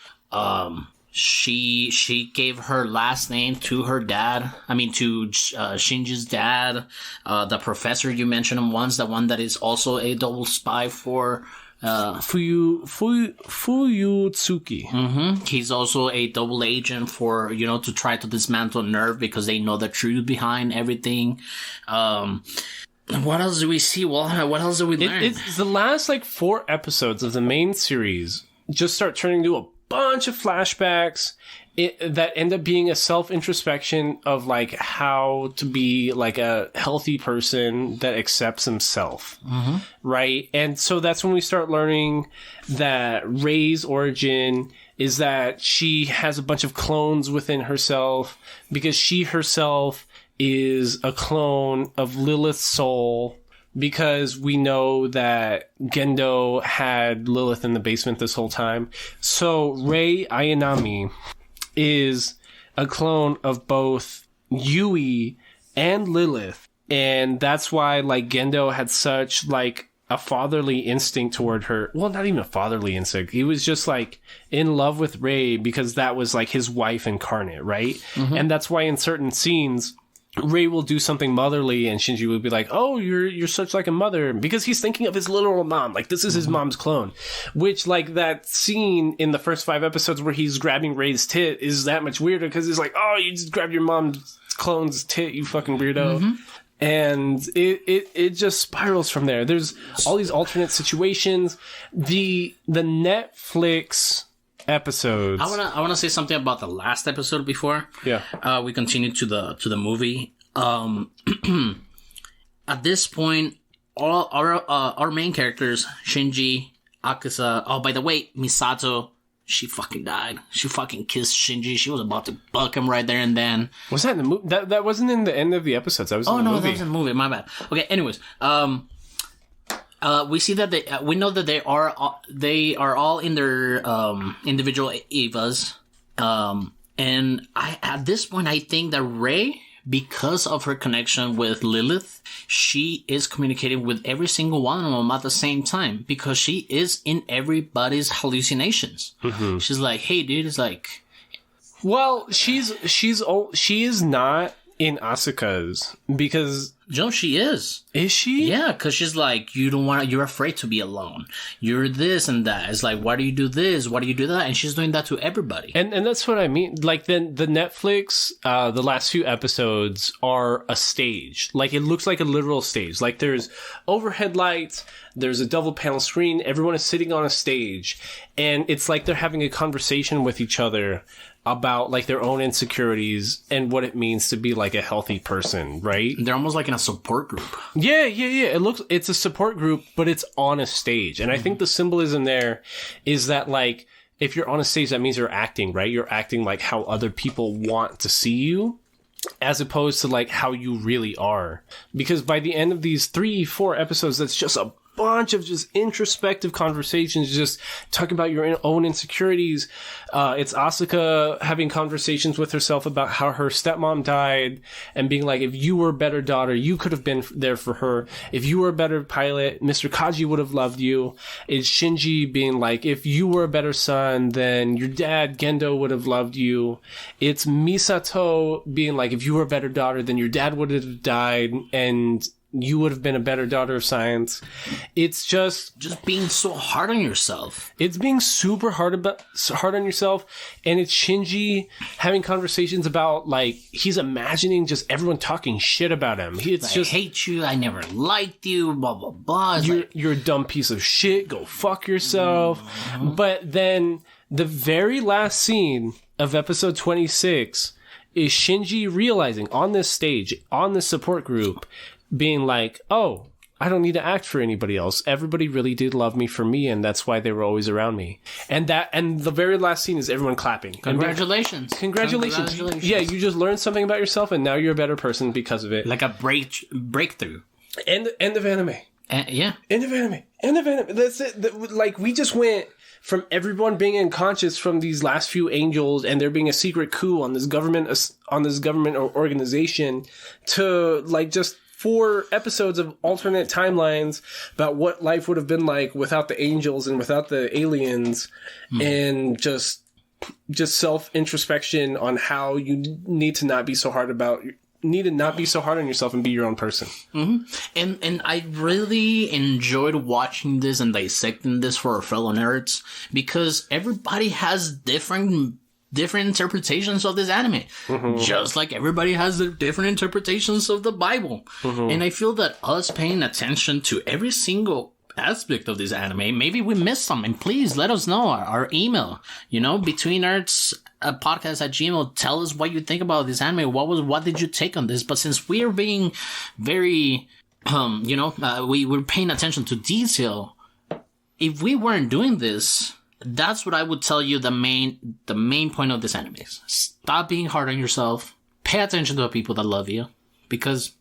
She gave her last name to her dad. I mean, to Shinji's dad. The professor you mentioned him once, the one that is also a double spy for Fuyutsuki. Mm-hmm. He's also a double agent for, to try to dismantle Nerve because they know the truth behind everything. What else do we see? What else do we learn? It's the last, 4 episodes of the main series just start turning into a bunch of flashbacks that end up being a self-introspection of, how to be, a healthy person that accepts himself. Mm-hmm. Right? And so that's when we start learning that Rey's origin is that she has a bunch of clones within herself because she herself is a clone of Lilith's soul, because we know that Gendo had Lilith in the basement this whole time. So Rei Ayanami is a clone of both Yui and Lilith. And that's why, Gendo had such, a fatherly instinct toward her. Well, not even a fatherly instinct. He was just, in love with Rei because that was, his wife incarnate, right? Mm-hmm. And that's why in certain scenes, Rei will do something motherly and Shinji will be like, oh, you're such like a mother, because he's thinking of his literal mom. This is his mom's clone, which that scene in the first 5 episodes where he's grabbing Rei's tit is that much weirder because he's like, oh, you just grabbed your mom's clone's tit, you fucking weirdo. Mm-hmm. And it just spirals from there. There's all these alternate situations. The Netflix episodes. I wanna say something about the last episode before. Yeah. We continue to the movie. At this point, all our main characters, Shinji, Akaza. Oh, by the way, Misato, she fucking died. She fucking kissed Shinji. She was about to buck him right there and then. Was that in the movie? That wasn't in the end of the episodes. That was in the movie. That was in the movie. My bad. Okay. Anyways, we see that we know that they are all in their individual Evas, and at this point I think that Rei, because of her connection with Lilith, she is communicating with every single one of them at the same time because she is in everybody's hallucinations. Mm-hmm. She's like, hey dude, it's like, well, she is not in Asuka's because. No, she is. Is she? Yeah, because she's like, you're afraid to be alone. You're this and that. It's like, why do you do this? Why do you do that? And she's doing that to everybody. And that's what I mean. The Netflix, the last few episodes are a stage. It looks like a literal stage. There's overhead lights. There's a double panel screen. Everyone is sitting on a stage. And it's like they're having a conversation with each other about their own insecurities and what it means to be a healthy person, right? They're almost in a support group. Yeah. It's a support group, but it's on a stage. And I think the symbolism there is that if you're on a stage, that means you're acting, right? You're acting how other people want to see you, as opposed to how you really are. Because by the end of these 3-4 episodes, that's just a bunch of just introspective conversations, just talking about your own insecurities. It's Asuka having conversations with herself about how her stepmom died and being like, if you were a better daughter, you could have been there for her. If you were a better pilot, Mr. Kaji would have loved you. It's Shinji being like, if you were a better son, then your dad, Gendo, would have loved you. It's Misato being like, if you were a better daughter, then your dad would have died and you would have been a better daughter of science. It's just being so hard on yourself. It's being super hard on yourself. And it's Shinji having conversations about, like, he's imagining just everyone talking shit about him. It's just, I hate you. I never liked you. Blah, blah, blah. You're a dumb piece of shit. Go fuck yourself. Mm-hmm. But then the very last scene of episode 26 is Shinji realizing on this stage, on this support group, being like, oh, I don't need to act for anybody else. Everybody really did love me for me, and that's why they were always around me. And the very last scene is everyone clapping. Congratulations. Congratulations. Yeah, you just learned something about yourself, and now you're a better person because of it. Like a breakthrough. End of anime. Yeah. End of anime. That's it. Like, we just went from everyone being unconscious from these last few angels and there being a secret coup on this government or organization to, like, just 4 episodes of alternate timelines about what life would have been like without the angels and without the aliens, and just self-introspection on how you need to not be so hard on yourself and be your own person. Mm-hmm. And I really enjoyed watching this and dissecting this for our fellow nerds, because everybody has different interpretations of this anime. Mm-hmm. Just like everybody has their different interpretations of the Bible. Mm-hmm. And I feel that us paying attention to every single aspect of this anime, maybe we missed some, and please let us know. Our email, between nerds podcast at Gmail, tell us what you think about this anime. What did you take on this? But since we are being very, we're paying attention to detail, if we weren't doing this, that's what I would tell you the main point of this anime is. Stop being hard on yourself. Pay attention to the people that love you. Because,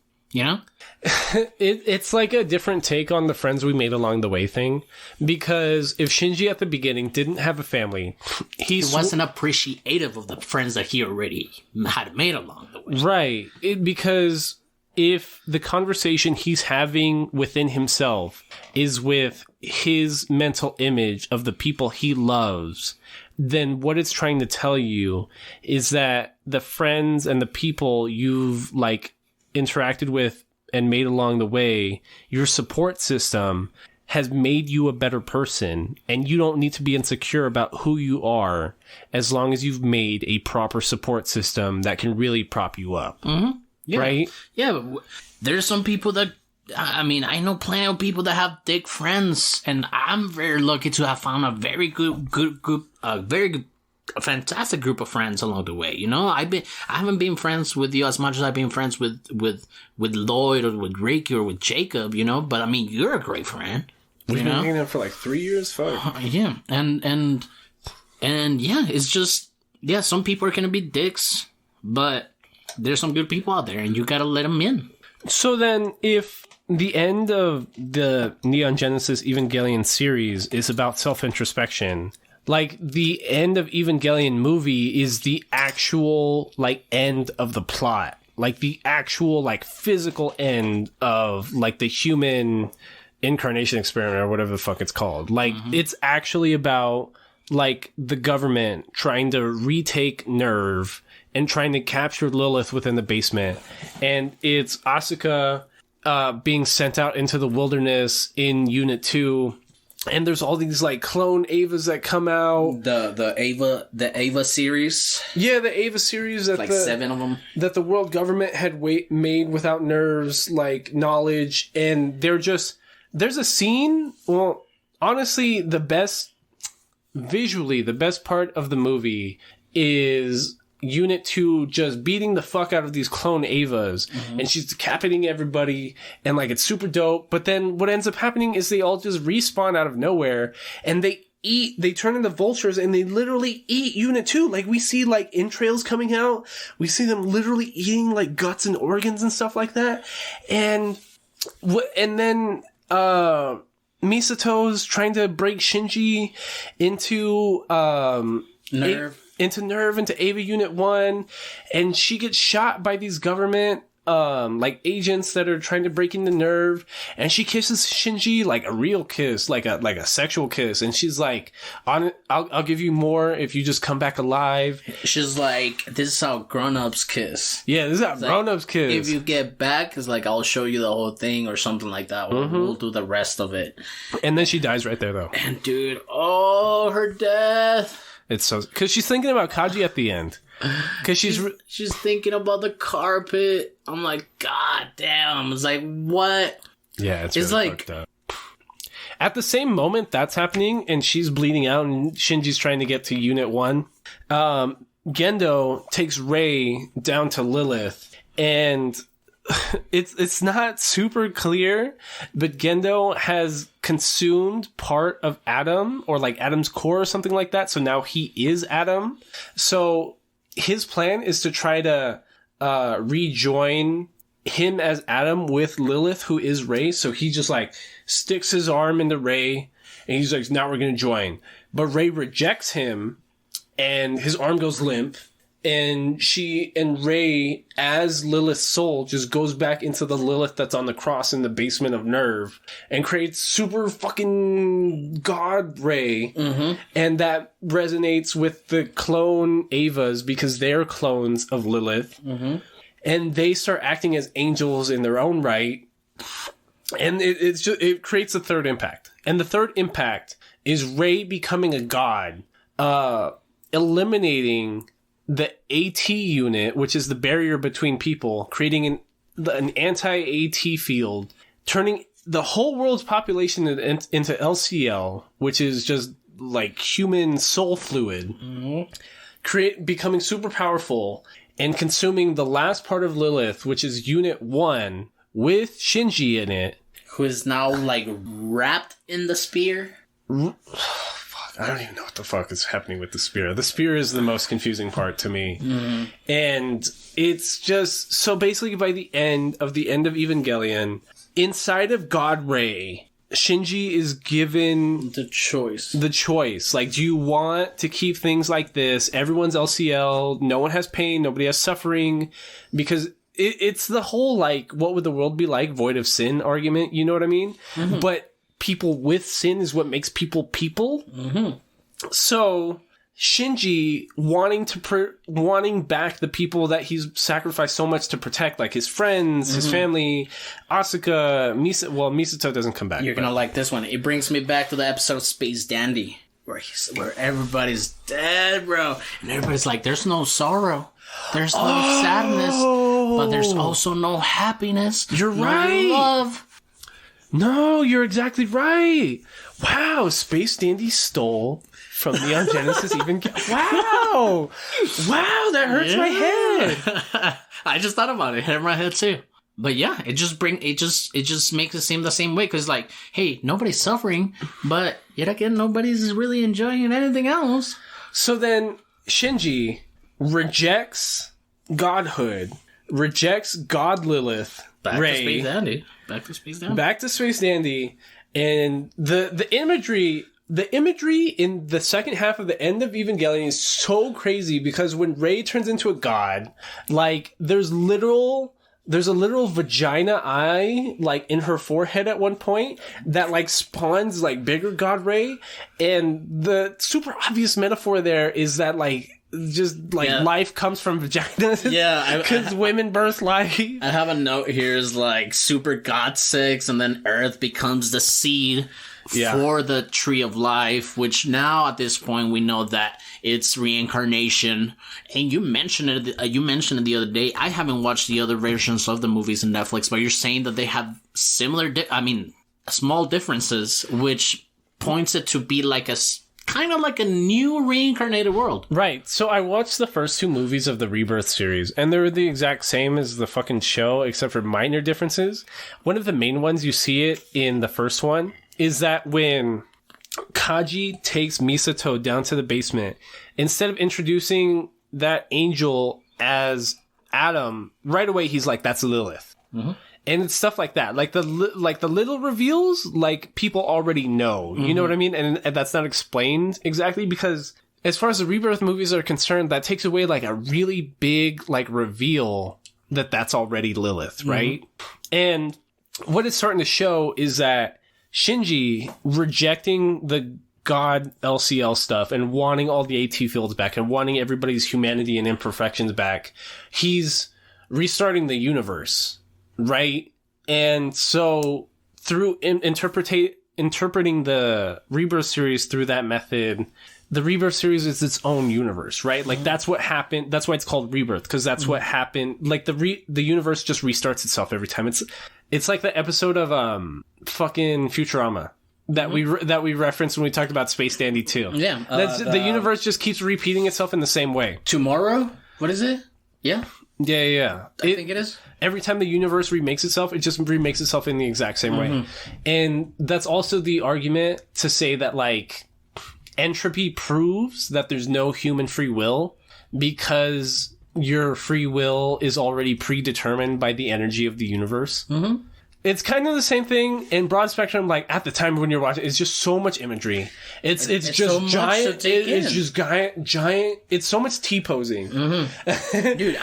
it's like a different take on the friends we made along the way thing. Because if Shinji at the beginning didn't have a family, he wasn't appreciative of the friends that he already had made along the way. Right. Because if the conversation he's having within himself is with his mental image of the people he loves, then what it's trying to tell you is that the friends and the people you've, like, interacted with and made along the way, your support system has made you a better person, and you don't need to be insecure about who you are as long as you've made a proper support system that can really prop you up. Mm-hmm. Yeah. Right? Yeah, but there's some people that, I know plenty of people that have thick friends, and I'm very lucky to have found a very good, a fantastic group of friends along the way. I haven't been friends with you as much as I've been friends with Lloyd or with Ricky or with Jacob, but you're a great friend. We've been hanging out for like 3 years, fuck. Yeah, and yeah, it's just, some people are gonna be dicks, but there's some good people out there, and you gotta let them in. So then, if the end of the Neon Genesis Evangelion series is about self-introspection, like, the End of Evangelion movie is the actual, like, end of the plot. Like, the actual, like, physical end of, like, the human incarnation experiment or whatever the fuck it's called. Like, It's actually about, like, the government trying to retake Nerve and trying to capture Lilith within the basement. And it's Asuka being sent out into the wilderness in Unit 2. And there's all these, like, clone Avas that come out. The Ava series. Yeah, the Ava series. That like 7 of them. That the world government had made without Nerve's, like, knowledge. And there's a scene, well, honestly, the best part of the movie is Unit 2 just beating the fuck out of these clone Avas, and she's decapitating everybody, and, like, it's super dope. But then what ends up happening is they all just respawn out of nowhere, and they turn into vultures, and they literally eat Unit 2. Like, we see, like, entrails coming out. We see them literally eating, like, guts and organs and stuff like that. And then Misato's trying to break Shinji into into Ava Unit 1, and she gets shot by these government like agents that are trying to break into Nerve, and she kisses Shinji like a real kiss, like a sexual kiss, and she's like, I'll give you more if you just come back alive. She's like, this is how grown-ups kiss. Yeah, this is how grown-ups kiss. If you get back, it's like, I'll show you the whole thing or something like that. We'll do the rest of it. And then she dies right there, though. And dude, her death. It's so, because she's thinking about Kaji at the end. Because she's thinking about the carpet. I'm like, God damn. It's like, what? Yeah, it's really like fucked up. At the same moment that's happening, and she's bleeding out, and Shinji's trying to get to Unit 1, Gendo takes Rei down to Lilith, and it's not super clear, but Gendo has consumed part of Adam, or like Adam's core or something like that, so now he is Adam. So his plan is to try to rejoin him as Adam with Lilith, who is Rei. So he just like sticks his arm into Rei, and he's like, now we're going to join. But Rei rejects him, and his arm goes limp. And Rei, as Lilith's soul, just goes back into the Lilith that's on the cross in the basement of Nerve and creates super fucking God Rei. Mm-hmm. And that resonates with the clone Avas because they're clones of Lilith. Mm-hmm. And they start acting as angels in their own right. And it creates a third impact. And the third impact is Rei becoming a god, eliminating the AT unit, which is the barrier between people, creating an anti-AT field, turning the whole world's population into LCL, which is just like human soul fluid, becoming super powerful, and consuming the last part of Lilith, which is Unit 1, with Shinji in it. Who is now like wrapped in the spear? I don't even know what the fuck is happening with the spear. The spear is the most confusing part to me. Mm-hmm. And it's just... So basically by the end of Evangelion, inside of God Rei, Shinji is given... The choice. Like, do you want to keep things like this? Everyone's LCL. No one has pain. Nobody has suffering. Because it's the whole, like, what would the world be like? Void of sin argument. You know what I mean? Mm-hmm. But people with sin is what makes people people. Mm-hmm. So Shinji wanting back the people that he's sacrificed so much to protect, like his friends, his family, Asuka, Misato doesn't come back. You're gonna like this one. It brings me back to the episode Space Dandy, where everybody's dead, bro, and everybody's like, "There's no sorrow, there's no sadness, but there's also no happiness. You're right. Love." No, you're exactly right. Wow, Space Dandy stole from Neon Genesis Evangelion. Wow, that hurts my head. I just thought about it. It hurt my head too. But yeah, it just makes it seem the same way, because like, hey, nobody's suffering, but yet again, nobody's really enjoying anything else. So then Shinji rejects godhood, rejects God Lilith, Back Rei, to Space Dandy. Back to Space Dandy, and the imagery in the second half of the End of Evangelion is so crazy, because when Rei turns into a god, like there's a literal vagina eye like in her forehead at one point that like spawns like bigger God Rei, and the super obvious metaphor there is that like just like life comes from vaginas. Yeah, because women birth life. I have a note here is like super God 6, and then Earth becomes the seed for the tree of life, which now at this point we know that it's reincarnation. And you mentioned it. You mentioned it the other day. I haven't watched the other versions of the movies in Netflix, but you're saying that they have similar, small differences, which points it to be like kind of like a new reincarnated world. Right. So I watched the first two movies of the Rebirth series, and they were the exact same as the fucking show, except for minor differences. One of the main ones, you see it in the first one, is that when Kaji takes Misato down to the basement, instead of introducing that angel as Adam, right away he's like, that's Lilith. Mm-hmm. And it's stuff like that. Like the little reveals, like people already know. You know what I mean? And that's not explained exactly because as far as the Rebirth movies are concerned, that takes away like a really big like reveal that's already Lilith, right? And what it's starting to show is that Shinji rejecting the God LCL stuff and wanting all the AT fields back and wanting everybody's humanity and imperfections back, he's restarting the universe, right? And so through interpreting the Rebirth series through that method, the Rebirth series is its own universe, right? Like that's what happened. That's why it's called Rebirth, because that's what happened. Like the universe just restarts itself every time. It's like the episode of fucking Futurama that we referenced when we talked about Space Dandy 2. Yeah, the universe just keeps repeating itself in the same way. Tomorrow? What is it? Yeah. Yeah. I think it is. Every time the universe remakes itself, it just remakes itself in the exact same way. And that's also the argument to say that, like, entropy proves that there's no human free will because your free will is already predetermined by the energy of the universe. It's kind of the same thing in broad spectrum. Like at the time when you're watching, it's just so much imagery. It's just so giant. It's just giant. It's so much T-posing. Dude,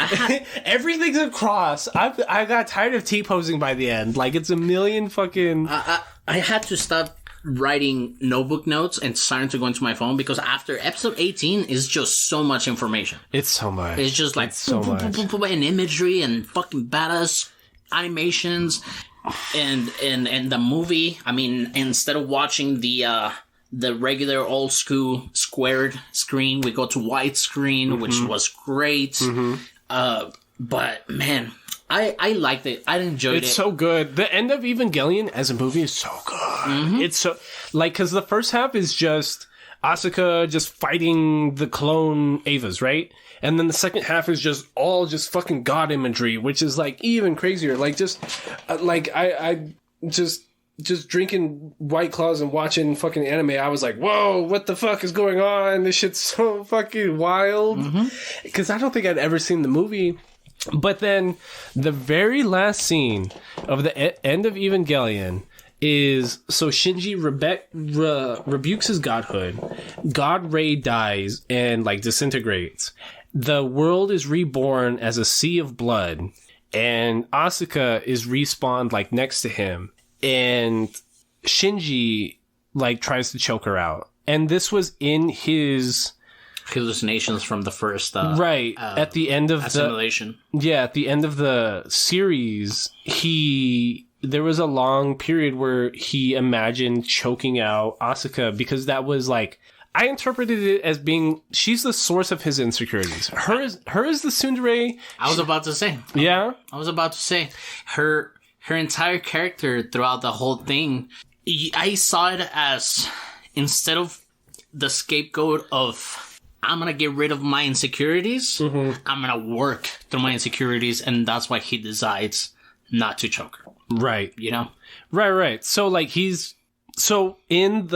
everything's across. I got tired of T-posing by the end. Like it's a million fucking. I had to stop writing notebook notes and starting to go into my phone because after episode 18 is just so much information. It's so much. It's just like so much and imagery and fucking badass animations. And the movie, I mean, instead of watching the regular old school squared screen, we go to widescreen, which was great. But man, I liked it. I enjoyed it. It's so good. The End of Evangelion as a movie is so good. It's so like because the first half is just Asuka just fighting the clone Avas, right? And then the second half is just all just fucking god imagery, which is like even crazier. Like just like I just drinking White Claws and watching fucking anime. I was like, whoa, what the fuck is going on? This shit's so fucking wild. Because I don't think I'd ever seen the movie. But then the very last scene of the End of Evangelion is so Shinji rebukes his godhood. God Ray dies and like disintegrates. The world is reborn as a sea of blood, and Asuka is respawned like next to him, and Shinji like tries to choke her out. And this was in his hallucinations from the first at the end of assimilation. At the end of the series, there was a long period where he imagined choking out Asuka because that was like, I interpreted it as being, she's the source of his insecurities. Her is the tsundere. I was about to say. Yeah? I was about to say. Her entire character throughout the whole thing, I saw it as, instead of the scapegoat of, I'm going to get rid of my insecurities, I'm going to work through my insecurities, and that's why he decides not to choke her. Right. You know? Right. So, like, So in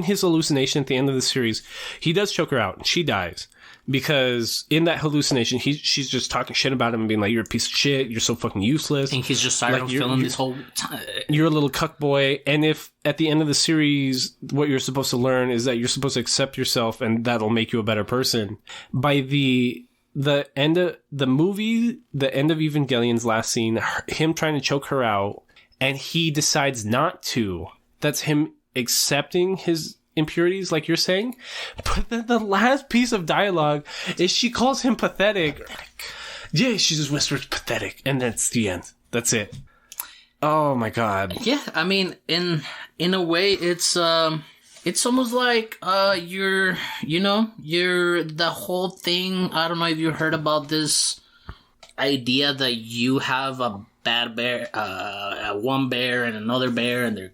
his hallucination at the end of the series, he does choke her out and she dies because in that hallucination, she's just talking shit about him and being like, "You're a piece of shit. You're so fucking useless." And he's just tired of feeling this whole time. You're a little cuck boy. And if at the end of the series, what you're supposed to learn is that you're supposed to accept yourself and that'll make you a better person. By the end of the movie, the End of Evangelion's last scene, him trying to choke her out and he decides not to. That's him accepting his impurities, like you're saying. But then the last piece of dialogue is she calls him pathetic. Yeah, she just whispers pathetic. And that's the end. That's it. Oh my god. Yeah, I mean, in a way, it's almost like, you're the whole thing. I don't know if you heard about this idea that you have a bad bear, one bear and another bear, and they're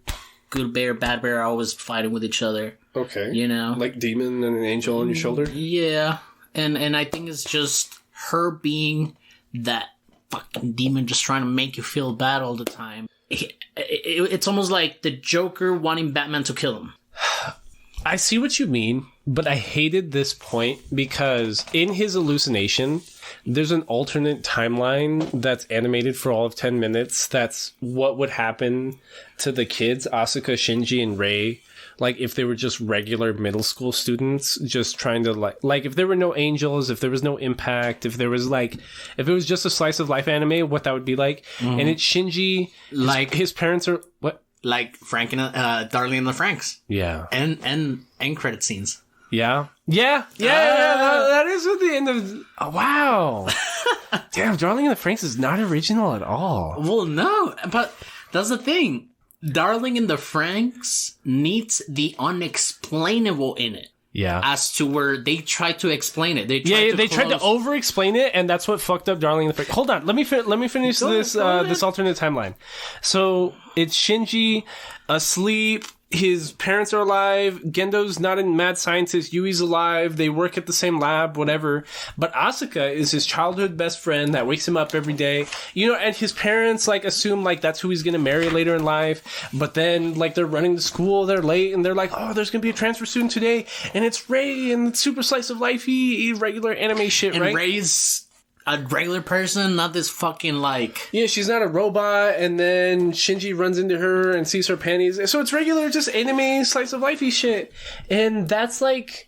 good bear, bad bear are always fighting with each other. Okay. You know? Like demon and an angel on your shoulder? Yeah. And I think it's just her being that fucking demon just trying to make you feel bad all the time. It's almost like the Joker wanting Batman to kill him. I see what you mean. But I hated this point because in his hallucination, there's an alternate timeline that's animated for all of 10 minutes. That's what would happen to the kids, Asuka, Shinji, and Rei. Like, if they were just regular middle school students, just trying to, like, if there were no angels, if there was no impact, if there was, like, if it was just a slice of life anime, what that would be like. Mm-hmm. And it's Shinji, like, his parents are, what? Like Frank and, Darling and the Franks. Yeah. And end credit scenes. Yeah. Yeah. That is at the end of, oh, wow. Damn, Darling and the Franks is not original at all. Well, no, but that's the thing. Darling in the Franks needs the unexplainable in it. Yeah. As to where they tried to explain it. They tried to over-explain it, and that's what fucked up Darling in the Franks. Hold on, let me finish this alternate timeline. So, it's Shinji asleep. His parents are alive. Gendo's not a mad scientist. Yui's alive. They work at the same lab, whatever. But Asuka is his childhood best friend that wakes him up every day. You know, and his parents, like, assume, like, that's who he's gonna marry later in life. But then, like, they're running to school, they're late, and they're like, oh, there's gonna be a transfer student today. And it's Rei, and it's super slice of life-y, regular anime shit, and right? And Rei's a regular person, not this fucking, like... Yeah, she's not a robot, and then Shinji runs into her and sees her panties. So it's regular, just anime, slice of life-y shit. And that's like...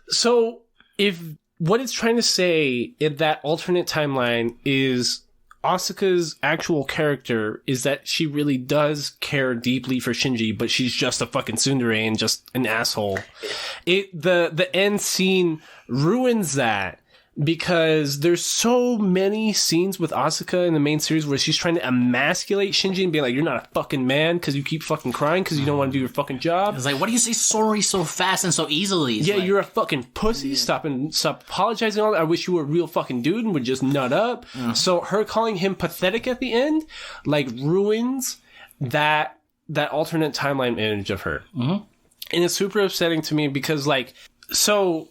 So, if what it's trying to say in that alternate timeline is Asuka's actual character is that she really does care deeply for Shinji, but she's just a fucking tsundere and just an asshole. The end scene ruins that. Because there's so many scenes with Asuka in the main series where she's trying to emasculate Shinji and be like, you're not a fucking man because you keep fucking crying because you don't want to do your fucking job. It's like, why do you say sorry so fast and so easily? It's yeah, like, you're a fucking pussy. Yeah. Stop apologizing. All that. I wish you were a real fucking dude and would just nut up. So her calling him pathetic at the end, like, ruins that alternate timeline image of her. Mm-hmm. And it's super upsetting to me because, like, so...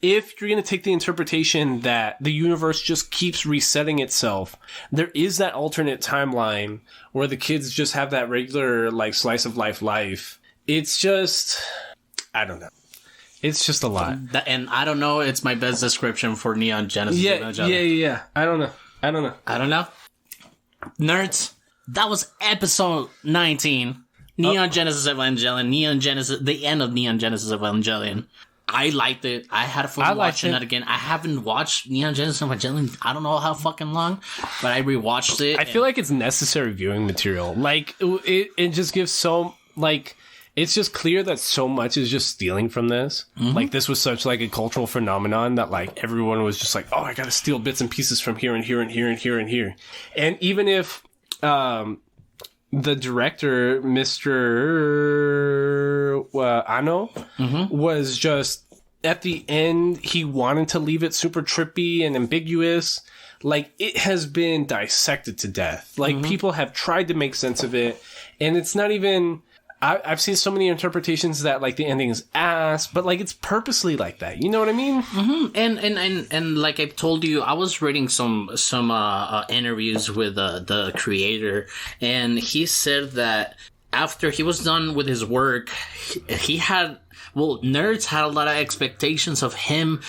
If you're going to take the interpretation that the universe just keeps resetting itself, there is that alternate timeline where the kids just have that regular, like, slice of life. It's just, I don't know. It's just a lot. And I don't know, it's my best description for Neon Genesis Evangelion. Yeah. I don't know. Nerds, that was episode 19. Neon Genesis Evangelion, the end of Neon Genesis Evangelion. I liked it. I had fun watching that again. I haven't watched Neon Genesis Evangelion I don't know how fucking long, but I rewatched it. I feel like it's necessary viewing material. Like, it just gives so, like, it's just clear that so much is just stealing from this. Mm-hmm. Like, this was such, like, a cultural phenomenon that, like, everyone was just like, oh, I gotta steal bits and pieces from here and here and here and here and here. And even if, the director, Mr. Ano, was just, at the end, he wanted to leave it super trippy and ambiguous. Like, it has been dissected to death. Like, people have tried to make sense of it, and it's not even... I've seen so many interpretations that, like, the ending is ass, but, like, it's purposely like that. You know what I mean? Mm-hmm. And like I told you, I was reading some interviews with the creator, and he said that after he was done with his work, he had... Well, nerds had a lot of expectations of him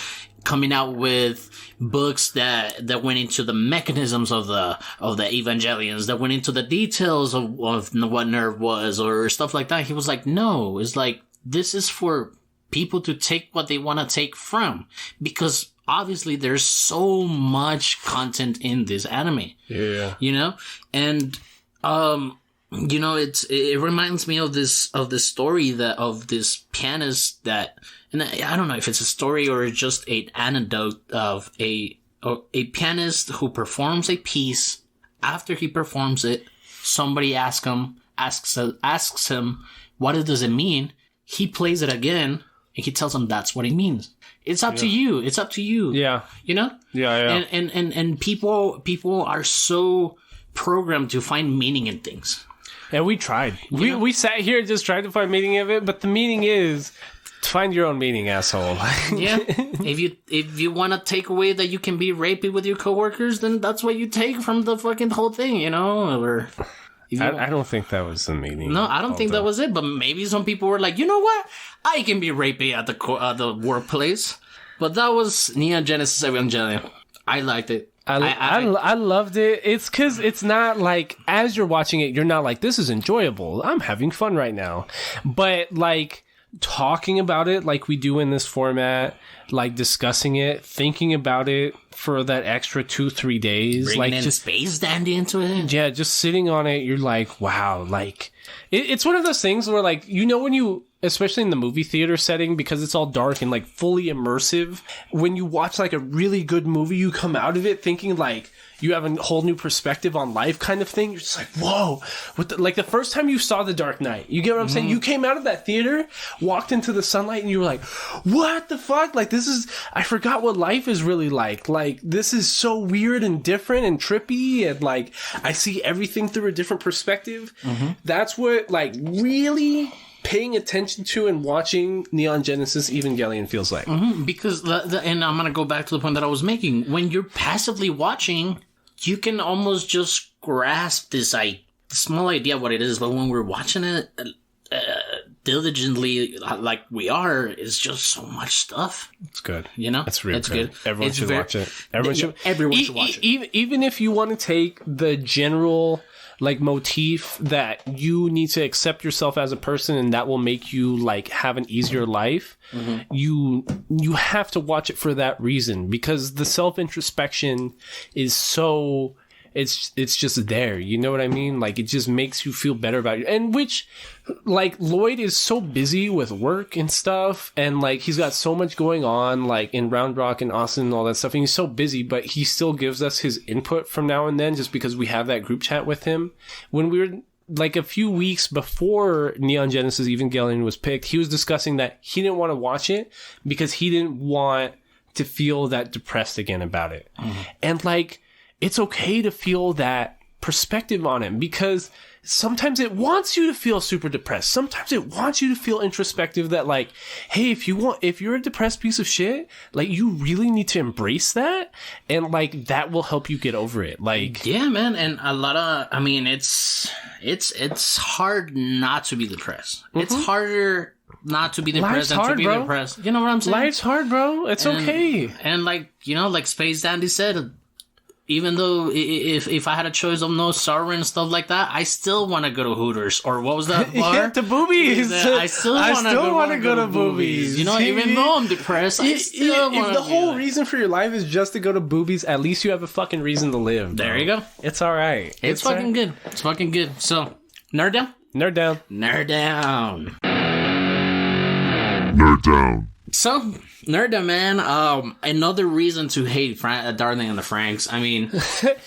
coming out with books that went into the mechanisms of the Evangelions, that went into the details of what Nerd was or stuff like that. He was like, no, it's like, this is for people to take what they want to take from, because obviously there's so much content in this anime. Yeah. You know? And, you know, it reminds me of this story of this pianist that, and I don't know if it's a story or just an anecdote of a pianist who performs a piece. After he performs it, somebody asks him, what does it mean? He plays it again, and he tells them that's what it means. It's up to you. It's up to you. Yeah. You know? Yeah. And people are so programmed to find meaning in things. And we tried. We sat here and just tried to find meaning of it, but the meaning is find your own meaning, asshole. Yeah. If you want to take away that you can be rapey with your coworkers, then that's what you take from the fucking whole thing, you know? Or I don't think that was the meaning. No, I don't think that was it. But maybe some people were like, you know what? I can be rapey at the workplace. But that was Neon Genesis Evangelion. I liked it. I loved it. It's because it's not like, as you're watching it, you're not like, this is enjoyable. I'm having fun right now. But like talking about it like we do in this format, like discussing it, thinking about it for that extra 2-3 days. Bringing like in just Space Dandy into it. Yeah, just sitting on it, you're like, wow. Like it's one of those things where like, you know, when you, especially in the movie theater setting, because it's all dark and like fully immersive, when you watch like a really good movie, you come out of it thinking like you have a whole new perspective on life kind of thing. You're just like, whoa. Like the first time you saw The Dark Knight, you get what I'm saying? You came out of that theater, walked into the sunlight, and you were like, what the fuck? Like this is, I forgot what life is really like. Like this is so weird and different and trippy, and like I see everything through a different perspective. That's what like really paying attention to and watching Neon Genesis Evangelion feels like. Because, and I'm going to go back to the point that I was making. When you're passively watching, you can almost just grasp this small idea of what it is. But when we're watching it diligently, like we are, it's just so much stuff. It's good. You know? It's really good. Everyone It's should watch it. Everyone should watch it. Even if you want to take the general like motif that you need to accept yourself as a person and that will make you like have an easier life, you have to watch it for that reason, because the self-introspection is so, it's just there, you know what I mean? Like it just makes you feel better about you. And which like Lloyd is so busy with work and stuff, and like he's got so much going on like in Round Rock and Austin and all that stuff, and he's so busy, but he still gives us his input from now and then just because we have that group chat with him. When we were like a few weeks before Neon Genesis Evangelion was picked, he was discussing that he didn't want to watch it because he didn't want to feel that depressed again about it. And like it's okay to feel that perspective on it, because sometimes it wants you to feel super depressed. Sometimes it wants you to feel introspective, that like, hey, if you're a depressed piece of shit, like you really need to embrace that, and like that will help you get over it. Like, yeah, man. And a lot of, I mean, it's hard not to be depressed. It's harder not to be depressed than to be depressed. You know what I'm saying? Life's hard, bro. It's okay. And like, you know, like Space Dandy said, even though if I had a choice of no sorry and stuff like that, I still want to go to Hooters, or what was that bar? Yeah, to Boobies. I still want to go to Boobies. You know, even though I'm depressed, I still want to. If the whole reason for your life is just to go to Boobies, at least you have a fucking reason to live. Bro. There you go. It's all right. It's fucking good. It's fucking good. So, nerd down. Nerd down. Nerd down. Nerd down. So, Nerda, man, another reason to hate Darling and the Franks. I mean,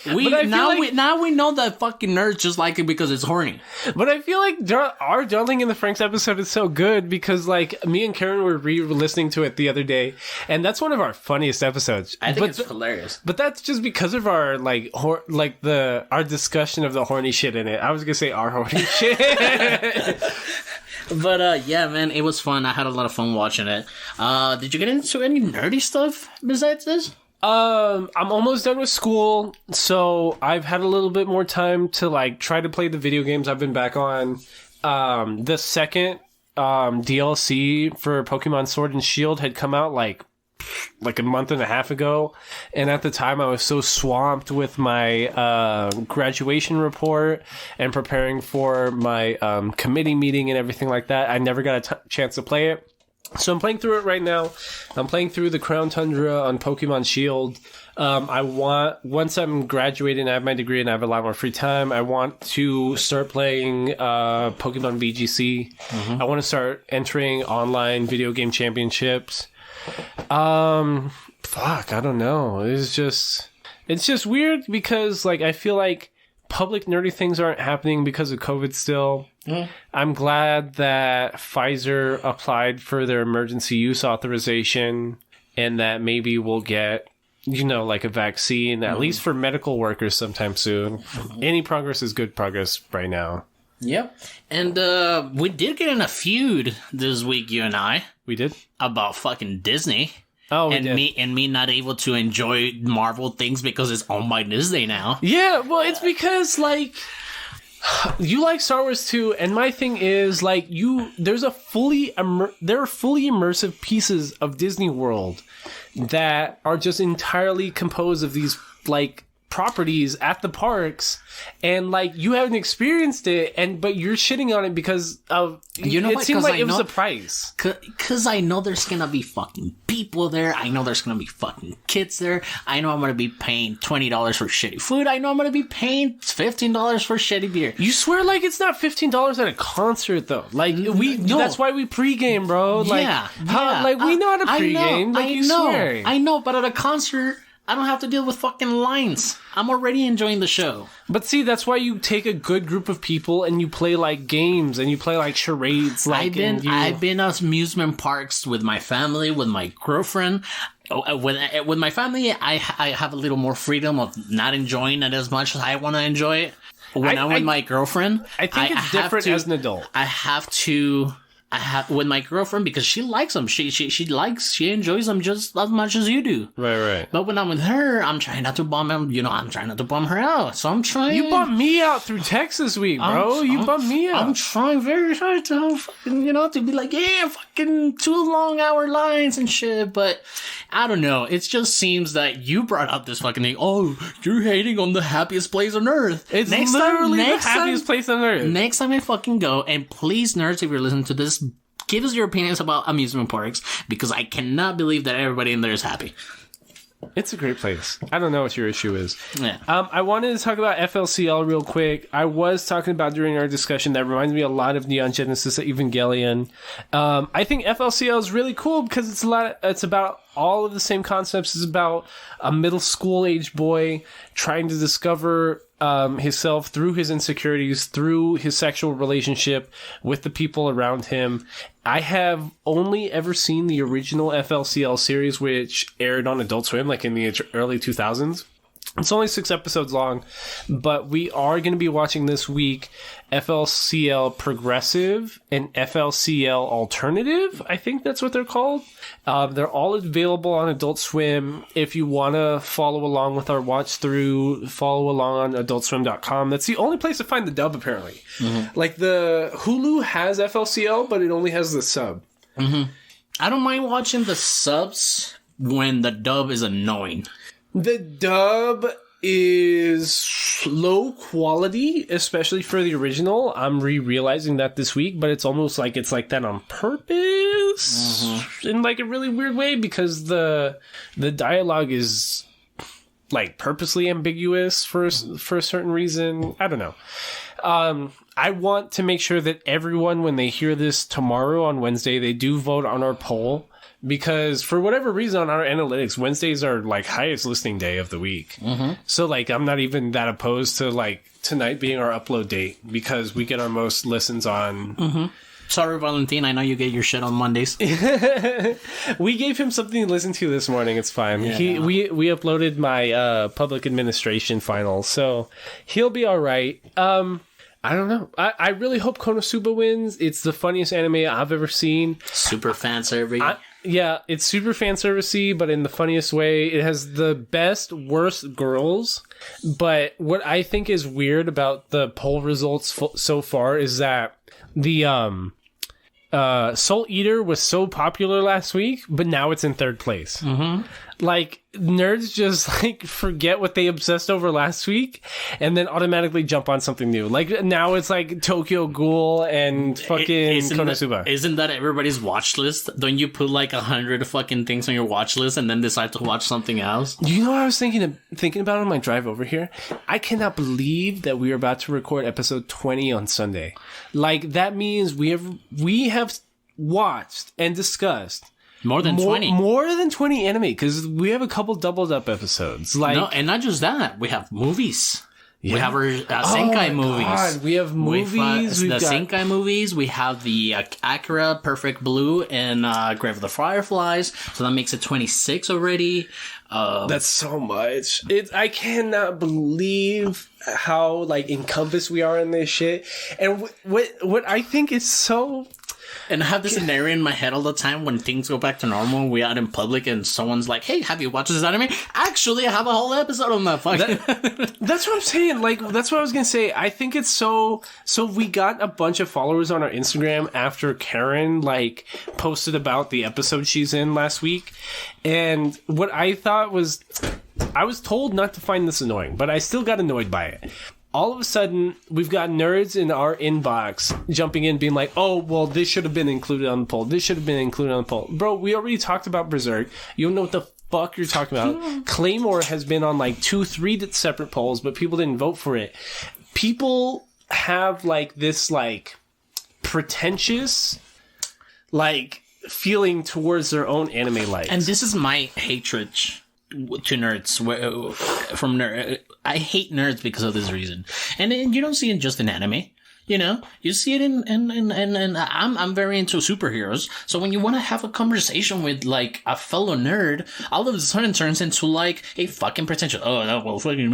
we know that fucking nerds just like it because it's horny. But I feel like our Darling and the Franks episode is so good because, like, me and Karen were re-listening to it the other day, and that's one of our funniest episodes. I think it's hilarious. But that's just because of our, like, our discussion of the horny shit in it. I was gonna say our horny shit. But, yeah, man, it was fun. I had a lot of fun watching it. Did you get into any nerdy stuff besides this? I'm almost done with school, so I've had a little bit more time to, like, try to play the video games I've been back on. The second, DLC for Pokemon Sword and Shield had come out, like a month and a half ago, and at the time I was so swamped with my graduation report and preparing for my committee meeting and everything like that, I never got a chance to play it. So I'm playing through it right now. I'm playing through the Crown Tundra on Pokemon Shield. Once I'm graduated and I have my degree and I have a lot more free time, I want to start playing Pokemon VGC. I want to start entering online video game championships. Fuck, I don't know. It's just weird because, like, I feel like public nerdy things aren't happening because of COVID still. I'm glad that Pfizer applied for their emergency use authorization and that maybe we'll get, you know, like a vaccine, at least for medical workers sometime soon. Any progress is good progress right now. Yep. And we did get in a feud this week, you and I. We did? About fucking Disney. Oh, and me not able to enjoy Marvel things because it's owned by Disney now. Yeah, well, it's because, like, You like Star Wars too, and my thing is like there are fully immersive pieces of Disney World that are just entirely composed of these like properties at the parks, and like you haven't experienced it, but you're shitting on it because of it seems like it was a price. Because I know there's gonna be fucking people there. I know there's gonna be fucking kids there. I know I'm gonna be paying $20 for shitty food. I know I'm gonna be paying $15 for shitty beer. You swear like it's not $15 at a concert though. Like that's why we pregame, bro. Like, like we know how to pregame. I know, but at a concert, I don't have to deal with fucking lines. I'm already enjoying the show. But see, that's why you take a good group of people and you play like games and you play like charades. Like I've been at amusement parks with my family, with my girlfriend. With my family, I have a little more freedom of not enjoying it as much as I want to enjoy it. When I'm with my girlfriend, I think it's different as an adult. I have with my girlfriend, because she likes them. She enjoys them just as much as you do. Right. But when I'm with her, I'm trying not to bum them. I'm trying not to bum her out. So I'm trying. You bummed me out through text this week, bro. You bummed me out. I'm trying very hard to fucking, to be like, yeah, fucking 2 long hour lines and shit. But I don't know. It just seems that you brought up this fucking thing. Oh, you're hating on the happiest place on earth. It's literally the happiest place on earth. Next time I fucking go, and please, nerds, if you're listening to this, give us your opinions about amusement parks, because I cannot believe that everybody in there is happy. It's a great place. I don't know what your issue is. Yeah. I wanted to talk about FLCL real quick. I was talking about during our discussion that reminds me a lot of Neon Genesis Evangelion. I think FLCL is really cool because it's about all of the same concepts. It's about a middle school age boy trying to discover himself through his insecurities, through his sexual relationship with the people around him. I have only ever seen the original FLCL series, which aired on Adult Swim, like in the early 2000s. It's only 6 episodes long, but we are going to be watching this week FLCL Progressive and FLCL Alternative. I think that's what they're called. They're all available on Adult Swim. If you want to follow along with our watch through, follow along on adultswim.com. That's the only place to find the dub, apparently. Mm-hmm. Like the Hulu has FLCL, but it only has the sub. Mm-hmm. I don't mind watching the subs when the dub is annoying. The dub is low quality, especially for the original. I'm realizing that this week, but it's almost like it's like that on purpose in like a really weird way, because the dialogue is like purposely ambiguous for a certain reason. I don't know. I want to make sure that everyone, when they hear this tomorrow on Wednesday, they do vote on our poll. Because for whatever reason on our analytics, Wednesdays are like highest listening day of the week. Mm-hmm. So like I'm not even that opposed to like tonight being our upload date, because we get our most listens on. Mm-hmm. Sorry, Valentin. I know you get your shit on Mondays. We gave him something to listen to this morning. It's fine. Yeah. We uploaded my public administration final, so he'll be all right. I don't know. I really hope Konosuba wins. It's the funniest anime I've ever seen. Super fan serving. Yeah, it's super fan servicey, but in the funniest way. It has the best, worst girls. But what I think is weird about the poll results so far is that the Soul Eater was so popular last week, but now it's in 3rd place. Mm-hmm. Like, nerds just, like, forget what they obsessed over last week and then automatically jump on something new. Like, now it's, like, Tokyo Ghoul and fucking Konosuba. Isn't that everybody's watch list? Don't you put, like, 100 fucking things on your watch list and then decide to watch something else? You know what I was thinking about on my drive over here? I cannot believe that we are about to record episode 20 on Sunday. Like, that means we have watched and discussed more than 20 anime, because we have a couple doubled up episodes. Like, no, and not just that, we have movies. Yeah. We have our Senkai movies. God, we have movies. We've got Senkai movies. We have the Akira, Perfect Blue, and Grave of the Fireflies. So that makes it 26 already. That's so much. I cannot believe how like encompassed we are in this shit. And what I think is so And I have this scenario in my head all the time when things go back to normal and we're out in public and someone's like, hey, have you watched this anime? Actually, I have a whole episode on that. That's what I'm saying. Like, that's what I was going to say. I think it's so we got a bunch of followers on our Instagram after Karen, like, posted about the episode she's in last week. And what I thought was, I was told not to find this annoying, but I still got annoyed by it. All of a sudden, we've got nerds in our inbox jumping in, being like, oh, well, this should have been included on the poll. This should have been included on the poll. Bro, we already talked about Berserk. You don't know what the fuck you're talking about. Claymore has been on like 2-3 separate polls, but people didn't vote for it. People have like this like pretentious like feeling towards their own anime likes. And this is my hatred to nerds from nerd. I hate nerds because of this reason, and you don't see it just in anime. You know, you see it in I'm very into superheroes. So when you want to have a conversation with like a fellow nerd, all of a sudden turns into like a fucking pretentious. Oh no, well, fucking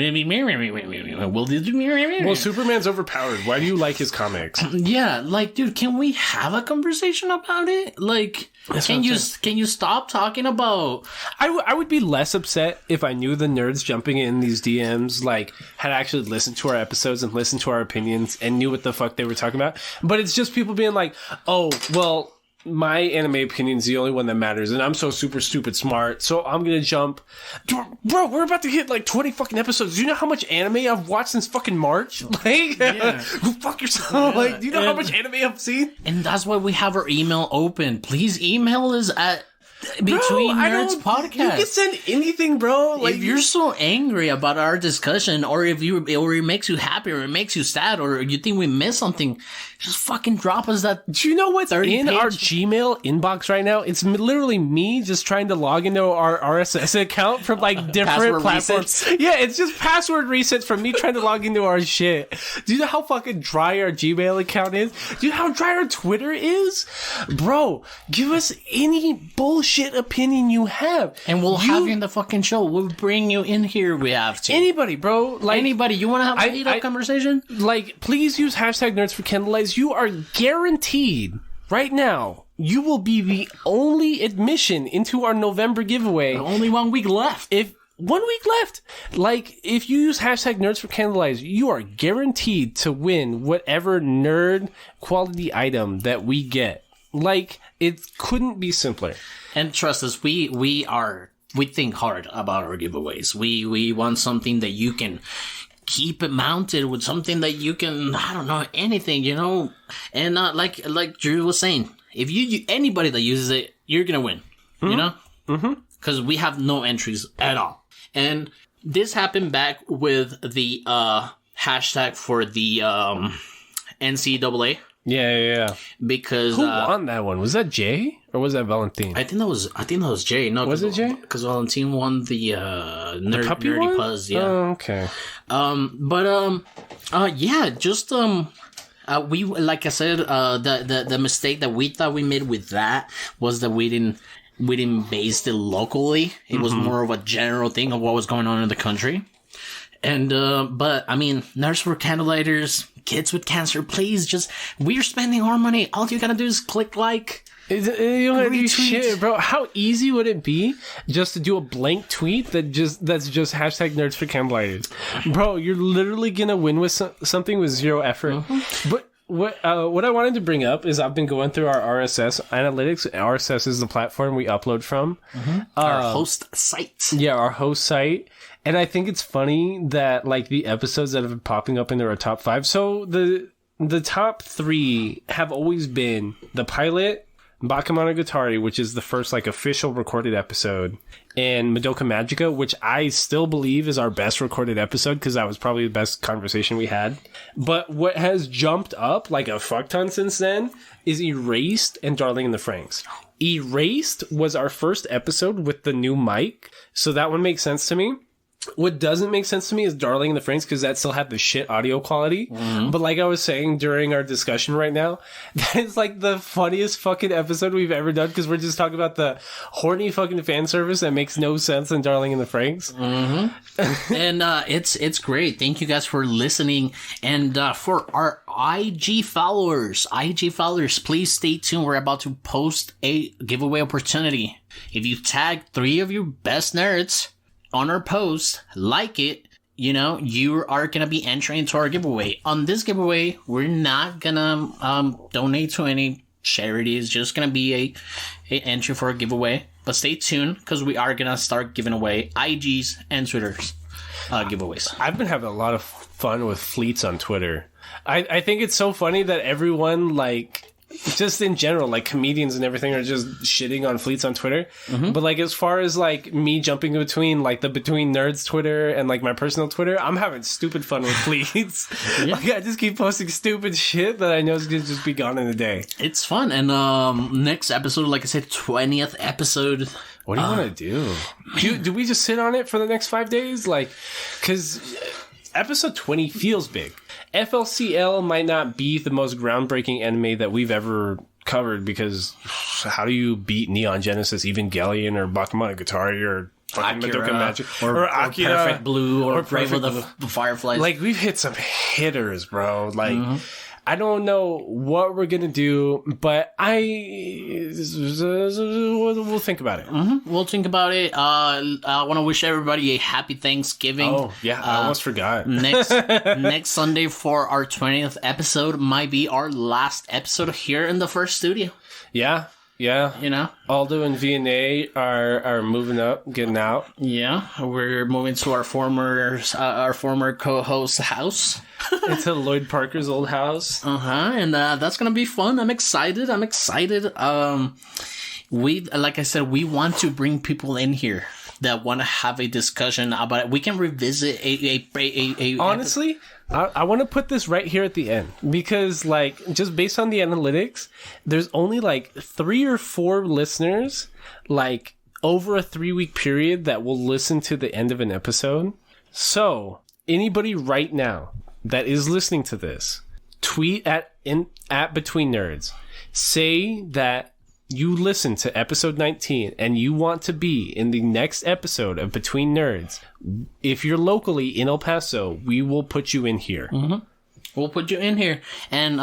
well, Superman's overpowered. Why do you like his comics? Yeah, like, dude, can we have a conversation about it? Like, can you stop talking about? I would be less upset if I knew the nerds jumping in these DMs like had actually listened to our episodes and listened to our opinions and knew what the fuck they were talking about. But it's just people being like, oh, well, my anime opinion is the only one that matters, and I'm so super stupid smart, so I'm gonna jump. Bro, we're about to hit like 20 fucking episodes. Do you know how much anime I've watched since fucking March? Like, go fuck yourself. Yeah. Like, do you know how much anime I've seen? And that's why we have our email open. Please email us at Between Nerds Podcast. You can send anything, bro. Like, if you're so angry about our discussion, or if it makes you happy, or it makes you sad, or you think we missed something, just fucking drop us that. Do you know what's in our Gmail inbox right now? It's literally me just trying to log into our RSS account from like different platforms. Resets. Yeah, it's just password resets from me trying to log into our shit. Do you know how fucking dry our Gmail account is? Do you know how dry our Twitter is? Bro, give us any bullshit opinion you have, and we'll have you in the fucking show. We'll bring you in here. We have to. Anybody, bro. Like, anybody. You want to have a heat-up conversation? Like, please use hashtag Nerds for Candlelight. You are guaranteed right now. You will be the only admission into our November giveaway. Only 1 week left. If 1 week left. Like, if you use hashtag Nerds for Candlelight, you are guaranteed to win whatever nerd quality item that we get. Like, it couldn't be simpler. And trust us, we think hard about our giveaways. We want something that you can keep it mounted with, something that you can, I don't know, anything, you know. And like Drew was saying, if anybody that uses it, you're gonna win. Mm-hmm. You know, because we have no entries at all. And this happened back with the hashtag for the NCAA. Yeah. Because who won that one? Was that Jay or was that Valentine? I think that was Jay. No, was it Jay? Because Valentine won the Nerdy one? Puzz. Yeah. Oh, okay. Yeah. Just we, like I said, the mistake that we thought we made with that was that we didn't base it locally. It was more of a general thing of what was going on in the country. And, but, I mean, Nerds for Candlelighters, kids with cancer, please just, we're spending our money. All you gotta do is click like. You don't have to do shit, bro. How easy would it be just to do a blank tweet that's just hashtag Nerds for Candlelighters? Bro, you're literally gonna win with something with zero effort. Mm-hmm. But what I wanted to bring up is I've been going through our RSS analytics. RSS is the platform we upload from. Mm-hmm. Our host site. Yeah, our host site. And I think it's funny that, like, the episodes that have been popping up into our top 5. So the top 3 have always been the pilot, Bakemonogatari, which is the first, like, official recorded episode, and Madoka Magica, which I still believe is our best recorded episode because that was probably the best conversation we had. But what has jumped up like a fuck ton since then is Erased and Darling in the Franxx. Erased was our first episode with the new mic, so that one makes sense to me. What doesn't make sense to me is Darling in the Franxx, because that still had the shit audio quality. But like I was saying during our discussion right now, that is like the funniest fucking episode we've ever done, because we're just talking about the horny fucking fan service that makes no sense in Darling in the Franxx. And it's great. Thank you guys for listening. And for our IG followers, please stay tuned. We're about to post a giveaway opportunity. If you tag 3 of your best nerds on our post, like it, you are gonna be entering into our giveaway. On this giveaway, we're not gonna donate to any charity. It's just gonna be a entry for a giveaway. But stay tuned, because we are gonna start giving away IGs and Twitter's giveaways. I've been having a lot of fun with fleets on Twitter. I think it's so funny that everyone, like, just in general, like comedians and everything are just shitting on fleets on Twitter. But like, as far as like me jumping between like the Between Nerds Twitter and like my personal Twitter, I'm having stupid fun with fleets. Like, I just keep posting stupid shit that I know is gonna just be gone in a day. It's fun. And next episode, like I said, 20th episode. What do you want to do? Do we just sit on it for the next 5 days? Like, because episode 20 feels big. FLCL might not be the most groundbreaking anime that we've ever covered, because how do you beat Neon Genesis Evangelion or Bakemonogatari or fucking Madoka Magic or Akira or Perfect Blue or Brave of the Fireflies? Like, we've hit some hitters, bro. Like, I don't know what we're gonna do, but we'll think about it. We'll think about it. I want to wish everybody a happy Thanksgiving. Oh yeah, I almost forgot. Next Sunday for our 20th episode might be our last episode here in the first studio. Yeah. Aldo and VNA are moving up, getting out. Yeah, we're moving to our former co-host's house. Into Lloyd Parker's old house. And that's gonna be fun. I'm excited. Like I said, we want to bring people in here that want to have a discussion about it. We can revisit a honestly. I want to put this right here at the end, because, like, just based on the analytics, there's only like 3 or 4 listeners, like, over a 3-week period that will listen to the end of an episode. So anybody right now that is listening to this, tweet at Between Nerds. Say that you listen to episode 19 and you want to be in the next episode of Between Nerds. If you're locally in El Paso, we will put you in here. We'll put you in here. And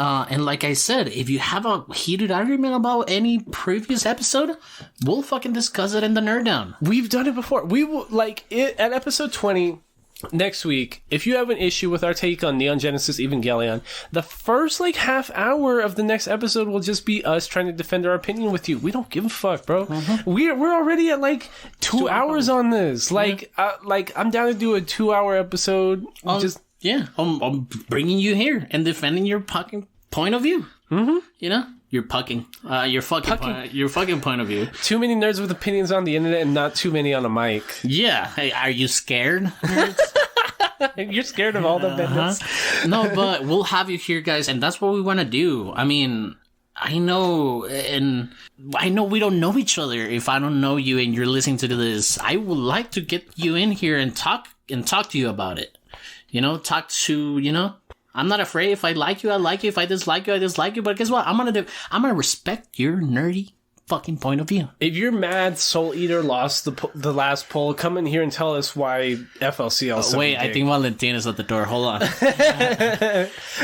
like I said, if you have a heated argument about any previous episode, we'll fucking discuss it in the Nerd Down. We've done it before. We will, like, at episode 20... next week, if you have an issue with our take on Neon Genesis Evangelion, the first, like, half hour of the next episode will just be us trying to defend our opinion with you. We don't give a fuck, bro. We're already at, like, 2 hours on this. Like, I'm down to do a 2-hour episode. I'm bringing you here and defending your fucking point of view. Your fucking point of view. Too many nerds with opinions on the internet and not too many on a mic. Yeah. Hey, are you scared? You're scared of all the vendors. No, but we'll have you here, guys, and that's what we want to do. I mean, I know we don't know each other. If I don't know you and you're listening to this, I would like to get you in here and talk to you about it. I'm not afraid. If I like you, I like you. If I dislike you, I dislike you. But guess what? I'm gonna respect your nerdy fucking point of view. If you're mad Soul Eater lost the last poll, come in here and tell us why FLCL is so wait, I think Valentin is at the door. Hold on.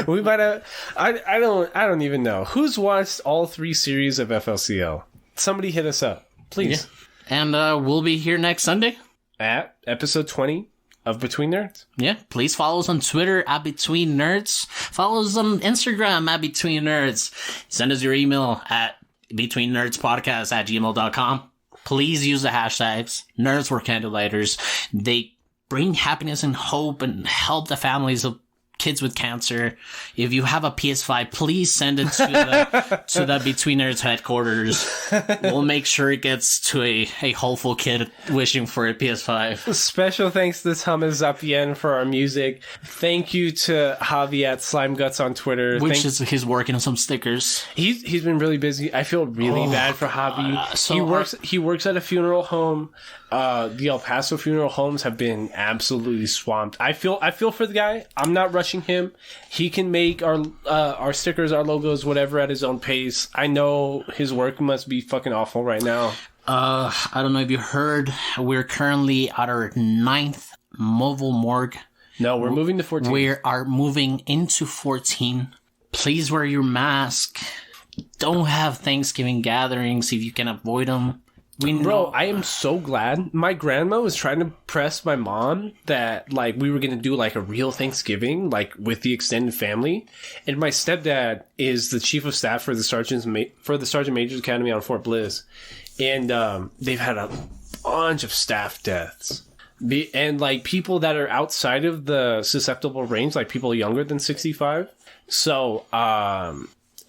We might have... I don't even know. Who's watched all 3 series of FLCL? Somebody hit us up, please. Yeah. And we'll be here next Sunday. At episode 20 of Between Nerds. Yeah, please follow us on Twitter at Between Nerds. Follow us on Instagram at Between Nerds. Send us your email at betweennerdspodcast@gmail.com. Please use the hashtags Nerds for Candlelighters. They bring happiness and hope and help the families of kids with cancer. If you have a PS5, please send it to the Between Nerds headquarters. We'll make sure it gets to a hopeful kid wishing for a PS5. Special thanks to Thomas Zapien for our music. Thank you to Javi at Slime Guts on Twitter. He's working on some stickers. He's been really busy. I feel really bad for Javi. He works at a funeral home. the El Paso funeral homes have been absolutely swamped. I feel for the guy. I'm not rushing him. He can make our stickers, our logos, whatever at his own pace. I know his work must be fucking awful right now. I don't know if you heard, we're currently at our 9th mobile morgue. No, we're moving to 14. We are moving into 14. Please wear your mask. Don't have Thanksgiving gatherings if you can avoid them. Bro, I am so glad. My grandma was trying to press my mom that, like, we were going to do, like, a real Thanksgiving, like, with the extended family. And my stepdad is the chief of staff for the Sergeant Major's Academy on Fort Bliss. And they've had a bunch of staff deaths. And, like, people that are outside of the susceptible range, like, people younger than 65. So,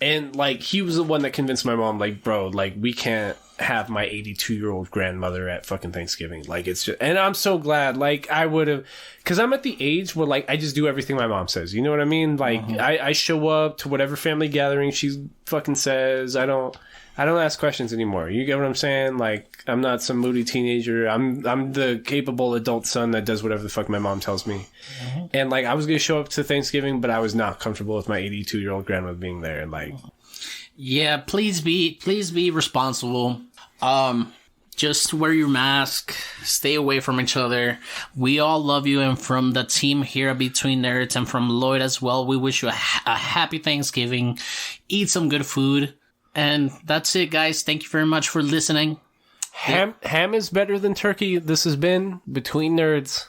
and, like, he was the one that convinced my mom, like, bro, like, we can't have my 82-year-old grandmother at fucking Thanksgiving. Like, it's just, and I'm so glad. Like, I would have, because I'm at the age where, like, I just do everything my mom says. You know what I mean? Like, I show up to whatever family gathering she fucking says. I don't ask questions anymore. You get what I'm saying? Like, I'm not some moody teenager. I'm the capable adult son that does whatever the fuck my mom tells me. And, like, I was going to show up to Thanksgiving, but I was not comfortable with my 82-year-old grandmother being there. And, like, yeah, please be responsible. Just wear your mask, stay away from each other. We all love you, and from the team here at Between Nerds and from Lloyd as well, we wish you a happy Thanksgiving. Eat some good food. And that's it, guys. Thank you very much for listening. Ham is better than turkey. This has been Between Nerds.